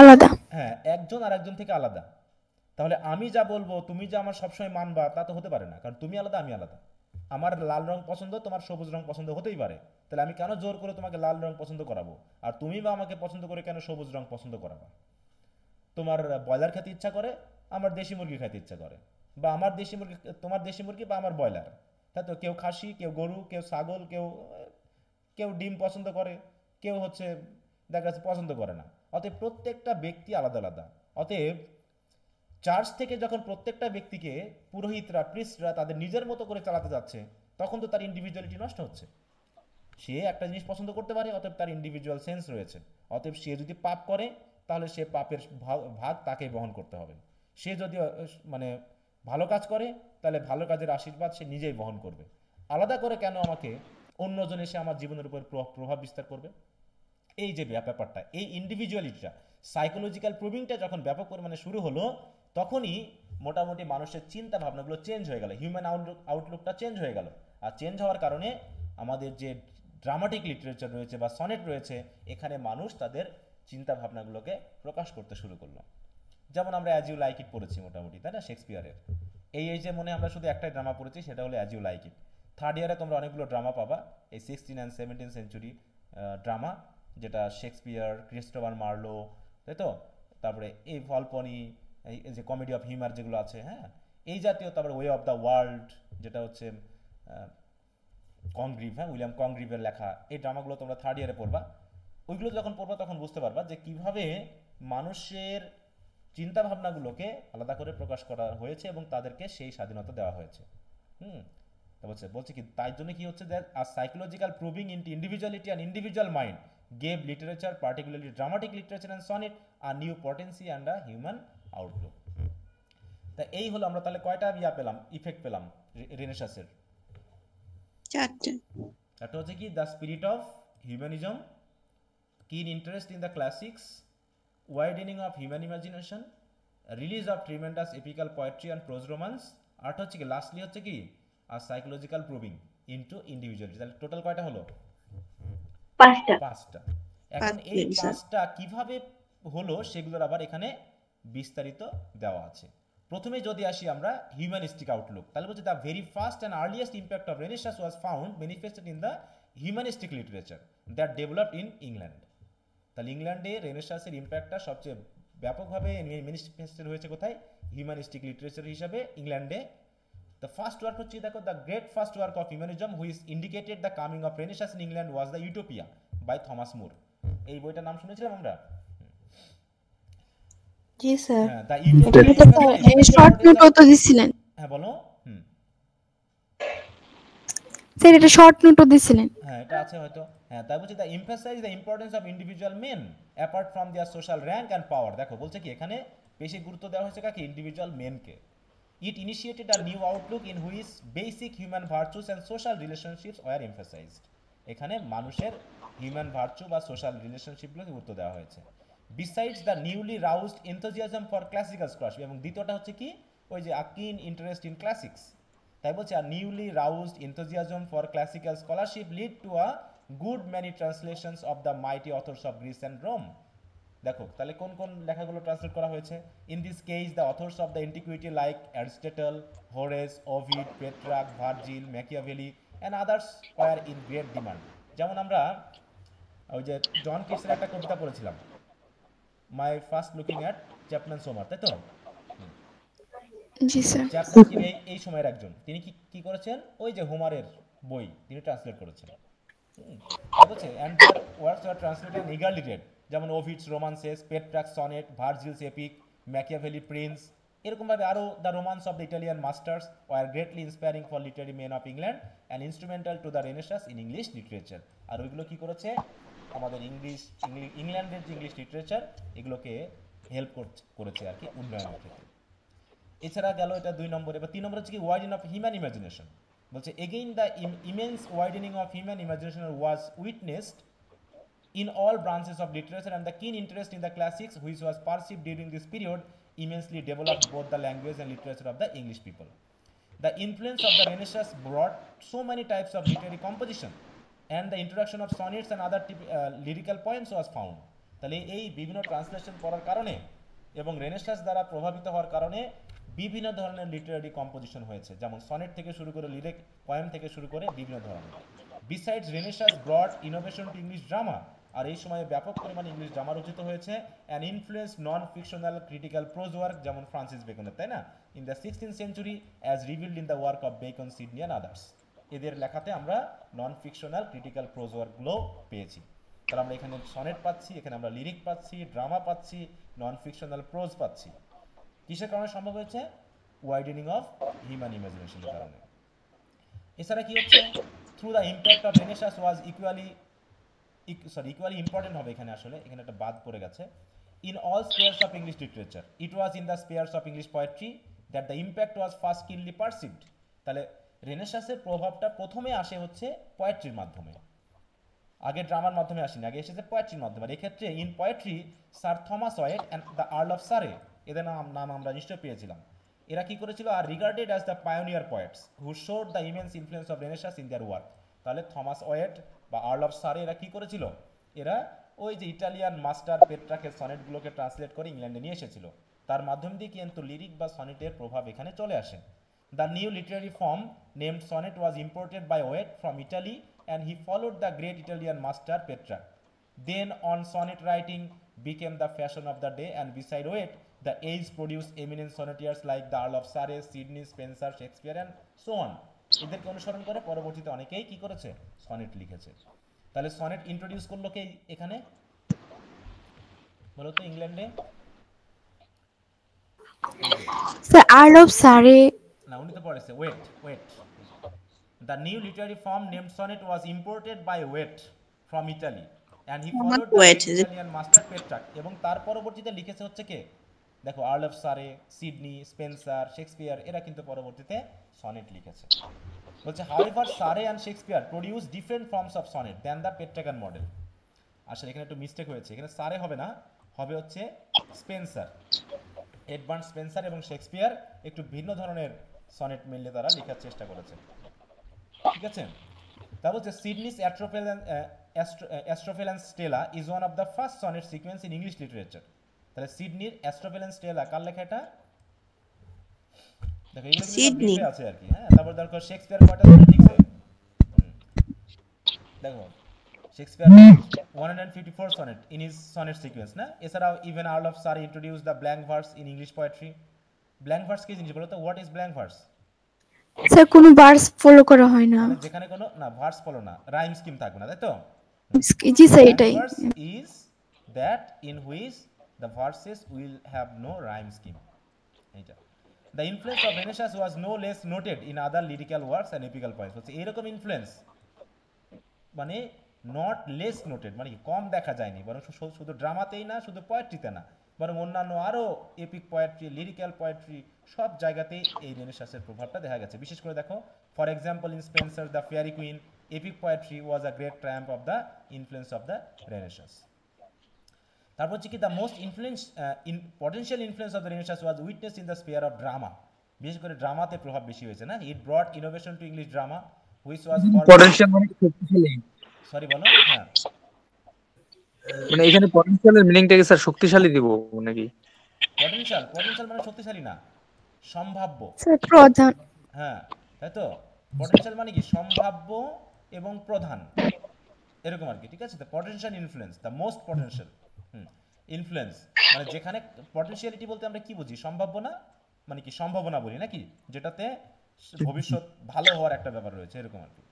আলাদা, হ্যাঁ, একজন আর একজন থেকে আলাদা। তাহলে আমি যা বলবো, তুমি যা আমার সবসময় মানবা, তা তো হতে পারে না, কারণ তুমি আলাদা, আমি আলাদা। আমার লাল রং পছন্দ, তোমার সবুজ রং পছন্দ হতেই পারে। তাহলে আমি কেন জোর করে তোমাকে লাল রং পছন্দ করাবো, আর তুমি বা আমাকে পছন্দ করে কেন সবুজ রং পছন্দ করাবা? তোমার ব্রয়লার খেতে ইচ্ছা করে, আমার দেশি মুরগি খেতে ইচ্ছা করে, বা আমার দেশি মুরগি, তোমার দেশি মুরগি বা আমার ব্রয়লার, তাই তো। কেউ খাসি, কেউ গরু, কেউ ছাগল, কেউ কেউ ডিম পছন্দ করে, কেউ হচ্ছে দেখা যাচ্ছে পছন্দ করে না। অতএব প্রত্যেকটা ব্যক্তি আলাদা আলাদা। অতএব চার্চ থেকে যখন প্রত্যেকটা ব্যক্তিকে পুরোহিতরা, প্রিস্টরা তাদের নিজের মতো করে চালাতে যাচ্ছে, তখন তো তার ইন্ডিভিজুয়ালিটি নষ্ট হচ্ছে। সে একটা জিনিস পছন্দ করতে পারে, অতএব তার ইন্ডিভিজুয়াল সেন্স রয়েছে। অতএব সে যদি পাপ করে তাহলে সে পাপের ভাগ তাকেই বহন করতে হবে। সে যদি মানে ভালো কাজ করে তাহলে ভালো কাজের আশীর্বাদ সে নিজেই বহন করবে। আলাদা করে কেন আমাকে অন্যজন এসে আমার জীবনের উপর প্রভাব বিস্তার করবে? এই যে ব্যাপারটা, এই ইন্ডিভিজুয়ালিটিটা, সাইকোলজিক্যাল প্রুভিংটা যখন ব্যাপক পরিমাণে শুরু হলো, তখনই মোটামুটি মানুষের চিন্তা ভাবনাগুলো চেঞ্জ হয়ে গেল, হিউম্যান আউটলুকটা চেঞ্জ হয়ে গেল। আর চেঞ্জ হওয়ার কারণে আমাদের যে ড্রামাটিক লিটারেচার রয়েছে বা সনেট রয়েছে, এখানে মানুষ তাদের চিন্তা ভাবনাগুলোকে প্রকাশ করতে শুরু করলো। যেমন আমরা অ্যাজ ইউ লাইক ইট পড়েছি মোটামুটি, তাই না, শেক্সপিয়ারের। এই যে মনে আমরা শুধু একটাই ড্রামা পড়েছি, সেটা হলো As You Like It. Third ইয়ারে তোমরা অনেকগুলো ড্রামা পাবা, এই 16 and 17 সেঞ্চুরি ড্রামা, যেটা শেক্সপিয়ার, ক্রিস্টোফার মার্লো, তাই তো, তারপরে এই ফলপনি, এই যে কমেডি অফ হিউমার যেগুলো আছে, হ্যাঁ, এই জাতীয়, তারপরে ওয়ে অফ দ্য ওয়ার্ল্ড, যেটা হচ্ছে কনগ্রিভ, হ্যাঁ, উইলিয়াম কনগ্রিভের লেখা। এই ড্রামাগুলো তোমরা থার্ড ইয়ারে পড়বা। ওইগুলো যখন পড়বা তখন বুঝতে পারবা যে কিভাবে মানুষের চিন্তা ভাবনাগুলোকে আলাদা করে প্রকাশ করা হয়েছে এবং তাদেরকে সেই স্বাধীনতা দেওয়া হয়েছে। তা বলছে কি, তাই জন্য কি হচ্ছে, যে a psychological probing into individuality and individual mind gave literature, particularly dramatic literature and sonnet, a new potency and a human outlook. তা এই হলো, আমরা তাহলে কয়টা পেলাম, ইফেক্ট পেলাম রেনেসাঁসের? 4টা। একটা হচ্ছে কি, the spirit of humanism, keen interest in the classics, widening of human imagination, release of tremendous epical poetry and prose romance, আর হচ্ছে কি লাস্টলি হচ্ছে কি, আর সাইকোলজিক্যাল প্রুভিং ইনটু ইন্ডিভিজুয়ালিটি। তাহলে টোটাল কয়টা হলো? 5টা। এখন এই 5টা কিভাবে হলো সেগুলোর আবার এখানে বিস্তারিত দেওয়া আছে। প্রথমে যদি আসি আমরা হিউম্যানিস্টিক আউটলুক, তাহলে বলছে the very first and earliest impact of renaissance was found manifested in the humanistic literature that developed in England. তাহলে ইংল্যান্ডে রেনেসাঁসের ইম্প্যাক্টটা সবচেয়ে ব্যাপকভাবে ম্যানিফেস্টেড হয়েছে কোথায়? হিউম্যানিস্টিক লিটারেচার হিসাবে ইংল্যান্ডে। দ্য ফার্স্ট ওয়ার্ক হচ্ছে দেখো, the great first work of humanism which indicated the coming of Renaissance in England was the Utopia by Thomas More. এই বইটার নাম শুনেছিলাম আমরা? জি স্যার। হ্যাঁ, দ্য ইউটোপিয়া। শর্ট নোটও তো দিছিলেন হ্যাঁ বলো। স্যার, এটা শর্ট নোটও দিছিলেন। হ্যাঁ, এটা আছে হয়তো। হ্যাঁ, তাই বলছি the emphasise the importance of individual men apart from their social rank and power. দেখো বলছে কি, এখানে বেশি গুরুত্ব দেওয়া হয়েছে কাকে? ইন্ডিভিজুয়াল মেনকে। It initiated a new outlook in which basic human virtues and social relationships were emphasised. এখানে মানুষের হিউম্যান ভার্চু বা সোশ্যাল রিলেশনশিপগুলোকে গুরুত্ব দেওয়া হয়েছে। Besides the newly roused enthusiasm for classical scholarship, এবং দ্বিতীয়টা হচ্ছে কি, ওই যে আ কিন ইন্টারেস্ট ইন ক্লাসিক্স। তাই বলছে আর newly roused enthusiasm for classical scholarship lead to a good many translations of the mighty authors of Greece and Rome. দেখো তাহলে কোন কোন লেখাগুলো ট্রান্সলেট করা হয়েছে? In this case the authors of the antiquity like Aristotle, Horace, Ovid, Petrarch, Virgil, Machiavelli and others were in great demand. যেমন আমরা ওই যে জন কিটসের একটা কবিতা পড়েছিলাম, my first looking at Chapman's Homer, তাই তো? জি স্যার। চ্যাপম্যান তিনি এই সময়ের একজন, তিনি কি করেছেন, ওই যে হোমারের বই তিনি ট্রান্সলেট করেছেন। বলছে and their works were translated and eagerly read, যেমন Ovid's romances, Petrarch's sonnet, Virgil's epic, Machiavelli prince, এরকমভাবে আরও the romance of the Italian masters were greatly inspiring for literary men of England and instrumental to the Renaissance in English literature. আর ওইগুলো কি করেছে? আমাদের ইংল্যান্ডের যে ইংলিশ লিটারেচার, এগুলোকে হেল্প করেছে আর কি উন্নয়নের ক্ষেত্রে। এছাড়া গেল এটা 2 নম্বর। এবার 3 নম্বর হচ্ছে কি, ওয়াইডেনিং অফ হিউম্যান ইমাজিনেশন। বলছে again the immense widening of human imagination was witnessed in all branches of literature, and the keen interest in the classics which was perceived during this period immensely developed both the language and literature of the English people. The influence of the Renaissance brought so many types of literary composition, and the introduction of sonnets and other lyrical poems was found. তাহলে এই বিভিন্ন translation পড়ার কারণে এবং renaissance দ্বারা প্রভাবিত হওয়ার কারণে বিভিন্ন ধরনের লিটারারি কম্পোজিশন হয়েছে, যেমন সনেট থেকে শুরু করে লিরিক পোয়েম থেকে শুরু করে বিভিন্ন ধরনের। Besides Renaissance brought innovation to English drama, আর এই সময়ে ব্যাপক পরিমাণে ইংলিশ ড্রামা রচিত হয়েছে, and influence non fictional critical prose work, যেমন ফ্রান্সিস বেকনের, তাই না, in the 16th century as revealed in the work of Bacon, Sidney and others. এদের লেখাতে আমরা নন ফিকশনাল ক্রিটিক্যাল প্রোজ ওয়ার্কগুলো পেয়েছি। তাহলে আমরা এখানে সনেট পাচ্ছি, এখানে আমরা লিরিক পাচ্ছি, ড্রামা পাচ্ছি, নন ফিকশনাল প্রোজ পাচ্ছি। কিসের কারণে সম্ভব হয়েছে? ওয়াইডেনিং অফ হিউম্যান ইমাজিনেশনের কারণে। এছাড়া কি হচ্ছে? Through the impact of renaissance was equally important হবে এখানে, আসলে এখানে একটা বাদ পড়ে গেছে। In all spheres of English literature it was in the spheres of English poetry that the impact was first কিনলি পারসিভড। তাহলে রেনেসাঁসের প্রভাবটা প্রথমে আসে হচ্ছে পোয়েট্রির মাধ্যমে, আগে ড্রামার মাধ্যমে আসেনি, আগে এসেছে পোয়েট্রির মাধ্যমে। এক্ষেত্রে in poetry Sir Thomas Wyatt and the Earl of Surrey, এদের নাম আমরা নিশ্চয় পেয়েছিলাম। এরা কি করেছিল? Are regarded as the pioneer poets who showed the immense influence of Renaissance in their work. তাহলে থমাস ওয়েট বা আর্ল অফ সারে এরা কি করেছিল? এরা ওই যে ইটালিয়ান মাস্টার পেট্রাকে সনেটগুলোকে ট্রান্সলেট করে ইংল্যান্ডে নিয়ে এসেছিল, তার মাধ্যম দিয়ে কিন্তু লিরিক বা সনেটের প্রভাব এখানে চলে আসে। The new literary form named sonnet was imported by Wyatt from Italy and he followed the great Italian master Petrarch. Then on sonnet writing became the fashion of the day, and beside it the age produced eminent sonneteers like the Earl of Surrey, Sidney, Spenser, Shakespeare and so on. এদেরকে অনুসরণ করে পরবর্তীতে অনেকেই কি করেছে? Sonnet লিখেছে। তাহলে sonnet introduce করলো কে এখানে? বলো তো ইংল্যান্ডে? স্যার আর্ল অফ সারে। না, উনি তো পড়েছে wait. The new literary form named sonnet was imported by Waite from Italy and he followed the Italian master Petrarch, এবং তার পরবর্তীতে লিখেছে হচ্ছে কে? দেখো, আর্ল অফ সারে, সিডনি, স্পেন্সার, শেক্সপিয়ার, এরা কিন্তু পরবর্তীতে সনেট লিখেছে। বলছে however সারে and Shakespeare produce different forms of sonnet than the Petrarchan model। আসলে এখানে একটু মিস্টেক হয়েছে, এখানে সারে হবে না, হবে হচ্ছে স্পেন্সার। এডভান্স স্পেন্সার এবং শেক্সপিয়ার একটু ভিন্ন ধরনের সনেট মিললে তারা লেখার চেষ্টা করেছে। ঠিক আছে? তারপর হচ্ছে Sidney's Astrophel and Stella is one of the first sonnet sequence in English literature. তাহলে সিডনির অ্যাস্ট্রোফেল অ্যান্ড স্টেলা কার লেখা এটা? দেখো এগুলো কিন্তু ব্রিফে আছে আর কি। হ্যাঁ, তারপর দেখো শেক্সপিয়ার কয়টা সনেট লিখছে? দেখো Shakespeare 154 sonnet in his sonnet sequence না। এছাড়াও ইভেন আর্ল অফ সারে introduce the blank verse in English poetry. Blank verse কি জিনিস বলো তো? What is blank verse? Sir কোনো ভার্স ফলো করা হয় না, যেখানে কোনো না ভার্স ফলো না, রাইম স্কিম থাকবে না, তাই তো? জি স্যার এটাই। Verse is that in which the verses will have no rhyme scheme. The influence of Renaissance was no less noted in other lyrical works and epical poems. হচ্ছে এরকম influence মানে not less noted, মানে কম দেখা যায়নি, বরং শুধু ড্রামাতেই না, শুধু পোয়েট্রিতে না, বরং অন্যান্য আরও এপিক পোয়েট্রি, লিরিক্যাল পোয়েট্রি সব জায়গাতেই এই রেনেসাঁসের প্রভাবটা দেখা গেছে। বিশেষ করে দেখো, for example in Spencer the fairy queen epic poetry was a great triumph of the influence of the Renaissance. তারপর হচ্ছে কি the most potential influence of the Renaissance was witness in the sphere of drama. বিশেষ করে ড্রামাতে প্রভাব বেশি হয়েছে না। It brought innovation to English drama which was potential মানে শক্তিশালী। সরি বলো। হ্যাঁ, মানে এখানে পটেনশিয়ালের মিনিংটা কি স্যার শক্তিশালী দিব নাকি? পটেনশিয়াল মানে শক্তিশালী না, সম্ভাব্য। স্যার প্রধান। হ্যাঁ, তাই তো। পটেনশিয়াল মানে কি? সম্ভাব্য এবং প্রধান, এরকম আর কি। ঠিক আছে? তো potential influence, the most potential influence, মানে যেখানে পটেনশিয়ালিটি বলতে আমরা কি বুঝি? সম্ভাব্য না মানে কি? সম্ভাবনা বলি নাকি, যেটাতে ভবিষ্যৎ ভালো হওয়ার একটা ব্যাপার রয়েছে, এরকম আর কি।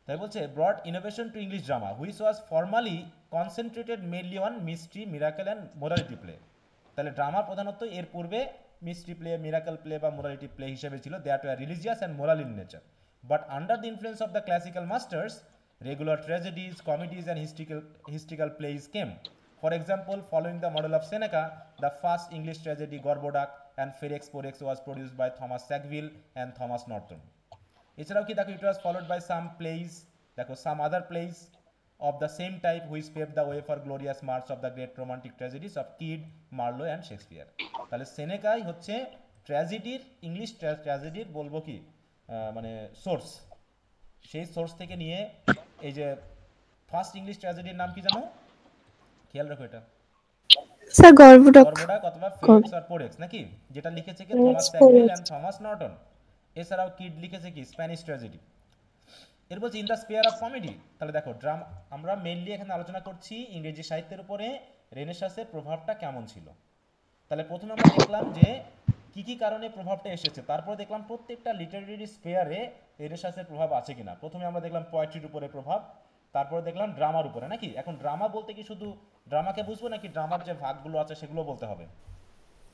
তাই বলছে brought innovation to English drama which was formally concentrated mainly on mystery, miracle and morality play. তাহলে ড্রামা প্রধানত এর পূর্বে মিস্ট্রি প্লে, মিরাকেল প্লে বা মোরালিটি প্লে হিসেবে ছিল, that were religious and moral in nature. But under the influence of the classical masters regular tragedies, comedies and historical plays came. For example, following the model of Seneca, the first English tragedy Gorboduc and Ferex Porrex was produced by Thomas Sackville and Thomas Norton. এছাড়াও কি দেখো, it was followed by some plays, দেখো some other plays of the same type which paved the way for glorious march of the great romantic tragedies of Kyd, Marlowe and Shakespeare. তাহলে সেনেকাই হচ্ছে ট্র্যাজেডির, English ট্র্যাজেডির বলবো কি মানে source. সেই source থেকে নিয়ে এই যে ফার্স্ট ইংলিশ ট্র্যাজেডির নাম কি জানো? খেয়াল রাখো এটা স্যার গর্ভডক অথবা ফেলিক্স অর পোরেক্স নাকি, যেটা লিখেছে কি থমাস স্যাকভিল এন্ড থমাস নর্টন। এছাড়াও কিড লিখেছে কি স্প্যানিশ ট্র্যাজেডি। এর বলছে in the sphere of comedy. তাহলে দেখো ড্রামা, আমরা মেইনলি এখানে আলোচনা করছি ইংরেজি সাহিত্যের উপরে রেনেসাঁসের প্রভাবটা কেমন ছিল। তাহলে প্রথমে আমরা দেখলাম যে কি কি কারণে প্রভাবটা এসেছে, তারপর দেখলাম প্রত্যেকটা লিটারেরি স্পেয়ারে রেনেসাঁসের প্রভাব আছে কিনা। প্রথমে আমরা দেখলাম পোয়েট্রির উপরে প্রভাব, তারপরে দেখলাম ড্রামার উপরে, নাকি? এখন ড্রামা বলতে কি শুধু ড্রামাকে বুঝবো, নাকি ড্রামার যে ভাগগুলো আছে সেগুলো বলতে হবে?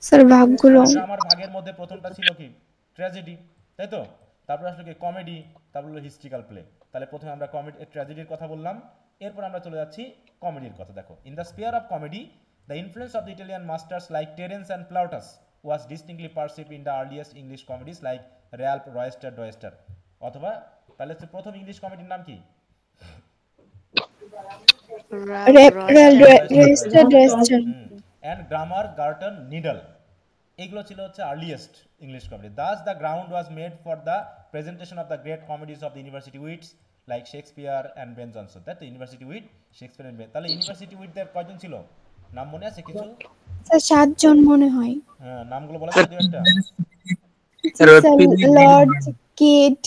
স্যার ভাগগুলো। ড্রামার ভাগের মধ্যে প্রথমটা ছিল কি? ট্র্যাজেডি, তাই তো? তারপর আসলে কি? কমেডি, তারপর হলো হিস্ট্রিক্যাল প্লে। তাহলে প্রথমে আমরা ট্র্যাজেডির কথা বললাম, এরপর আমরা চলে যাচ্ছি কমেডির কথা। দেখো, in the sphere of comedy the influence of the Italian masters like Terence and Plautus was distinctly perceived in the earliest English comedies like Ralph Royster Doyster। অথবা তাহলে হচ্ছে প্রথম ইংলিশ কমেডির নাম কি? and Grammar Garton Needle, এগুলো ছিল হচ্ছে earliest English comedy. Thus the ground was made for the presentation of the great comedies of the university wits like Shakespeare and Ben Jonson. তাই তো? University wit, Shakespeare and Ben. তাহলে university উইটদের কয়জন ছিল? নাম মনে আছে কিছু? স্যার 7 জন মনে হয়। হ্যাঁ, নামগুলো বলা যাবে একটা? Lord Kyd,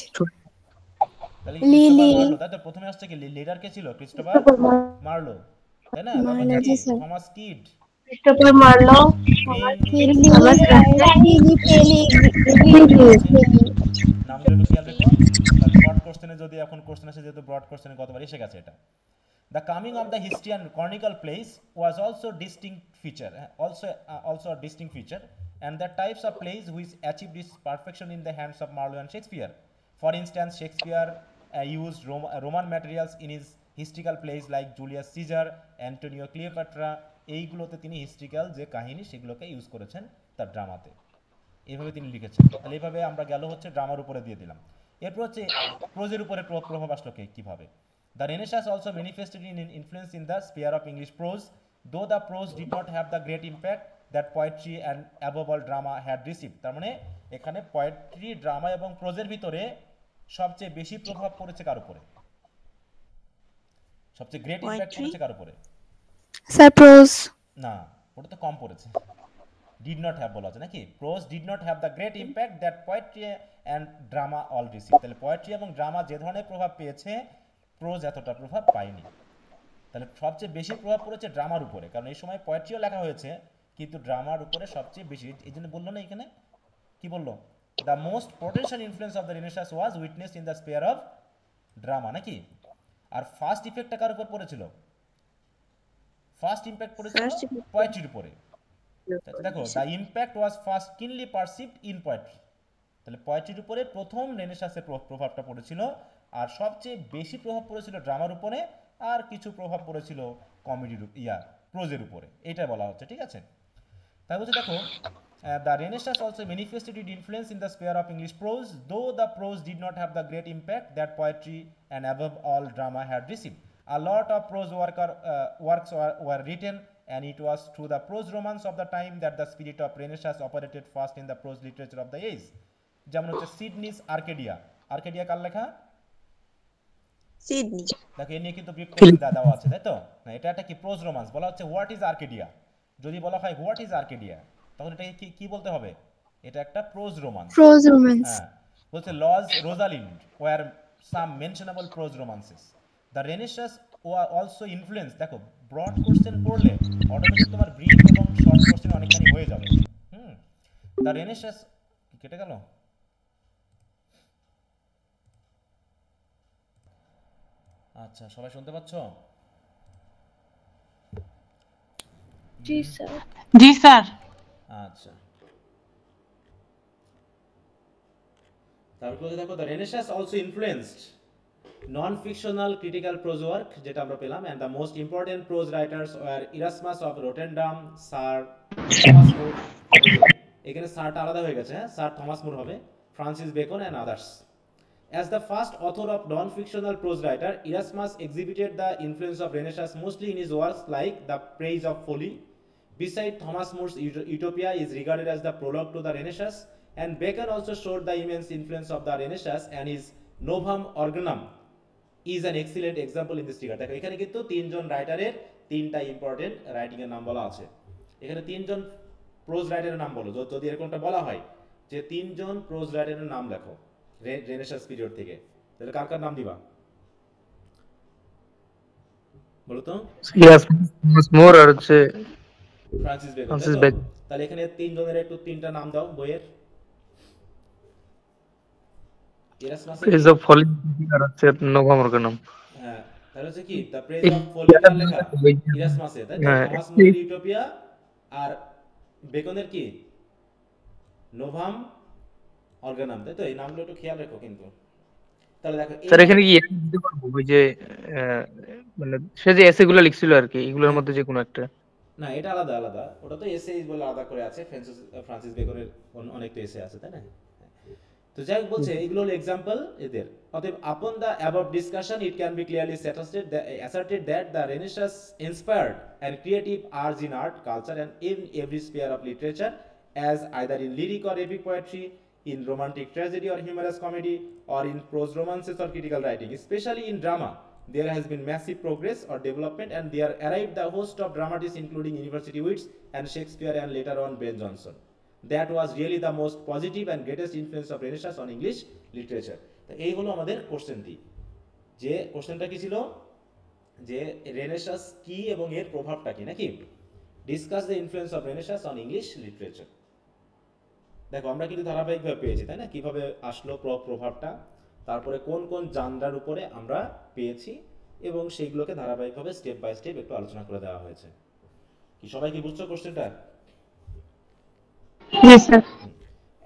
Lyly. তাই তো? প্রথমে আসছে কি? লিডার কে ছিল? ক্রিস্টোফার মার্লো, তাই না? তারপর কি? থমাস কিড, ক্রিস্টোফার মার্লো, নামগুলো একটু খেয়াল রেখো। তাহলে শর্ট কোশ্চেনে যদি এখন কোশ্চেন আসে, যেহেতু ব্রড কোশ্চেনে গতবার এসে গেছে এটা। The coming of the Histrian chronicle plays was also a distinct feature, and the types of plays which achieved this perfection in the hands of Marlowe and Shakespeare. For instance, Shakespeare used Roman materials in his historical plays like Julius Caesar, Antonio Cleopatra। এইগুলোতে তিনি historical যে কাহিনী সেগুলোকে use করেছেন তার ড্রামাতে, এইভাবে তিনি লিখেছেন। তাহলে এইভাবে আমরা গেল হচ্ছে ড্রামার উপরে দিয়ে দিলাম। এরপর হচ্ছে প্রোজের উপরে প্রভাব আসলো কিভাবে। The Renaissance also manifested in influence in the sphere of English prose, though the prose did not have the great impact that poetry and above all drama had received। তার মানে এখানে পোয়েট্রি, ড্রামা এবং প্রোজের ভিতরে সবচেয়ে বেশি প্রভাব পড়েছে কার উপরে? সবচেয়ে গ্রেট ইম্প্যাক্ট পড়েছে কার উপরে? Sir pros. না, ওটা তো কম পড়েছে। did not have বলা আছে নাকি? prose did not have the great impact that poetry and drama all received। তাহলে পোয়েট্রি এবং ড্রামা যে ধরনের প্রভাব পেয়েছে, প্রোজ এতটা প্রভাব পায়নি। তাহলে সবচেয়ে বেশি প্রভাব পড়েছে ড্রামার উপরে, কারণ এই সময় পোয়েট্রিও লেখা হয়েছে, কিন্তু ড্রামার উপরে সবচেয়ে বেশি। এই জন্য বললো না এখানে, কি বললো? The most potential influence of the Renaissance was witnessed in the sphere of drama, নাকি? আর ফার্স্ট ইফেক্টটা কার উপর পড়েছিল? ফার্স্ট ইম্প্যাক্ট পড়েছিল পোয়েট্রির উপরে। দেখো, দ্য ইম্প্যাক্ট ওয়াজ ফার্স্ট কিনলি পারসিভড ইন পোয়েট্রি। তাহলে পোয়েট্রির উপরে প্রথম রেনেসাঁসের প্রভাবটা পড়েছিল, আর সবচেয়ে বেশি প্রভাব পড়েছিল ড্রামার উপরে, আর কিছু প্রভাব পড়েছিল কমেডির প্রোজের উপরে। এইটা বলা হচ্ছে, ঠিক আছে? তাই বলছে দেখো, the Renaissance also manifested it influence in the sphere of English prose, though the prose did not have the great impact that poetry and above all drama had received. A lot of prose works were written, and it was through the prose romance of the time that the spirit of Renaissance operated first in the prose literature of the age। যেমন হচ্ছে Sydney's Arcadia. Arcadia কার লেখা? Sydney. দেখো, এ নিয়ে কিন্তু brief question দেওয়া আছে, তাই তো? না, এটা একটা কি? Pros romance. বলা হচ্ছে হোয়াট ইজ আর্কেডিয়া। যদি বলা হয় হোয়াট ইজ আর্কেডিয়া, তখন এটাকে কি বলতে হবে? এটা একটা প্রোজ রোমান্স। Pros romance. হ্যাঁ, বলছে Lodge Rosalind were some mentionable prose romances. The Renaissance also influence. দেখো, ব্রড কোশ্চেন পড়লে অটোমেটিক তোমার ব্রিফ এবং শর্ট কোশ্চেন অনেকখানি হয়ে যাবে। দ্য রেনেসাঁস কেটে গেল। আচ্ছা, সবাই শুনতে পাচ্ছ? জি স্যার। জি স্যার। আচ্ছা, তারপরে দেখো, the Renaissance also influenced non fictional critical prose work, যেটা আমরা পেলাম, and the most important prose writers were Erasmus of Rotterdam, Sir Thomas More. এখানে স্যারটা আলাদা হয়ে গেছে, হ্যাঁ, স্যার থমাস মুর হবে, Francis Bacon and others. As the first author of non-fictional prose writer, Erasmus exhibited the influence of Renaissance mostly in his works like The Praise of Folly. Besides, Thomas More's Utopia is regarded as the prologue to the Renaissance, and Bacon also showed the immense influence of the Renaissance, and his Novum Organum is an excellent example in this regard। দেখো, এখানে কিন্তু তিনজন রাইটারের তিনটা important writing এর নাম বলা আছে। এখানে তিনজন প্রোজ রাইটারের নাম বলো, যদি এরকমটা বলা হয় যে তিনজন প্রোজ রাইটারের নাম লেখো রেনেসাঁস পিরিয়ড থেকে, তাহলে কার কার নাম দিবা বলো তো? থমাস মোর আর হচ্ছে ফ্রান্সিস বেকন, তাই ফ্রান্সিস তো? বেকন। তাহলে এখানে তিনজনের একটু তিনটা নাম দাও বইয়ের। এরাসমাসের প্রেজ কি? অফ ফলি আর হচ্ছে নোভা মর্গানাম। হ্যাঁ, তাহলে হচ্ছে কি দ্য প্রেজ এই অফ ফলি কার লেখা? বই। ইরাসমাসের, তাই তো? হ্যাঁ, থমাস মোরের ইউটোপিয়া, আর বেকনের কি? নোভাম অর্গানাম, তাই তো? এই নামগুলো একটু খেয়াল রেখো কিন্তু। তাহলে দেখো স্যার এখানে কি এটা দিতে পারবো ওই যে মানে সে যে এসে গুলো লিখছিল আর কি, এগুলোর মধ্যে যে কোনো একটা? না, এটা আলাদা আলাদা, ওটা তো এসে বলে আলাদা করে আছে। ফ্রান্সিস বেকনের অনেকটা এসে আছে, তাই না? তো যাই হোক, বলছে এগুলো হলো এক্সাম্পল এদের। অতএব upon the above discussion it can be clearly asserted that the Renaissance inspired and creative urge in art, culture and in every sphere of literature, as either in lyric or epic poetry, in romantic tragedy or humorous comedy, or in prose romances or critical writing. Especially in drama, there has been massive progress or development, and there arrived the host of dramatists including university wits and Shakespeare and later on Ben Jonson. That was really the most positive and greatest influence of Renaissance on English literature. তো এই হলো আমাদের কোশ্চেনটি। যে কোশ্চেনটা কি ছিল, যে রেনেসাঁস কি এবং এর প্রভাবটা কি, নাকি? Discuss the influence of renaissance on English literature. দেখো আমরা কিন্তু ধারাবাহিকভাবে পেয়েছি, তাই না? কিভাবে আসলো প্রভাবটা, তারপরে কোন কোন জানরার উপরে আমরা পেয়েছি, এবং সেইগুলোকে ধারাবাহিকভাবে স্টেপ বাই স্টেপ একটু আলোচনা করে দেওয়া হয়েছে। কি সবাই কি বুঝছো কোশ্চেনটা?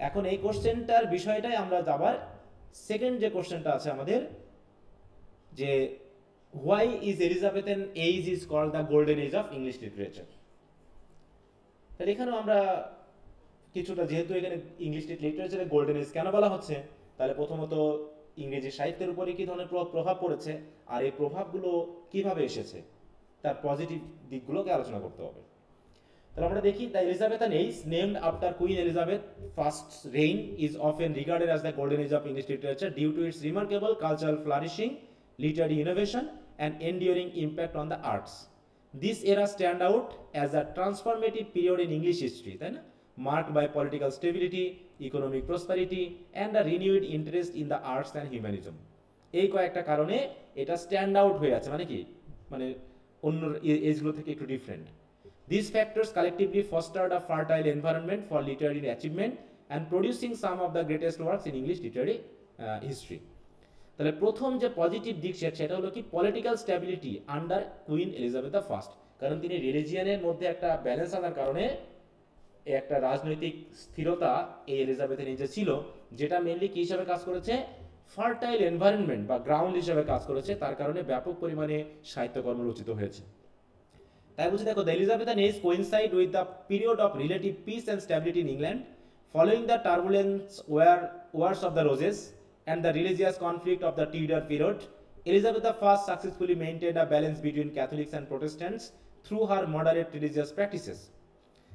এখন এই কোশ্চেনটার বিষয়টাই আমরা যাবার সেকেন্ড যে কোশ্চেনটা আছে আমাদের, যে why is Elizabethan age is called the golden age of English literature. তাহলে এখানেও আমরা কিছুটা, যেহেতু এখানে ইংলিশ লিটারেচারে গোল্ডেন এজ কেন বলা হচ্ছে, তাহলে প্রথমত ইংরেজি সাহিত্যের উপরে কি ধরনের প্রভাব পড়েছে, আর এই প্রভাবগুলো কিভাবে এসেছে, তার পজিটিভ দিকগুলোকে আলোচনা করতে হবে। তাহলে আমরা দেখি, the Elizabethan age named after Queen Elizabeth first reign is often regarded as the golden age of English literature due to its remarkable cultural flourishing, literary innovation and enduring impact on the arts. This era stand out as a transformative period in English history, তাই না? Marked by political stability, economic prosperity and a renewed interest in the arts and humanism. এই কয়েকটা কারণে এটা stand out হয়ে আছে, মানে কি, মানে অন্য এজগুলো থেকে একটু different. These factors collectively fostered a fertile environment for literary achievement and producing some of the greatest works in English literary history. তাহলে প্রথম যে পজিটিভ দিক সেটা হলো কি, political stability under Queen Elizabeth the first. কারণ তিনি রিলিজিয়ানের মধ্যে একটা ব্যালেন্স আনার কারণে একটা রাজনৈতিক স্থিরতা এই এলিজাবেথের নিচে ছিল, যেটা মেনলি কি হিসাবে কাজ করেছে, ফার্টাইল এনভায়রনমেন্ট বা গ্রাউন্ড হিসাবে কাজ করেছে। তার কারণে ব্যাপক পরিমাণে সাহিত্যকর্ম রচিত হয়েছে। তাই বলছি, দেখো, the Elizabethan age coincide with the period of relative peace and stability in England following the turbulence Wars of the Roses and the religious conflict of the Tudor period. Elizabeth the First successfully maintained a balance between Catholics and Protestants through her moderate religious practices.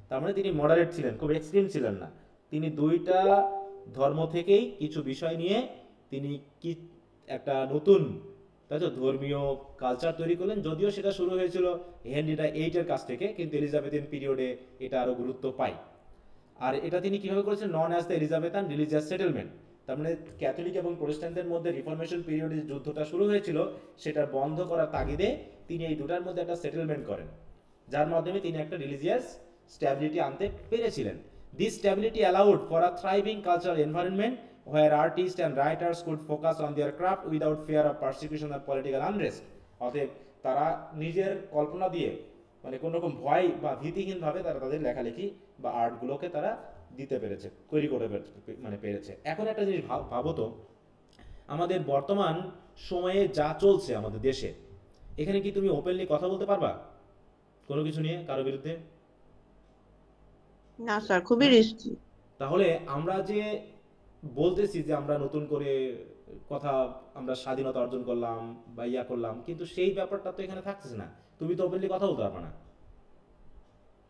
তার মানে তিনি moderate ছিলেন, খুব extreme ছিলেন না। তিনি দুইটা ধর্ম থেকেই কিছু বিষয় নিয়ে তিনি কি একটা নতুন, তাই তো, ধর্মীয় কালচার তৈরি করলেন। যদিও সেটা শুরু হয়েছিল হেনরি VIII কাছ থেকে, কিন্তু এলিজাবেথিয়ান পিরিয়ডে এটা আরো গুরুত্ব পায়। আর এটা তিনি কিভাবে করেছেন, known as the Elizabethan religious settlement. তার মানে ক্যাথলিক এবং প্রোটেস্ট্যান্টদের মধ্যে রিফরমেশন পিরিয়ডে যে যুদ্ধটা শুরু হয়েছিল, সেটা বন্ধ করার তাগিদে তিনি এই দুটার মধ্যে একটা সেটেলমেন্ট করেন, যার মাধ্যমে তিনি একটা রিলিজিয়াস স্ট্যাবিলিটি আনতে পেরেছিলেন। This stability allowed for a thriving cultural environment where artists and writers could focus on their craft without fear of persecution or political unrest. অতএব তারা নিজের কল্পনা দিয়ে, মানে কোনো রকম ভয় বা ভীতিহীনভাবে তারা তাদের লেখালেখি বা আর্টগুলোকে তারা দিতে পেরেছে, তৈরি করে মানে পেরেছে। এখন একটা জিনিস ভাবো তো, আমাদের বর্তমান সময়ে যা চলছে আমাদের দেশে, এখানে কি তুমি ওপেনলি কথা বলতে পারবা কোনো কিছু নিয়ে, কারো বিরুদ্ধে? না স্যার, খুবই রিস্কি। তাহলে আমরা যে বলতেছি যে আমরা নতুন করে কথা, আমরা স্বাধীনতা অর্জন করলাম বা ইয়া করলাম, কিন্তু সেই ব্যাপারটা তো এখানে থাকতেছে না। তুমি তো ওপেনলি কথা বলতে পারবে না।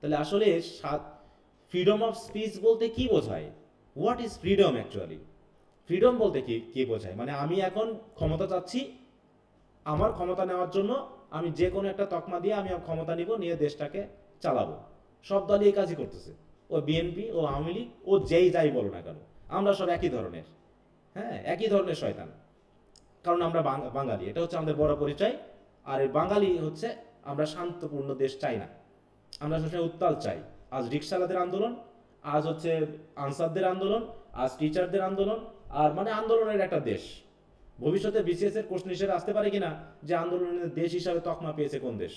তাহলে আসলে ফ্রিডম অফ স্পিচ বলতে কি বোঝায়? What is freedom actually? Freedom বলতে কি বোঝায়? মানে আমি এখন ক্ষমতা চাচ্ছি, আমার ক্ষমতা নেওয়ার জন্য আমি যে কোনো একটা তকমা দিয়ে আমি ক্ষমতা নিব, নিয়ে দেশটাকে চালাবো। সব দলই এই কাজই করতেছে, ও বিএনপি, ও আওয়ামী লীগ, ও যেই যাই বলো না কেন, আমরা সব একই ধরনের, হ্যাঁ, একই ধরনের শয়তান। কারণ আমরা বাঙালি, এটা হচ্ছে আমাদের বড় পরিচয়। আর এই বাঙালি হচ্ছে, আমরা শান্তপূর্ণ দেশ চাই না, আমরা সবসময় উত্তাল চাই। আজ রিক্সাওয়ালাদের আন্দোলন, আজ হচ্ছে আনসারদের আন্দোলন, আজ টিচারদের আন্দোলন, আর মানে আন্দোলনের একটা দেশ। ভবিষ্যতে বিসিএস এর কোশ্চেন হিসেবে আসতে পারে কিনা যে আন্দোলনের দেশ হিসাবে তকমা পেয়েছে কোন দেশ।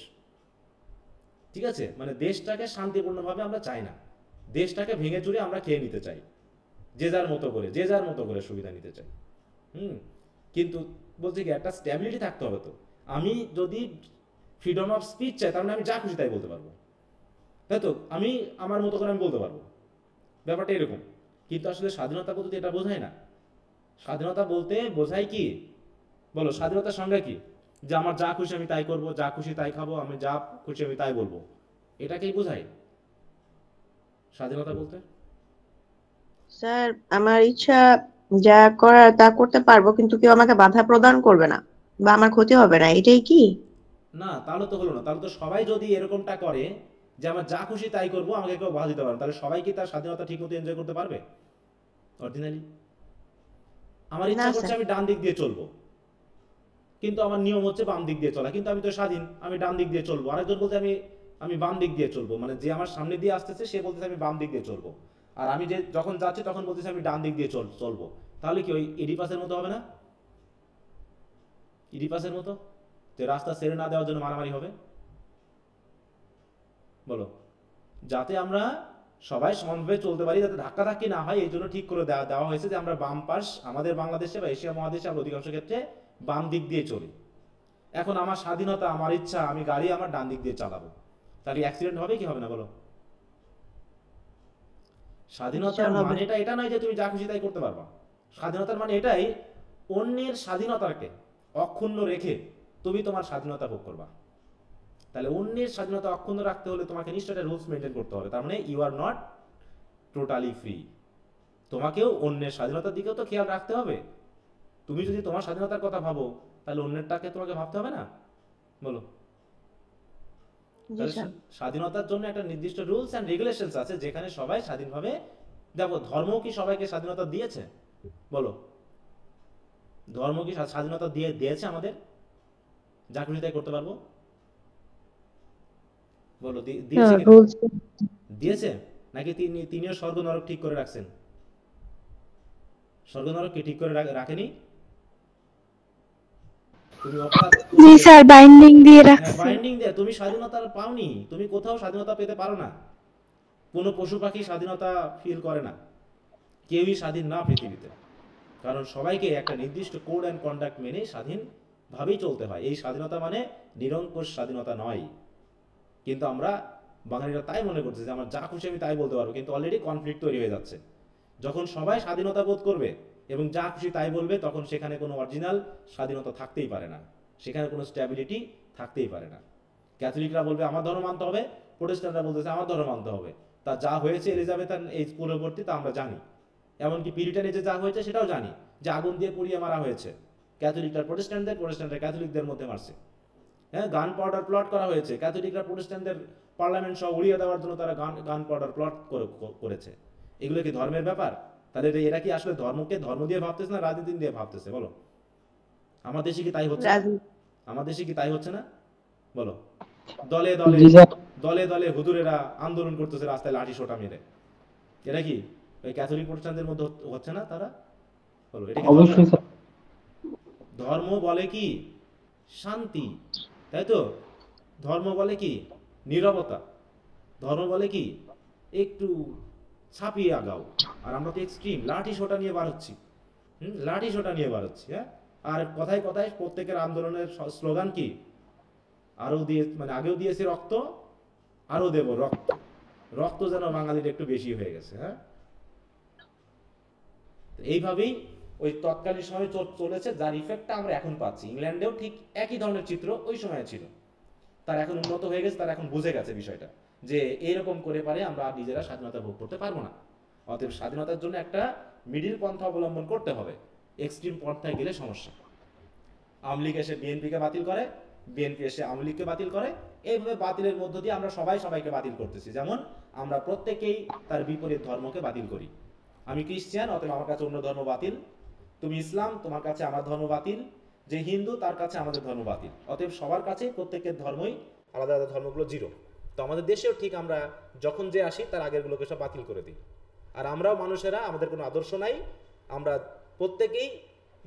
ঠিক আছে, মানে দেশটাকে শান্তিপূর্ণভাবে আমরা চাই না, দেশটাকে ভেঙে চুরে আমরা খেয়ে নিতে চাই, যে যার মতো করে সুবিধা নিতে চাই। কিন্তু বলছে কি একটা স্ট্যাবিলিটি থাকতে হবে। তো আমি যদি ফ্রিডম অফ স্পিচ চাই, তার মানে আমি যা খুশি তাই বলতে পারবো, তাই তো? আমি আমার মতো করে আমি বলতে পারবো, ব্যাপারটা এরকম। কিন্তু আসলে স্বাধীনতা বলতে এটা বোঝায় না। স্বাধীনতা বলতে বোঝায় কি বলো? স্বাধীনতার সংজ্ঞা কি? যে আমার যা খুশি আমি তাই করবো, যা খুশি তাই খাবো, আমি যা খুশি আমি তাই বলবো, এটাকেই বোঝায় স্বাধীনতা বলতে। স্যার আমার ইচ্ছা যা করার তা করতে পারবো, কিন্তু কেউ আমাকে বাধা প্রদান করবে না বা আমার ক্ষতি হবে না, এটাই কি? না, তাহলে তো হলো না। তাহলে তো সবাই যদি এরকমটা করে যে আমার যা খুশি তাই করবো, আমাকে কেউ বাধা দিতে পারবে, তাহলে সবাই কি তার স্বাধীনতা ঠিক মতো এনজয় করতে পারবে? অর্ডিনারি আমার ইচ্ছা না করছে স্যার। আমি ডান দিক দিয়ে চলবো, কিন্তু আমার নিয়ম হচ্ছে বাম দিক দিয়ে চলা, কিন্তু আমি তো স্বাধীন, আমি ডান দিক দিয়ে চলবো। আরেকজন বলতে আমি বাম দিক দিয়ে চলবো, মানে যে আমার সামনে দিয়ে আসতেছে সে বলতেছে আমি বাম দিক দিয়ে চলবো, আর আমি যে যখন যাচ্ছি তখন বলতেছে আমি ডান দিক দিয়ে চলবো। তাহলে কি ওই ইডিপাসের মতো হবে না? ইডিপাসের মতো যে রাস্তা ছেড়ে না দেওয়ার জন্য মারামারি হবে। বলো, যাতে আমরা সবাই সমানভাবে চলতে পারি, যাতে ধাক্কাধাক্কি না হয়, এই জন্য ঠিক করে দেওয়া হয়েছে যে আমরা বাম পাশ, আমাদের বাংলাদেশে বা এশিয়া মহাদেশে আমরা অধিকাংশ ক্ষেত্রে বাম দিক দিয়ে চলি। এখন আমার স্বাধীনতা, আমার ইচ্ছা, আমি গাড়ি আমার ডান দিক দিয়ে চালাবো, তাহলে অ্যাক্সিডেন্ট হবে কি হবে না বলো? স্বাধীনতার মানেটা এটা নয় যে তুমি যা খুশি তাই করতে পারবা। স্বাধীনতার মানে এটাই, অন্যের স্বাধীনতাকে অক্ষুণ্ণ রেখে তুমি তোমার স্বাধীনতা ভোগ করবা। তাহলে অন্যের স্বাধীনতা অক্ষুণ্ণ রাখতে হলে তোমাকে নিশ্চয়ই রুলস মেনটেন করতে হবে। তার মানে you are not totally free. তোমাকেও অন্যের স্বাধীনতার দিকেও তো খেয়াল রাখতে হবে। তুমি যদি তোমার স্বাধীনতার কথা ভাবো, তাহলে অন্যেরটাকে তোমাকে ভাবতে হবে না? বলো। তাহলে স্বাধীনতার জন্য একটা নির্দিষ্ট রুলস এন্ড রেগুলেশনস আছে, যেখানে সবাই স্বাধীনভাবে। দেখো, ধর্ম কি সবাইকে স্বাধীনতা দিয়েছে? বলো, ধর্ম কি স্বাধীনতা দিয়েছে আমাদের যা খুশি তাই করতে পারবো? বলো, দিয়েছে কি? দিয়েছে নাকি তিনিও স্বর্গ নরক ঠিক করে রাখছেন? স্বর্গ নরক কি ঠিক করে রাখেনি? তুমি জি স্যার, বাইন্ডিং দিয়ে রাখছে। বাইন্ডিং দিয়ে তুমি স্বাধীনতা পাওনি। তুমি কোথাও স্বাধীনতা পেতে পারো না। কোনো পশু পাখি স্বাধীনতা ফিল করে না, কেউই স্বাধীন না পৃথিবীতে। কারণ সবাইকে একটা নির্দিষ্ট কোড অ্যান্ড কন্ডাক্ট মেনে স্বাধীনভাবেই চলতে হয়। এই স্বাধীনতা মানে নিরঙ্কুশ স্বাধীনতা নয়। কিন্তু আমরা বাঙালিরা তাই মনে করছে যে আমার যা খুশি আমি তাই বলতে পারবো, কিন্তু অলরেডি কনফ্লিক্ট তৈরি হয়ে যাচ্ছে। যখন সবাই স্বাধীনতা বোধ করবে এবং যা খুশি তাই বলবে, তখন সেখানে কোনো অরিজিনাল স্বাধীনতা থাকতেই পারে না, সেখানে কোনো স্ট্যাবিলিটি থাকতেই পারে না। ক্যাথলিকরা বলবে আমার ধর্ম মানতে হবে, প্রোটেস্ট্যান্টরা বলতেছে আমার ধর্ম মানতে হবে। তা যা হয়েছে এলিজাবেথান এজ পূর্ববর্তী তা আমরা জানি, এমনকি পিরিটান এজে যা হয়েছে সেটাও জানি, যে আগুন দিয়ে পুড়িয়ে মারা হয়েছে। ক্যাথলিকরা প্রোটেস্ট্যান্টরা ক্যাথলিকদের মধ্যে মারছে। হ্যাঁ, গান পাউডার প্লট করা হয়েছে। ক্যাথলিকরা প্রোটেস্ট্যান্টদের পার্লামেন্ট সহ উড়িয়ে দেওয়ার জন্য তারা গান পাউডার প্লট করেছে। এগুলো কি ধর্মের ব্যাপার? তাহলে এরা কি আসলে ধর্মকে ধর্ম দিয়ে ভাবতেছে না রাজনীতি দিয়ে ভাবতেছে? বলো, আমার দেশে কি তাই হচ্ছে? আমার দেশে কি তাই হচ্ছে না? বলো, দলে দলে দলে দলে হুজুরেরা আন্দোলন করতেছে রাস্তায় লাঠি সোটা মেরে। এরা কি ওই ক্যাথলিক প্রোটেস্ট্যান্টদের মধ্যে হচ্ছে না তারা? বলো, এটা কি ধর্ম বলে কি শান্তি, তাই তো? ধর্ম বলে কি নীরবতা, ধর্ম বলে কি একটু ছাপিয়ে আগাও। আর আমরা তো এক্সট্রিম লাঠি সোটা নিয়ে বার হচ্ছি। লাঠি সোটা নিয়ে বার হচ্ছি। হ্যাঁ, আর কথায় কথায় প্রত্যেকের আন্দোলনের স্লোগান কি? আরো দিয়ে, মানে আগেও দিয়েছে রক্ত, আরো দেব রক্ত। রক্ত যেন বাঙালির একটু বেশি হয়ে গেছে। হ্যাঁ, এইভাবেই ওই তৎকালীন সময় চলেছে, যার ইফেক্টটা আমরা এখন পাচ্ছি। ইংল্যান্ডেও ঠিক একই ধরনের চিত্র ওই সময় ছিল। তার এখন উন্নত হয়ে গেছে, তার এখন বুঝে গেছে বিষয়টা, যে এইরকম করে পারে আমরা নিজেরা স্বাধীনতা ভোগ করতে পারবো না। অতএব স্বাধীনতার জন্য একটা মিডিল পন্থা অবলম্বন করতে হবে। এক্সট্রিম পন্থায় গেলে সমস্যা। আওয়ামী লীগ এসে বিএনপিকে বাতিল করে, বিএনপি এসে আওয়ামী লীগকে বাতিল করে। এইভাবে বাতিলের মধ্য দিয়ে আমরা সবাইকে বাতিল করতেছি। যেমন আমরা প্রত্যেকেই তার বিপরীত ধর্মকে বাতিল করি। আমি খ্রিস্টান, অতএব আমার কাছে অন্য ধর্ম বাতিল। তুমি ইসলাম, তোমার কাছে আমার ধর্ম বাতিল। যে হিন্দু, তার কাছে আমাদের ধর্ম বাতিল। অতএব সবার কাছে প্রত্যেকের ধর্মই আলাদা আলাদা ধর্মগুলো জিরো। তো আমাদের দেশেও ঠিক আমরা যখন যে আসি তার আগেরগুলোকে সব বাতিল করে দিই। আর আমরাও মানুষেরা, আমাদের কোনো আদর্শ নাই, আমরা প্রত্যেকেই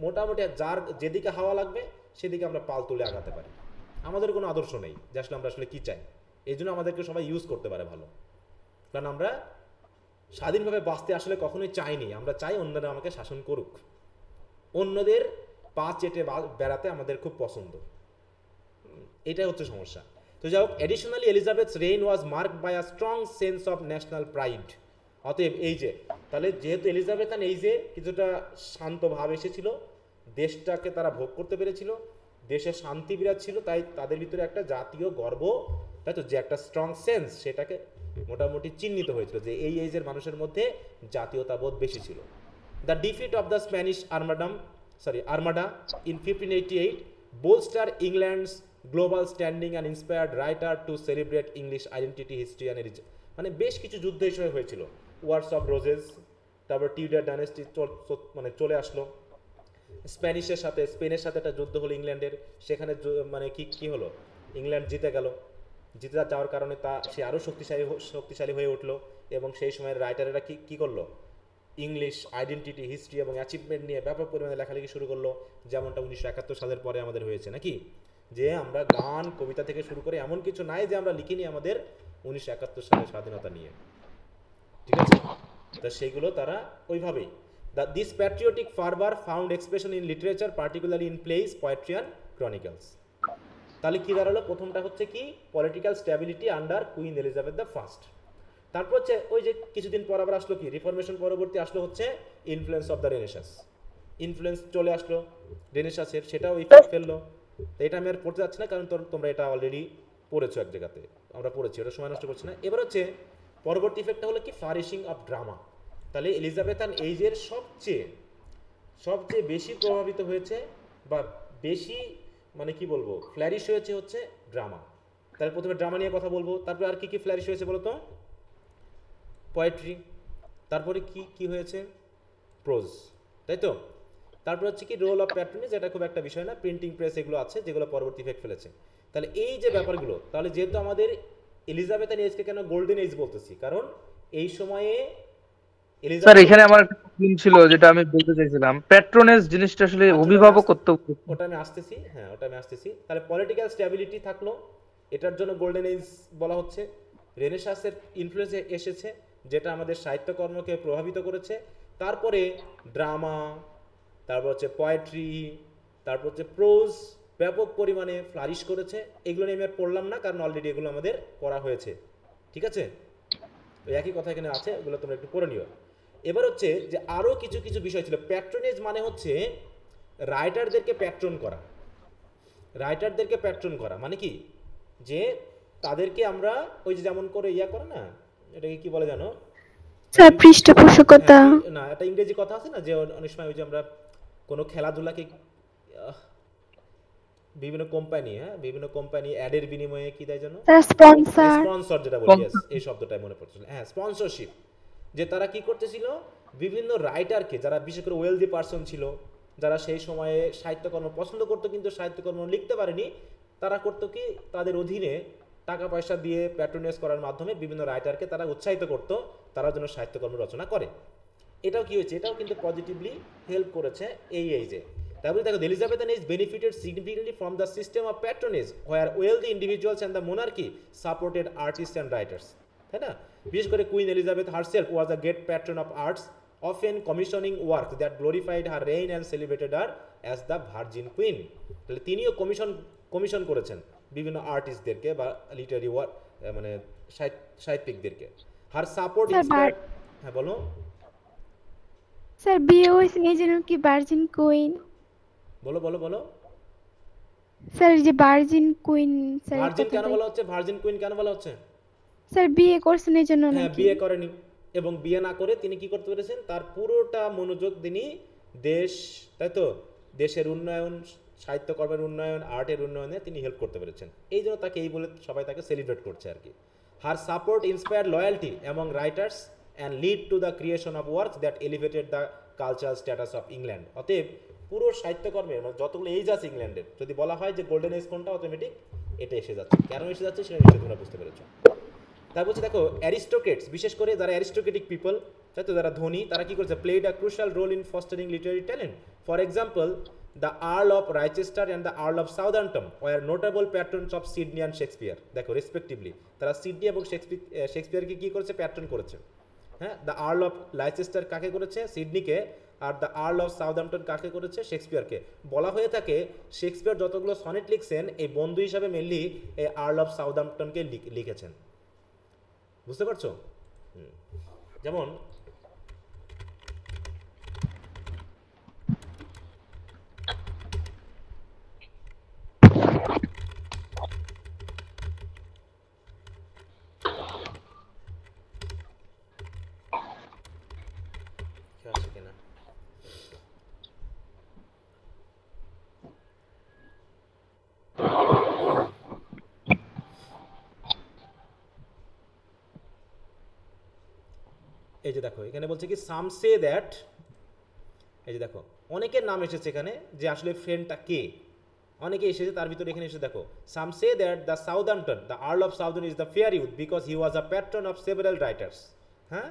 মোটামুটি যার যেদিকে হাওয়া লাগবে সেদিকে আমরা পাল তুলে আগাতে পারি। আমাদের কোনো আদর্শ নেই যে আসলে আমরা আসলে কী চাই। এই জন্য আমাদেরকে সবাই ইউজ করতে পারে ভালো, কারণ আমরা স্বাধীনভাবে বাঁচতে আসলে কখনোই চাইনি। আমরা চাই অন্যরা আমাকে শাসন করুক, অন্যদের পা চেটে বেড়াতে আমাদের খুব পছন্দ, এটাই হচ্ছে সমস্যা। তো যাই হোক, additionally Elizabeth's reign was marked by a strong sense of national pride. অতএব এই যে, তাহলে যেহেতু এলিজাবেথান এই যে কিছুটা শান্ত ভাব এসেছিল, দেশটাকে তারা ভোগ করতে পেরেছিল, দেশে শান্তি বিরাজ ছিল, তাই তাদের ভিতরে একটা জাতীয় গর্ব, তাই তো, যে একটা স্ট্রং সেন্স, সেটাকে মোটামুটি চিহ্নিত হয়েছিল যে এই এজের মানুষের মধ্যে জাতীয়তাবোধ বেশি ছিল। The defeat of the Spanish armada in 1588 bolster England's global standing and inspired writer to celebrate English identity, history and religion। মানে বেশ কিছু যুদ্ধ হিসেবে হয়েছিল। ওয়ার্স অফ রোজেস, তারপর টিউডার ডাইনেস্টি মানে চলে আসলো, স্প্যানিশের সাথে, স্পেনের সাথে একটা যুদ্ধ হলো ইংল্যান্ডের, সেখানে মানে কি হলো, ইংল্যান্ড জিতে গেল। জিতে যাওয়ার কারণে সে আরও শক্তিশালী হয়ে উঠলো, এবং সেই সময়ের রাইটারেরা কি করলো, ইংলিশ আইডেন্টিটি, হিস্ট্রি এবং অ্যাচিভমেন্ট নিয়ে ব্যাপক পরিমাণে লেখালেখি শুরু করলো, যেমনটা 1971 সালের পরে আমাদের হয়েছে নাকি, যে আমরা গান কবিতা থেকে শুরু করে এমন কিছু নাই যে আমরা লিখিনি আমাদের 1971 সালের স্বাধীনতা নিয়ে, ঠিক আছে। তা সেইগুলো তারা ওইভাবেই, this patriotic fervour found expression in literature, particularly in plays, poetry and chronicles. তাহলে কি দাঁড়ালো, প্রথমটা হচ্ছে কি, political stability under Queen Elizabeth the first. তারপর হচ্ছে ওই যে কিছুদিন পর আবার আসলো কি, রিফরমেশন পরবর্তী আসলো হচ্ছে influence of the renaissance, influence চলে আসলো রেনেসাঁসের, সেটাও ইফেক্ট ফেললো। তো এটা আমি আর পড়তে যাচ্ছি না, কারণ তোমরা এটা অলরেডি পড়েছো এক জায়গাতে, আমরা পড়েছি, ওটা সময় নষ্ট করছি না। এবার হচ্ছে পরবর্তী ইফেক্টটা হলো কি, ফ্লারিশিং অফ ড্রামা। তাহলে এলিজাবেথান এইজের সবচেয়ে বেশি প্রভাবিত হয়েছে বা বেশি মানে কি বলবো ফ্ল্যারিশ হয়েছে হচ্ছে ড্রামা। তাহলে প্রথমে ড্রামা নিয়ে কথা বলবো, তারপরে আর কি ফ্ল্যারিশ হয়েছে বলো তো, পোয়েট্রি, তারপরে কি হয়েছে, প্রোজ, তাই তো। তারপর হচ্ছে কি, রোল অফ প্যাট্রনেজ, এটা খুব একটা বিষয় না, প্রিন্টিং প্রেস এগুলো আছে যেগুলো পরবর্তী ইফেক্ট ফেলেছে। তাহলে এই যে ব্যাপারগুলো, তাহলে যেহেতু আমাদের এলিজাবেথান এজকে কেন গোল্ডেন এজ বলতেছি, কারণ এই সময়ে স্যার এখানে আমার একটা প্রবলেম ছিল, যেটা আমি বলতে চাইছিলাম, প্যাট্রনেজ জিনিসটা আসলে অভিভাবকত্ব। ওটা আমি আসতেছি, হ্যাঁ ওটা আমি আসতেছি। তাহলে পলিটিক্যাল স্ট্যাবিলিটি থাকলো, এটার জন্য গোল্ডেন এজ বলা হচ্ছে। রেনেসাঁসের ইনফ্লুয়েন্স এসেছে, যেটা আমাদের সাহিত্যকর্মকে প্রভাবিত করেছে। তারপরে ড্রামা, তারপর হচ্ছে পোয়েট্রি, তারপর হচ্ছে প্রোজ ব্যাপক পরিমাণে ফ্লারিশ করেছে। এগুলো নিয়ে আমি আর পড়লাম না, কারণ অলরেডি এগুলো আমাদের করা হয়েছে, ঠিক আছে। ওই একই কথা এখানে আছে, এগুলো তোমরা একটু পড়ে নিও। এবার হচ্ছে যে আরও কিছু বিষয় ছিল। প্যাট্রনেজ মানে হচ্ছে রাইটারদেরকে প্যাট্রন করা, মানে কি, যে তাদেরকে আমরা ওই যে যেমন করে করে না, এটাকে কি বলে জানো স্যার, পৃষ্ঠপোষকতা। না, একটা ইংরেজি কথা আছে না, যে অনেক সময় ওই যে আমরা কোনো খেলাধুলাকে বিভিন্ন কোম্পানি অ্যাডের বিনিময়ে কি দেয় জানো, স্পন্সর, যেটা বলি, এই শব্দটাই মনে পড়ছিল, হ্যাঁ স্পন্সরশিপ। যে তারা কি করতেছিল, বিভিন্ন রাইটারকে, যারা বিশেষ করে ওয়েলদি পারসন ছিল, যারা সেই সময়ে সাহিত্যকর্ম পছন্দ করতো কিন্তু সাহিত্যকর্ম লিখতে পারেনি, তারা করতো কি, তাদের অধীনে টাকা পয়সা দিয়ে প্যাট্রোনাইজ করার মাধ্যমে বিভিন্ন রাইটারকে তারা উৎসাহিত করতো তারা যেন সাহিত্যকর্ম রচনা করে। এটাও কি হয়েছে, এটাও কিন্তু পজিটিভলি হেল্প করেছে এই এজে। তারপরে দেখো, Elizabethan age benefited significantly from the system of patronage where wealthy individuals and the monarchy supported artist and writers, তাই না। বিশেষ করে Queen Elizabeth herself was a great patron of arts, often commissioning work that glorified her reign and celebrated her as the Virgin Queen। তাহলে তিনিও commission করেছেন বিভিন্ন আর্টিস্টদেরকে বা literary work মানে সাহিত্যিকদেরকে। হার সাপোর্ট ইন্সপায়ার্ড, হ্যাঁ বলো স্যার, বিয়ে হয়েছে এই জন্য কি ভার্জিন কুইন? বলো স্যার, এই যে ভার্জিন কুইন, স্যার ভার্জিন কেন বলা হচ্ছে, ভার্জিন কুইন কেন বলা হচ্ছে? স্যার, বিয়ে করছেন এই জন্য? হ্যাঁ, বিয়ে করেনি, এবং বিয়ে না করে তিনি কি করতে পেরেছেন, তার পুরোটা মনোযোগ তিনি তাই তো, দেশের উন্নয়ন, সাহিত্যকর্মের উন্নয়ন, আর্টের উন্নয়নে তিনি হেল্প করতে পেরেছেন। এই জন্য তাকে এই বলে সবাই তাকে সেলিব্রেট করছে আর কি। Her support inspired loyalty among writers and lead to the creation of works that elevated the cultural status of England. অতএব পুরো সাহিত্যকর্মের মানে যতগুলো এজ আছে ইংল্যান্ডের, যদি বলা হয় যে গোল্ডেন এজ কোনটা, অটোমেটিক এটা এসে যাচ্ছে। কেন এসে যাচ্ছে সেটা নিশ্চয়ই তোমরা বুঝতে পেরেছো। তারপর হচ্ছে দেখো অ্যারিস্টোক্রেটস, বিশেষ করে যারা অ্যারিস্টোক্রেটিক পিপল, তাই তো যারা ধনী, তারা কি করেছে, played a crucial role in fostering literary talent. For example, the Earl of Leicester and the Earl of Southampton were notable patrons of Sidney and Shakespeare. দেখো রেসপেক্টিভলি তারা সিডনি এবং শেক্সপিয়ারকে কি করেছে, প্যাট্রন করেছে। হ্যাঁ, দ্য আর্ল অফ লাইচেস্টার কাকে করেছে, সিডনিকে, আর দ্য আর্ল অফ সাউদাম্পটন কাকে করেছে, শেক্সপিয়ারকে। বলা হয়ে থাকে শেক্সপিয়ার যতগুলো সনেট লিখছেন এই বন্ধু হিসাবে মেনলি এই আর্ল অফ সাউদাম্পটনকে লিখেছেন। বুঝতে পারছো? যেমন কিনা এই যে দেখো এখানে বলছে কি সাম সে দ্যাট, এই যে দেখো অনেকের নাম এসেছে এখানে যে আসলে ফ্রেন্ডটা কে, অনেকে এসেছে তার ভিতরে এখানে এসে দেখো some say that the Southampton, the Earl of Southampton is the fair youth because he was a patron of several writers. হ্যাঁ,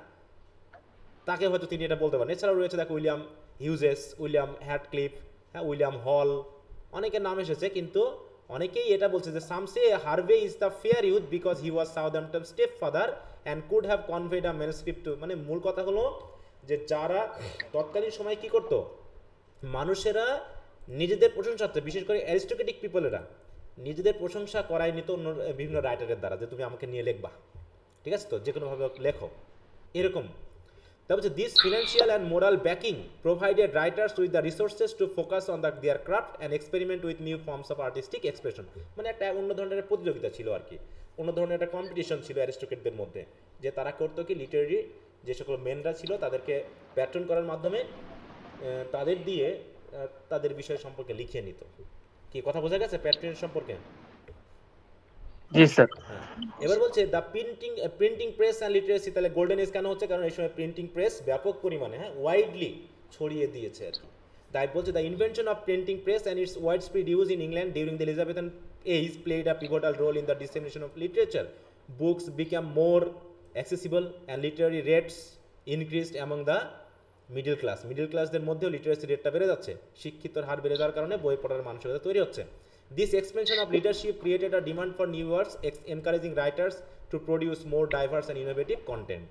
তাকে হয়তো তিনি এটা বলতে পারেন। এছাড়াও রয়েছে দেখো উইলিয়াম হিউজেস, উইলিয়াম হ্যাডক্লিফ, হ্যাঁ, উইলিয়াম হল, অনেকের নাম এসেছে, কিন্তু অনেকেই এটা বলছে যে সামসে Harvey is the fair youth because he was Southampton step father and could have conveyed a manuscript too. মানে মূল কথা হলো যে যারা তৎকালীন সময় কি করতো, মানুষেরা নিজেদের প্রশংসার্থে, বিশেষ করে অ্যারিস্টোক্রেটিক পিপলেরা নিজেদের প্রশংসা করাই নিত অন্য বিভিন্ন রাইটারের দ্বারা, যে তুমি আমাকে নিয়ে লিখবা, ঠিক আছে তো, যে কোনোভাবে লেখো, এরকম। তারপর হচ্ছে this financial and moral backing provided writers with the resources to focus on the their craft and experiment with new forms of artistic expression. মানে একটা অন্য ধরনের প্রতিযোগিতা ছিল আর কি, অন্য ধরনের একটা কম্পিটিশন ছিল অ্যারিস্টোক্রেটদের মধ্যে, যে তারা করতো কি লিটারেরি যে সকল মেনরা ছিল তাদেরকে প্যাট্রন করার মাধ্যমে তাদের দিয়ে তাদের বিষয় সম্পর্কে লিখিয়ে নিত। কি কথা বোঝা গেছে প্যাট্রন সম্পর্কে? জি স্যার। এবার বলছে the printing press and literacy. তাহলে গোল্ডেন এজ কেন হচ্ছে? কারণ এই সময় প্রিন্টিং প্রেস ব্যাপক পরিমাণে, হ্যাঁ, ওয়াইডলি ছড়িয়ে দিয়েছে আর কি। তাই বলছে the invention of printing press and its wide spread use in England during the Elizabethan age played a pivotal role in the dissemination of literature. Books become more accessible and literary rates increased among the middle class. Middle ক্লাসদের মধ্যেও literacy রেটটা বেড়ে যাচ্ছে, শিক্ষিতর হার বেড়ে যাওয়ার কারণে বই পড়ার মানসিকতা তৈরি হচ্ছে। This expansion of leadership created a demand for new works, encouraging writers to produce more diverse and innovative content.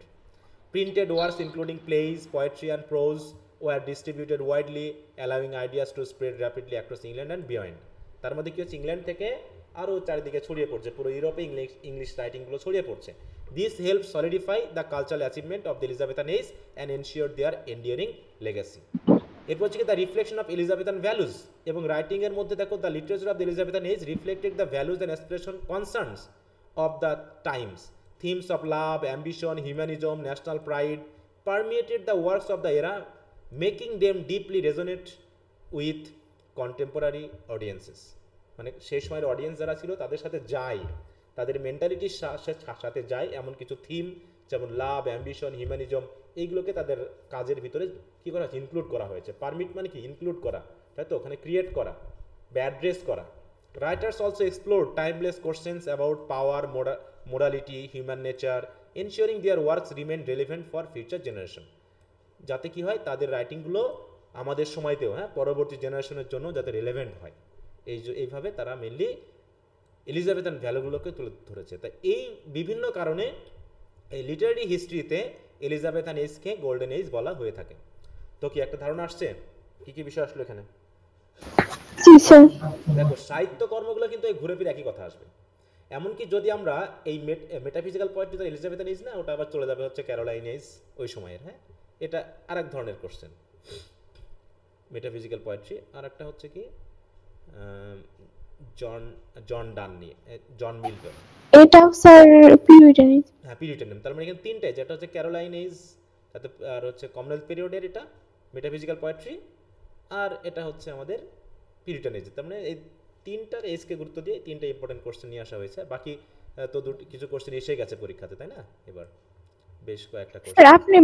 Printed works including plays, poetry and prose were distributed widely, allowing ideas to spread rapidly across England and beyond. তার মধ্যে কি হচ্ছে, England থেকে আরও চারিদিকে ছড়িয়ে পড়ছে, পুরো ইউরোপে ইংলিশ রাইটিংগুলো ছড়িয়ে পড়ছে। This helped solidify the cultural achievement of the Elizabethan age and ensured their enduring legacy. এরপর হচ্ছে the reflection of Elizabethan values, এবং রাইটিং এর মধ্যে দেখো the literature of the Elizabethan age reflected the values and aspiration concerns of the times. Themes of love, ambition, humanism, national pride permeated the works of the era, making them deeply resonate with contemporary audiences. মানে সেই সময়ের audience যারা ছিল তাদের সাথে যায়, তাদের মেন্টালিটির সাথে যায় এমন কিছু থিম, যেমন লাভ, অ্যাম্বিশন, হিউম্যানিজম, এইগুলোকে তাদের কাজের ভিতরে কী করা হয়েছে, ইনক্লুড করা হয়েছে। পারমিট মানে কি, ইনক্লুড করা, তাই তো, ওখানে ক্রিয়েট করা বা অ্যাড্রেস করা। Writers also explore timeless questions about power, morality, human nature, ensuring their works remain relevant for future generation. যাতে কি হয়, তাদের রাইটিংগুলো আমাদের সময়তেও, হ্যাঁ, পরবর্তী জেনারেশনের জন্য যাতে রেলেভেন্ট হয়, এইভাবে তারা মেনলি এলিজাবেথান ভ্যালুগুলোকে তুলে ধরেছে। তাই এই বিভিন্ন কারণে এই লিটারারি হিস্ট্রিতে এলিজাবেথান এজকে গোল্ডেন এজ বলা হয়ে থাকে। তো কি একটা ধারণা আসছে কি কি বিষয় আসলো এখানে? দেখো সাহিত্য কর্মগুলো কিন্তু এই ঘুরে ফিরে একই কথা আসবে। এমনকি যদি আমরা এই মেটাফিজিক্যাল পয়েন্ট তো এলিজাবেথান এজ না, ওটা আবার চলে যাবে হচ্ছে ক্যারোলাইন এজ ওই সময়ের, হ্যাঁ, এটা আরেক ধরনের কোশ্চেন মেটাফিজিক্যাল পোয়েট্রি। আর একটা হচ্ছে কি জন ডান নিয়ে, জন মিল্টন, এটাও স্যার পিউরিটানিজম। হ্যাঁ, পিউরিটানিজম। তার মানে এখানে তিনটাই, যেটা হচ্ছে ক্যারোলাইন এজ, তাতে আর হচ্ছে কমনওয়েলথ পিরিয়ডের এটা মেটাফিজিক্যাল পোয়েট্রি, আর এটা হচ্ছে আমাদের পিউরিটান এজ। তার মানে এই তিনটার এজকে গুরুত্ব দিয়ে তিনটা ইম্পর্টেন্ট কোশ্চেন নিয়ে আসা হয়েছে। বাকি তো কিছু কোশ্চেন এসে গেছে পরীক্ষাতে, তাই না? এবার বেশ কয়েকটা কোশ্চেন স্যার আপনি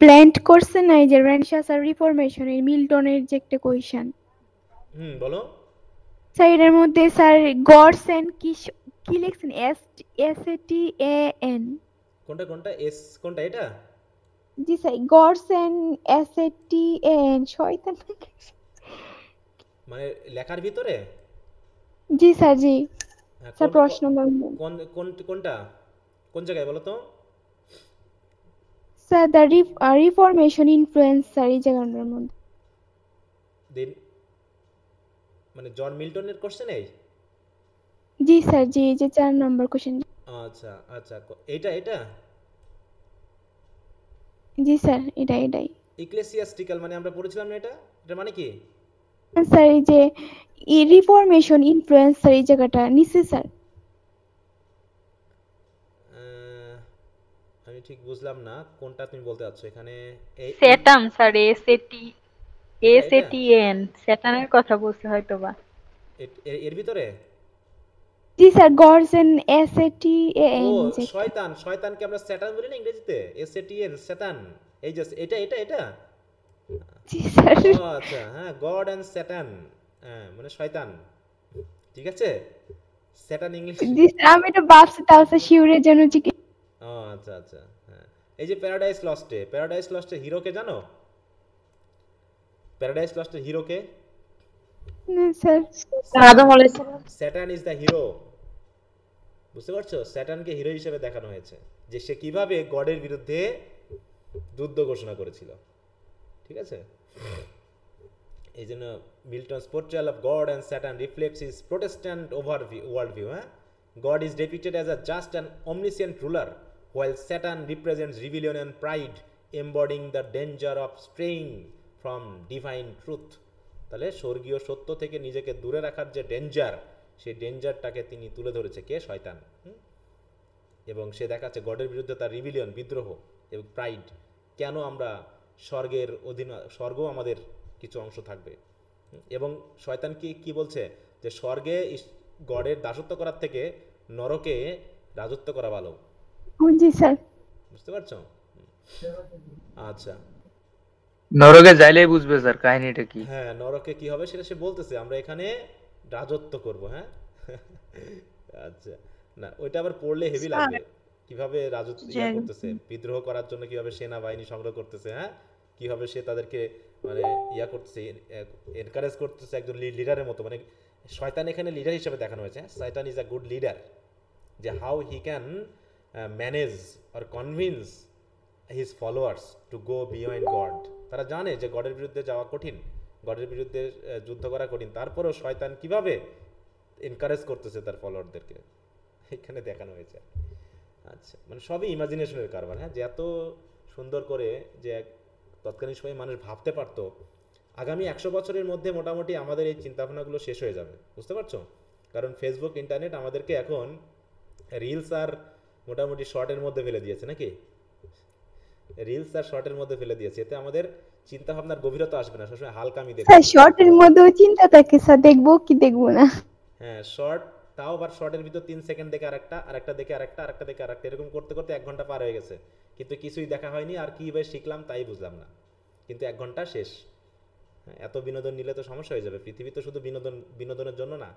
ব্লেন্ড করছেন না এই যে রেনেসাঁস আর রিফরমেশন এর মিল্টনের যে একটা কোয়েশ্চেন। বলো স্যার এর মধ্যে স্যার গডস এন্ড কি লিখছেন? S A T A N কোনটা কোনটা এস কোনটা এটা? জি sir, gods and S A T and শয়তান। মানে লেখার ভিতরে? জি স্যার, জি হ্যাঁ, স্যার, প্রশ্ন কোনটা কোন জায়গায় বলো তো? Sir the reformation influence, sir এই জায়গাটার মধ্যে। দিন মানে জন মিল্টনের কোশ্চেন এই? জি স্যার, জি, এই যে 4 নম্বর কোশ্চেন। আচ্ছা আচ্ছা, এইটা এটা জি স্যার, এটাই। ইক্লেসিয়াস্টিক্যাল মানে আমরা পড়েছিলাম না এটা? এটা মানে কি? স্যার এই যে রিফরমেশন ইনফ্লুয়েন্স, স্যার এই জায়গাটা নিচে স্যার। আমি ঠিক বুঝলাম না কোনটা তুমি বলতে চাচ্ছ এখানে। স্যাটার্ন স্যার, এসএটি এটা? এসএটিএন স্যাটার্নের কথা বলছে হয়তোবা। এর ভিতরে? জি স্যার, গডস এন্ড এসএটি ও এন্ড। শয়তান, শয়তানকে আমরা স্যাটান বলি না ইংরেজিতে? S A T N Satan. এই যে এটা জি স্যার। ও আচ্ছা, হ্যাঁ, গড এন্ড স্যাটান, হ্যাঁ মানে শয়তান, ঠিক আছে। Satan English. জি স্যার, আমি এটা ভাবছি তাও স্যার শিওরের জন্য জিজ্ঞেস। ও আচ্ছা আচ্ছা, হ্যাঁ। এই যে প্যারাডাইস লস্টে হিরোকে জানো? প্যারাডাইস লস্টের হিরোকে? না স্যার। আদম আলাইহিস সালাম। স্যাটান ইজ দ্য হিরো, বুঝতে পারছো? স্যাটানকে হিরো হিসেবে দেখানো হয়েছে যে সে কিভাবে গডের বিরুদ্ধে যুদ্ধ ঘোষণা করেছিল, ঠিক আছে। এই জন্য Milton's portrayal of God and Satan reflects his Protestant world view. হ্যাঁ, God is depicted as a just and omniscient ruler, while Saturn represents rebellion and pride, embodying the danger of straying from divine truth. তাহলে স্বর্গীয় সত্য থেকে নিজেকে দূরে রাখার যে danger, সেই ডেঞ্জারটাকে তিনি তুলে ধরেছে কে? শয়তান। এবং সে দেখাচ্ছে গডের বিরুদ্ধে তার রিবিলিয়ন, বিদ্রোহ এবং প্রাইড। কেন আমরা স্বর্গের অধীন, স্বর্গ আমাদের কিছু অংশ থাকবে। এবং শয়তান কি বলছে যে স্বর্গে গডের দাসত্ব করার থেকে নরকে রাজত্ব করা ভালো। জি স্যার। বুঝতে পারছো? আচ্ছা, নরকে যাইলেই বুঝবে স্যার কাহিনীটা কি। হ্যাঁ, নরকে কি হবে সেটা সে বলতেছে, আমরা এখানে রাজত্ব করব। হ্যাঁ আচ্ছা, না ওইটা আবার পড়লে হেভি লাগবে। কিভাবে রাজত্ব করতেছে, বিদ্রোহ করার জন্য কিভাবে সেনাবাহিনী সংগ্রহ করতেছে, হ্যাঁ, কিভাবে সে তাদেরকে মানে করতেছে, এনকারেজ করতেছে একজন লিডারের মতো। মানে শয়তান এখানে লিডার হিসেবে দেখানো হয়েছে। শয়তান ইজ আ গুড লিডার, যে how he can manage or convince his followers to go beyond god. তারা জানে যে গডের বিরুদ্ধে যাওয়া কঠিন, গডের বিরুদ্ধে যুদ্ধ করা কঠিন, তারপরেও শয়তান কিভাবে এনকারেজ করতেছে তার ফলোয়ারদেরকে, এখানে দেখানো হয়েছে। আচ্ছা, মানে সবই ইমাজিনেশনের কারবার। হ্যাঁ, যে এত সুন্দর করে যে তৎকালীন সময়ে মানুষ ভাবতে পারতো আগামী 100 বছরের মধ্যে মোটামুটি আমাদের এই চিন্তাভাবনাগুলো শেষ হয়ে যাবে। বুঝতে পারছো? কারণ ফেসবুক, ইন্টারনেট আমাদেরকে এখন রিলস আর মোটামুটি শর্টের মধ্যে ফেলে দিয়েছে, নাকি? রিলস আর শর্টের মধ্যে ফেলে দিয়েছে। এতে আমাদের চিন্তা ভাবনার গভীরতা আসবে না, সবসময় হালকামি দেখব। স্যার শর্টের মধ্যেও চিন্তা থাকে স্যার, দেখবো কি দেখবো না। হ্যাঁ, শর্ট তাও আবার শর্টের ভিতর 3 সেকেন্ড দেখে আরেকটা দেখে আরেকটা দেখে আরেকটা, এরকম করতে করতে 1 ঘন্টা পার হয়ে গেছে, কিন্তু কিছুই দেখা হয়নি। আর কিভাবে শিখলাম তাই বুঝলাম না, কিন্তু 1 ঘন্টা শেষ। হ্যাঁ, এত বিনোদন নিলে তো সমস্যা হয়ে যাবে। পৃথিবী তো শুধু বিনোদনের জন্য না,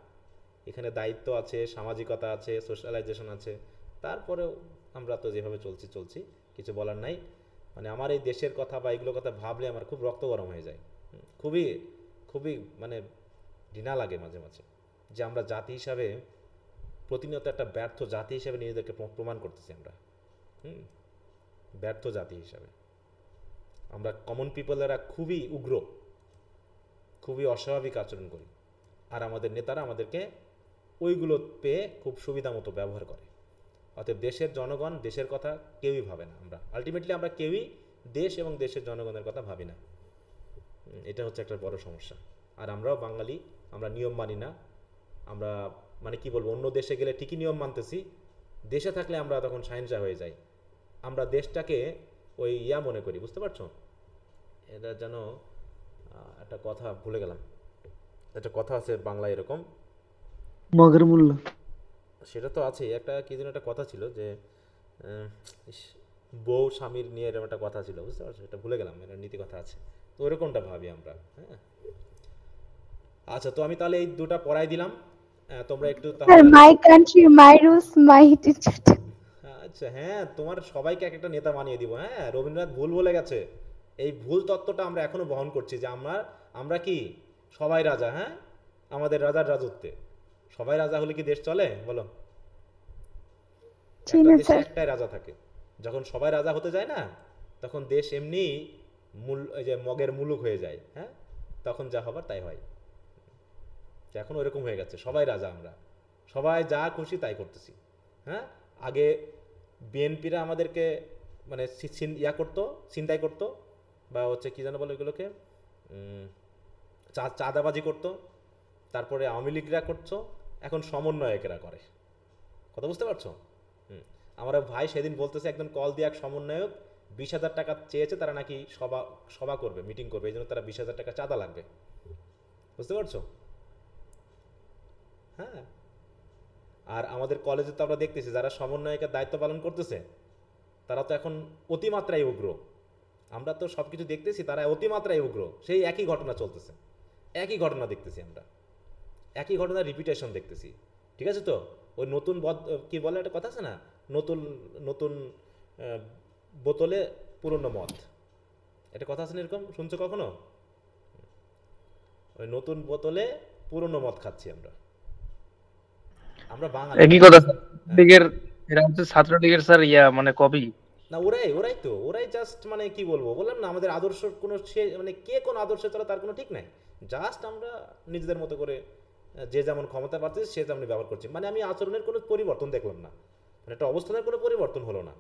এখানে দায়িত্ব আছে, সামাজিকতা আছে, সোশ্যালাইজেশন আছে। তারপরেও আমরা তো যেভাবে চলছি, কিছু বলার নাই। মানে আমার এই দেশের কথা বা এগুলো কথা ভাবলে আমার খুব রক্ত গরম হয়ে যায়। খুবই খুবই মানে ঘৃণা লাগে মাঝে মাঝে যে আমরা জাতি হিসাবে প্রতিনিয়ত একটা ব্যর্থ জাতি হিসাবে নিজেদেরকে প্রমাণ করতেছি। আমরা ব্যর্থ জাতি হিসাবে আমরা কমন পিপলেরা খুবই উগ্র, খুবই অস্বাভাবিক আচরণ করি, আর আমাদের নেতারা আমাদেরকে ওইগুলো পেয়ে খুব সুবিধা মতো ব্যবহার করে। অতএব দেশের জনগণ, দেশের কথা কেউই ভাবে না। আমরা আলটিমেটলি আমরা কেউই দেশ এবং দেশের জনগণের কথা ভাবি না। এটা হচ্ছে একটা বড় সমস্যা। আর আমরাও বাঙালি, আমরা নিয়ম মানি না। আমরা মানে কি বলবো, অন্য দেশে গেলে ঠিকই নিয়ম মানতেছি, দেশে থাকলে আমরা তখন শাহিনশাহ হয়ে যাই। আমরা দেশটাকে ওই মনে করি। বুঝতে পারছো? এটা যেন একটা কথা ভুলে গেলাম, একটা কথা আছে বাংলায় এরকম, মগের মূল্য, সেটা তো আছে। একটা কি যেন একটা কথা ছিল যে বউ স্বামীর নিয়ে এরকম একটা কথা ছিল, বুঝতে পারছো? এটা ভুলে গেলাম, এটা নীতি কথা আছে। তো ওরকমটা ভাবি আমরা। হ্যাঁ, আচ্ছা, তো আমি তাহলে এই দুটা পড়াই দিলাম, তোমরা একটু sir my country my rules my আচ্ছা হ্যাঁ, তোমার সবাইকে এক একটা নেতা বানিয়ে দিব। হ্যাঁ, রবীন্দ্রনাথ ভুল বলে গেছে। এই ভুল তত্ত্বটা আমরা এখনো বহন করছি যে আমরা কি সবাই রাজা। হ্যাঁ, আমাদের রাজার রাজত্বে সবাই রাজা হলে কি দেশ চলে বলো? জি একটা না দেশে স্যার। একটাই রাজা থাকে। যখন সবাই রাজা হতে যায় না, তখন দেশ এমনি এই যে মগের মুলুক হয়ে যায়। হ্যাঁ, তখন যা হবার তাই হয়। তো এখন ওইরকম হয়ে গেছে, সবাই রাজা, আমরা সবাই যা খুশি তাই করতেছি। হ্যাঁ, আগে বিএনপিরা আমাদেরকে মানে ইয়া করতো, ছিনতাই করতো, বা হচ্ছে কি যেন বলে ওইগুলোকে, চাঁদাবাজি করতো। তারপরে আওয়ামী লীগরা করছো, এখন সমন্বয়কেরা করে। কথা বুঝতে পারছো? আমার এক ভাই সেদিন বলতেছে, একজন কল দিয়ে এক সমন্বয়ক 20,000 টাকা চেয়েছে, তারা নাকি সভা করবে, মিটিং করবে, এই জন্য তারা 20,000 টাকা চাঁদা লাগবে। বুঝতে পারছো? হ্যাঁ, আর আমাদের কলেজে তো আমরা দেখতেছি যারা সমন্বয়কের দায়িত্ব পালন করতেছে তারা তো এখন অতিমাত্রায় উগ্র। আমরা তো সব কিছু দেখতেছি, তারা অতিমাত্রায় উগ্র। সেই একই ঘটনা চলতেছে, একই ঘটনা দেখতেছি আমরা, একই ঘটনার রিপিটেশন দেখতেছি। ঠিক আছে? তো ওই নতুন কি বলে একটা কথা আছে না, নতুন নতুন বোতলে পুরনো মদ, এটা কথা আছে না, এরকম শুনছো কখনো? ওই নতুন বোতলে পুরনো মদ খাচ্ছি আমরা। আমরা বাঙালি একই কথা দিকের, এরা হচ্ছে ছাত্রলীগের স্যার মানে কপি না, ওরাই জাস্ট মানে কি বলবো, বললাম না আমাদের আদর্শ কোনো মানে কে কোন আদর্শে চলে তার কোনো ঠিক নাই। জাস্ট আমরা নিজেদের মতো করে যে যেমন ক্ষমতা পাচ্ছি সে তেমনি ব্যবহার করছি। মানে আমি আচরণের কোনো পরিবর্তন দেখলাম না, মানে একটা অবস্থানের কোনো পরিবর্তন হলো না।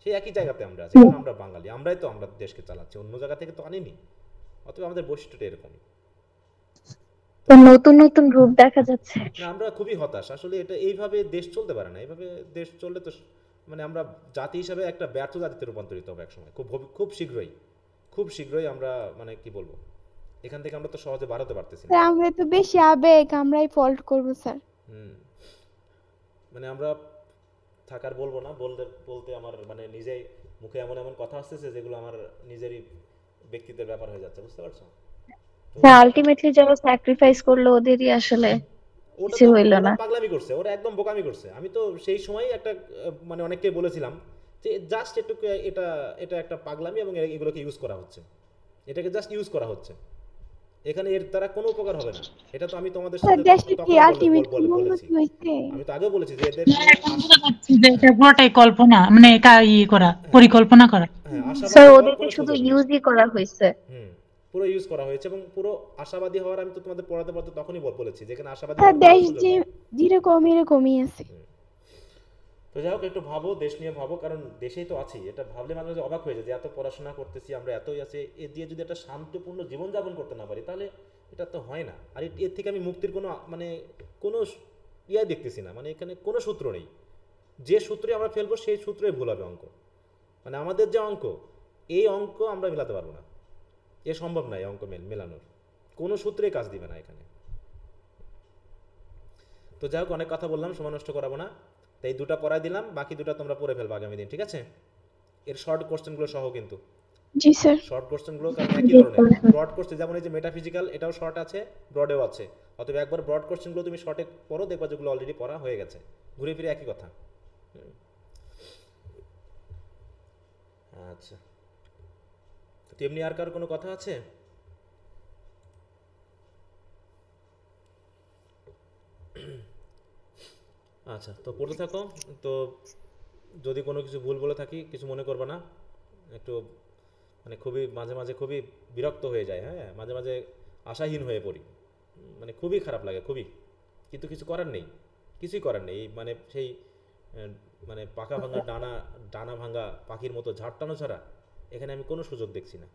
সেই একই জায়গাতে আমরা আছি, কারণ আমরা বাঙালি, আমরাই তো আমরা দেশকে চালাচ্ছি, অন্য জায়গা থেকে তো আনিনি। অতএব আমাদের বৈশিষ্ট্যটা এরকমই। তো নতুন নতুন রূপ দেখা যাচ্ছে। না, আমরা খুবই হতাশ আসলে। এটা এইভাবে দেশ চলতে পারে না। এইভাবে দেশ চললে তো মানে আমরা জাতি হিসাবে একটা ব্যর্থ জাতিতে রূপান্তরিত হবে একসময়, খুব শীঘ্রই আমরা মানে কি বলবো, এখান থেকে আমরা তো সহজে বাড়াতে পারতেছি না। স্যার আমরা তো বেশি আবেগ, আমরাই ফল্ট করব স্যার। মানে আমরা থাকার বলবো না, বলতে আমার মানে নিজেই মুখে এমন এমন কথা আসতেছে যেগুলো আমার নিজেরই ব্যক্তিত্বের ব্যাপার হয়ে যাচ্ছে, বুঝতে পারছো? স্যার আলটিমেটলি যারা স্যাক্রিফাইস করলো ওদেরই আসলে কিছু হইল না। পাগলামি করছে, ওরা একদম বোকামি করছে। আমি তো সেই সময় একটা মানে অনেককে বলেছিলাম যে জাস্ট একটু এটা একটা পাগলামি এবং এগুলোকে ইউজ করা হচ্ছে, এটাকে জাস্ট ইউজ করা হচ্ছে, এখানে এর দ্বারা কোনো উপকার হবে না। এটা তো আমি তোমাদের সাথে বলেছি, আমি তো আগেও বলেছি যে এদের এটা পুরোটাই কল্পনা, মানে পরিকল্পনা করা। স্যার ওদেরকে শুধু ইউজই করা হয়েছে। পুরো ইউজ করা হয়েছে এবং পুরো আশাবাদী হওয়ার, আমি তো তোমাদের পড়াতে তখনই বলেছি যেখানে আশাবাদী স্যার দেশ যেরকম এরকমই আছে। তো যাই হোক, একটু ভাবো, দেশ নিয়ে ভাবো, কারণ দেশেই তো আছি। এটা ভাবলে মাঝে মাঝে অবাক হয়ে যায় যে এত পড়াশোনা করতেছি আমরা, এতই আছে, এ দিয়ে যদি একটা শান্তিপূর্ণ জীবনযাপন করতে না পারি তাহলে এটা তো হয় না। আর এর থেকে আমি মুক্তির কোনো মানে কোনো ইয়া দেখতেছি না, মানে এখানে কোনো সূত্র নেই। যে সূত্রে আমরা ফেলবো সেই সূত্রেই ভুল হবে অঙ্ক। মানে আমাদের যে অঙ্ক, এই অঙ্ক আমরা মেলাতে পারবো না, এ সম্ভব নয় অঙ্ক মেলানোর, কোনো সূত্রেই কাজ দিবে না এখানে। তো যাই হোক, অনেক কথা বললাম, সময় নষ্ট করাবো না। তাই এই দুটো পড়াই দিলাম, বাকি দুটো তোমরা পড়ে ফেলবো আগামী দিন, ঠিক আছে? এর শর্ট কোশ্চেনগুলো সহ কিন্তু। জি স্যার। শর্ট কোশ্চেনগুলো কারণ একই ধরনের। ব্রড কোশ্চেন যেমন এই যে মেটাফিজিক্যাল, এটাও শর্ট আছে, ব্রডেও আছে। অতএব একবার ব্রড কোশ্চেনগুলো তুমি শর্টে পড়ো, দেখবা যেগুলো অলরেডি পড়া হয়ে গেছে, ঘুরে ফিরে একই কথা। আচ্ছা, তেমনি আর কার কোনো কথা আছে? আচ্ছা, তো পড়তে থাকো। তো যদি কোনো কিছু ভুল বলে থাকি কিছু মনে করবে না, একটু মানে খুবই মাঝে মাঝে খুবই বিরক্ত হয়ে যায়। হ্যাঁ, মাঝে মাঝে আশাহীন হয়ে পড়ি, মানে খুবই খারাপ লাগে, খুবই। কিন্তু কিছু করার নেই, কিছুই করার নেই। মানে সেই মানে পাকা ভাঙা ডানা ভাঙা পাখির মতো ঝাড়টানো ছাড়া এখানে আমি কোনো সুযোগ দেখছি না।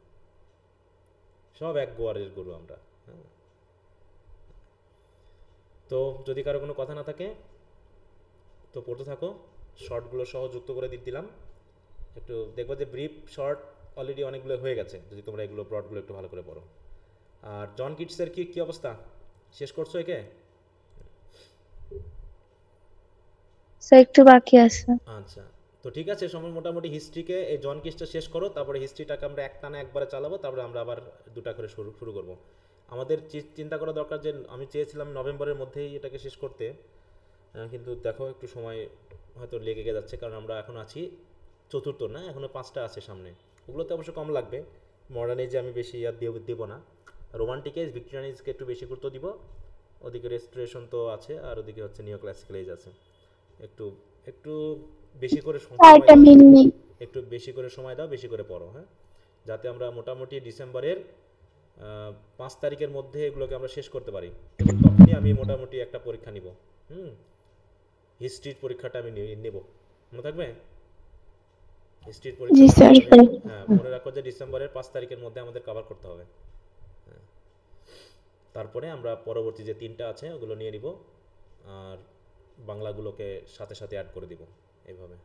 সব এক গোয়ারের গরু আমরা। হ্যাঁ, তো যদি কারো কোনো কথা না থাকে তো পড়তে থাকো, শর্টগুলো সহ যুক্ত করে দিলাম। একটু দেখবো যে ব্রিফ শর্ট অলরেডি অনেকগুলো হয়ে গেছে, যদি তোমরা এগুলো ব্রডগুলো একটু ভালো করে পড়ো। আর জন কিটসের কি অবস্থা, শেষ করছো একে? স্যার একটু বাকি আছে। আচ্ছা, তো ঠিক আছে, সময় মোটামুটি হিস্ট্রিকে এই জন কিটসটা শেষ করো, তারপরে হিস্ট্রিটাকে আমরা একটানা একবারে চালাবো, তারপরে আমরা আবার দুটা করে শুরু করব। আমাদের চিন্তা করা দরকার যে আমি চেয়েছিলাম নভেম্বরের মধ্যেই এটাকে শেষ করতে, কিন্তু দেখো একটু সময় হয়তো লেগে যাচ্ছে, কারণ আমরা এখন আছি চতুর্থ না, এখনও 5টা আছে সামনে। ওগুলোতে অবশ্য কম লাগবে। মডার্ন এজে আমি বেশি ইয়াদ দেবো না, রোমান্টিক এজ ভিক্টোরিয়ান এজকে একটু বেশি গুরুত্ব দিব। ওদিকে রেস্টোরেশন তো আছে, আর ওদিকে হচ্ছে নিও ক্লাসিক্যাল এজ আছে। একটু একটু বেশি করে একটু বেশি করে সময় দাও, বেশি করে পড়ো, হ্যাঁ, যাতে আমরা মোটামুটি ডিসেম্বরের 5 তারিখের মধ্যে এগুলোকে আমরা শেষ করতে পারি। তখনই আমি মোটামুটি একটা পরীক্ষা নিব। হিস্ট্রির পরীক্ষাটা আমি নেব, মনে থাকবে? হিস্ট্রির পরীক্ষা, হ্যাঁ, মনে রাখো যে ডিসেম্বরের 5 তারিখের মধ্যে আমাদের কভার করতে হবে। হ্যাঁ, তারপরে আমরা পরবর্তী যে 3টা আছে ওগুলো নিয়ে নিব, আর বাংলাগুলোকে সাথে সাথে অ্যাড করে দিব এইভাবে।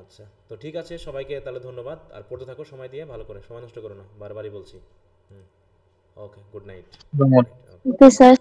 আচ্ছা, তো ঠিক আছে, সবাইকে তাহলে ধন্যবাদ। আর পড়তে থাকো সময় দিয়ে, ভালো করে, সময় নষ্ট করো না, বারবারই বলছি। ওকে, গুড নাইট। Okay sir.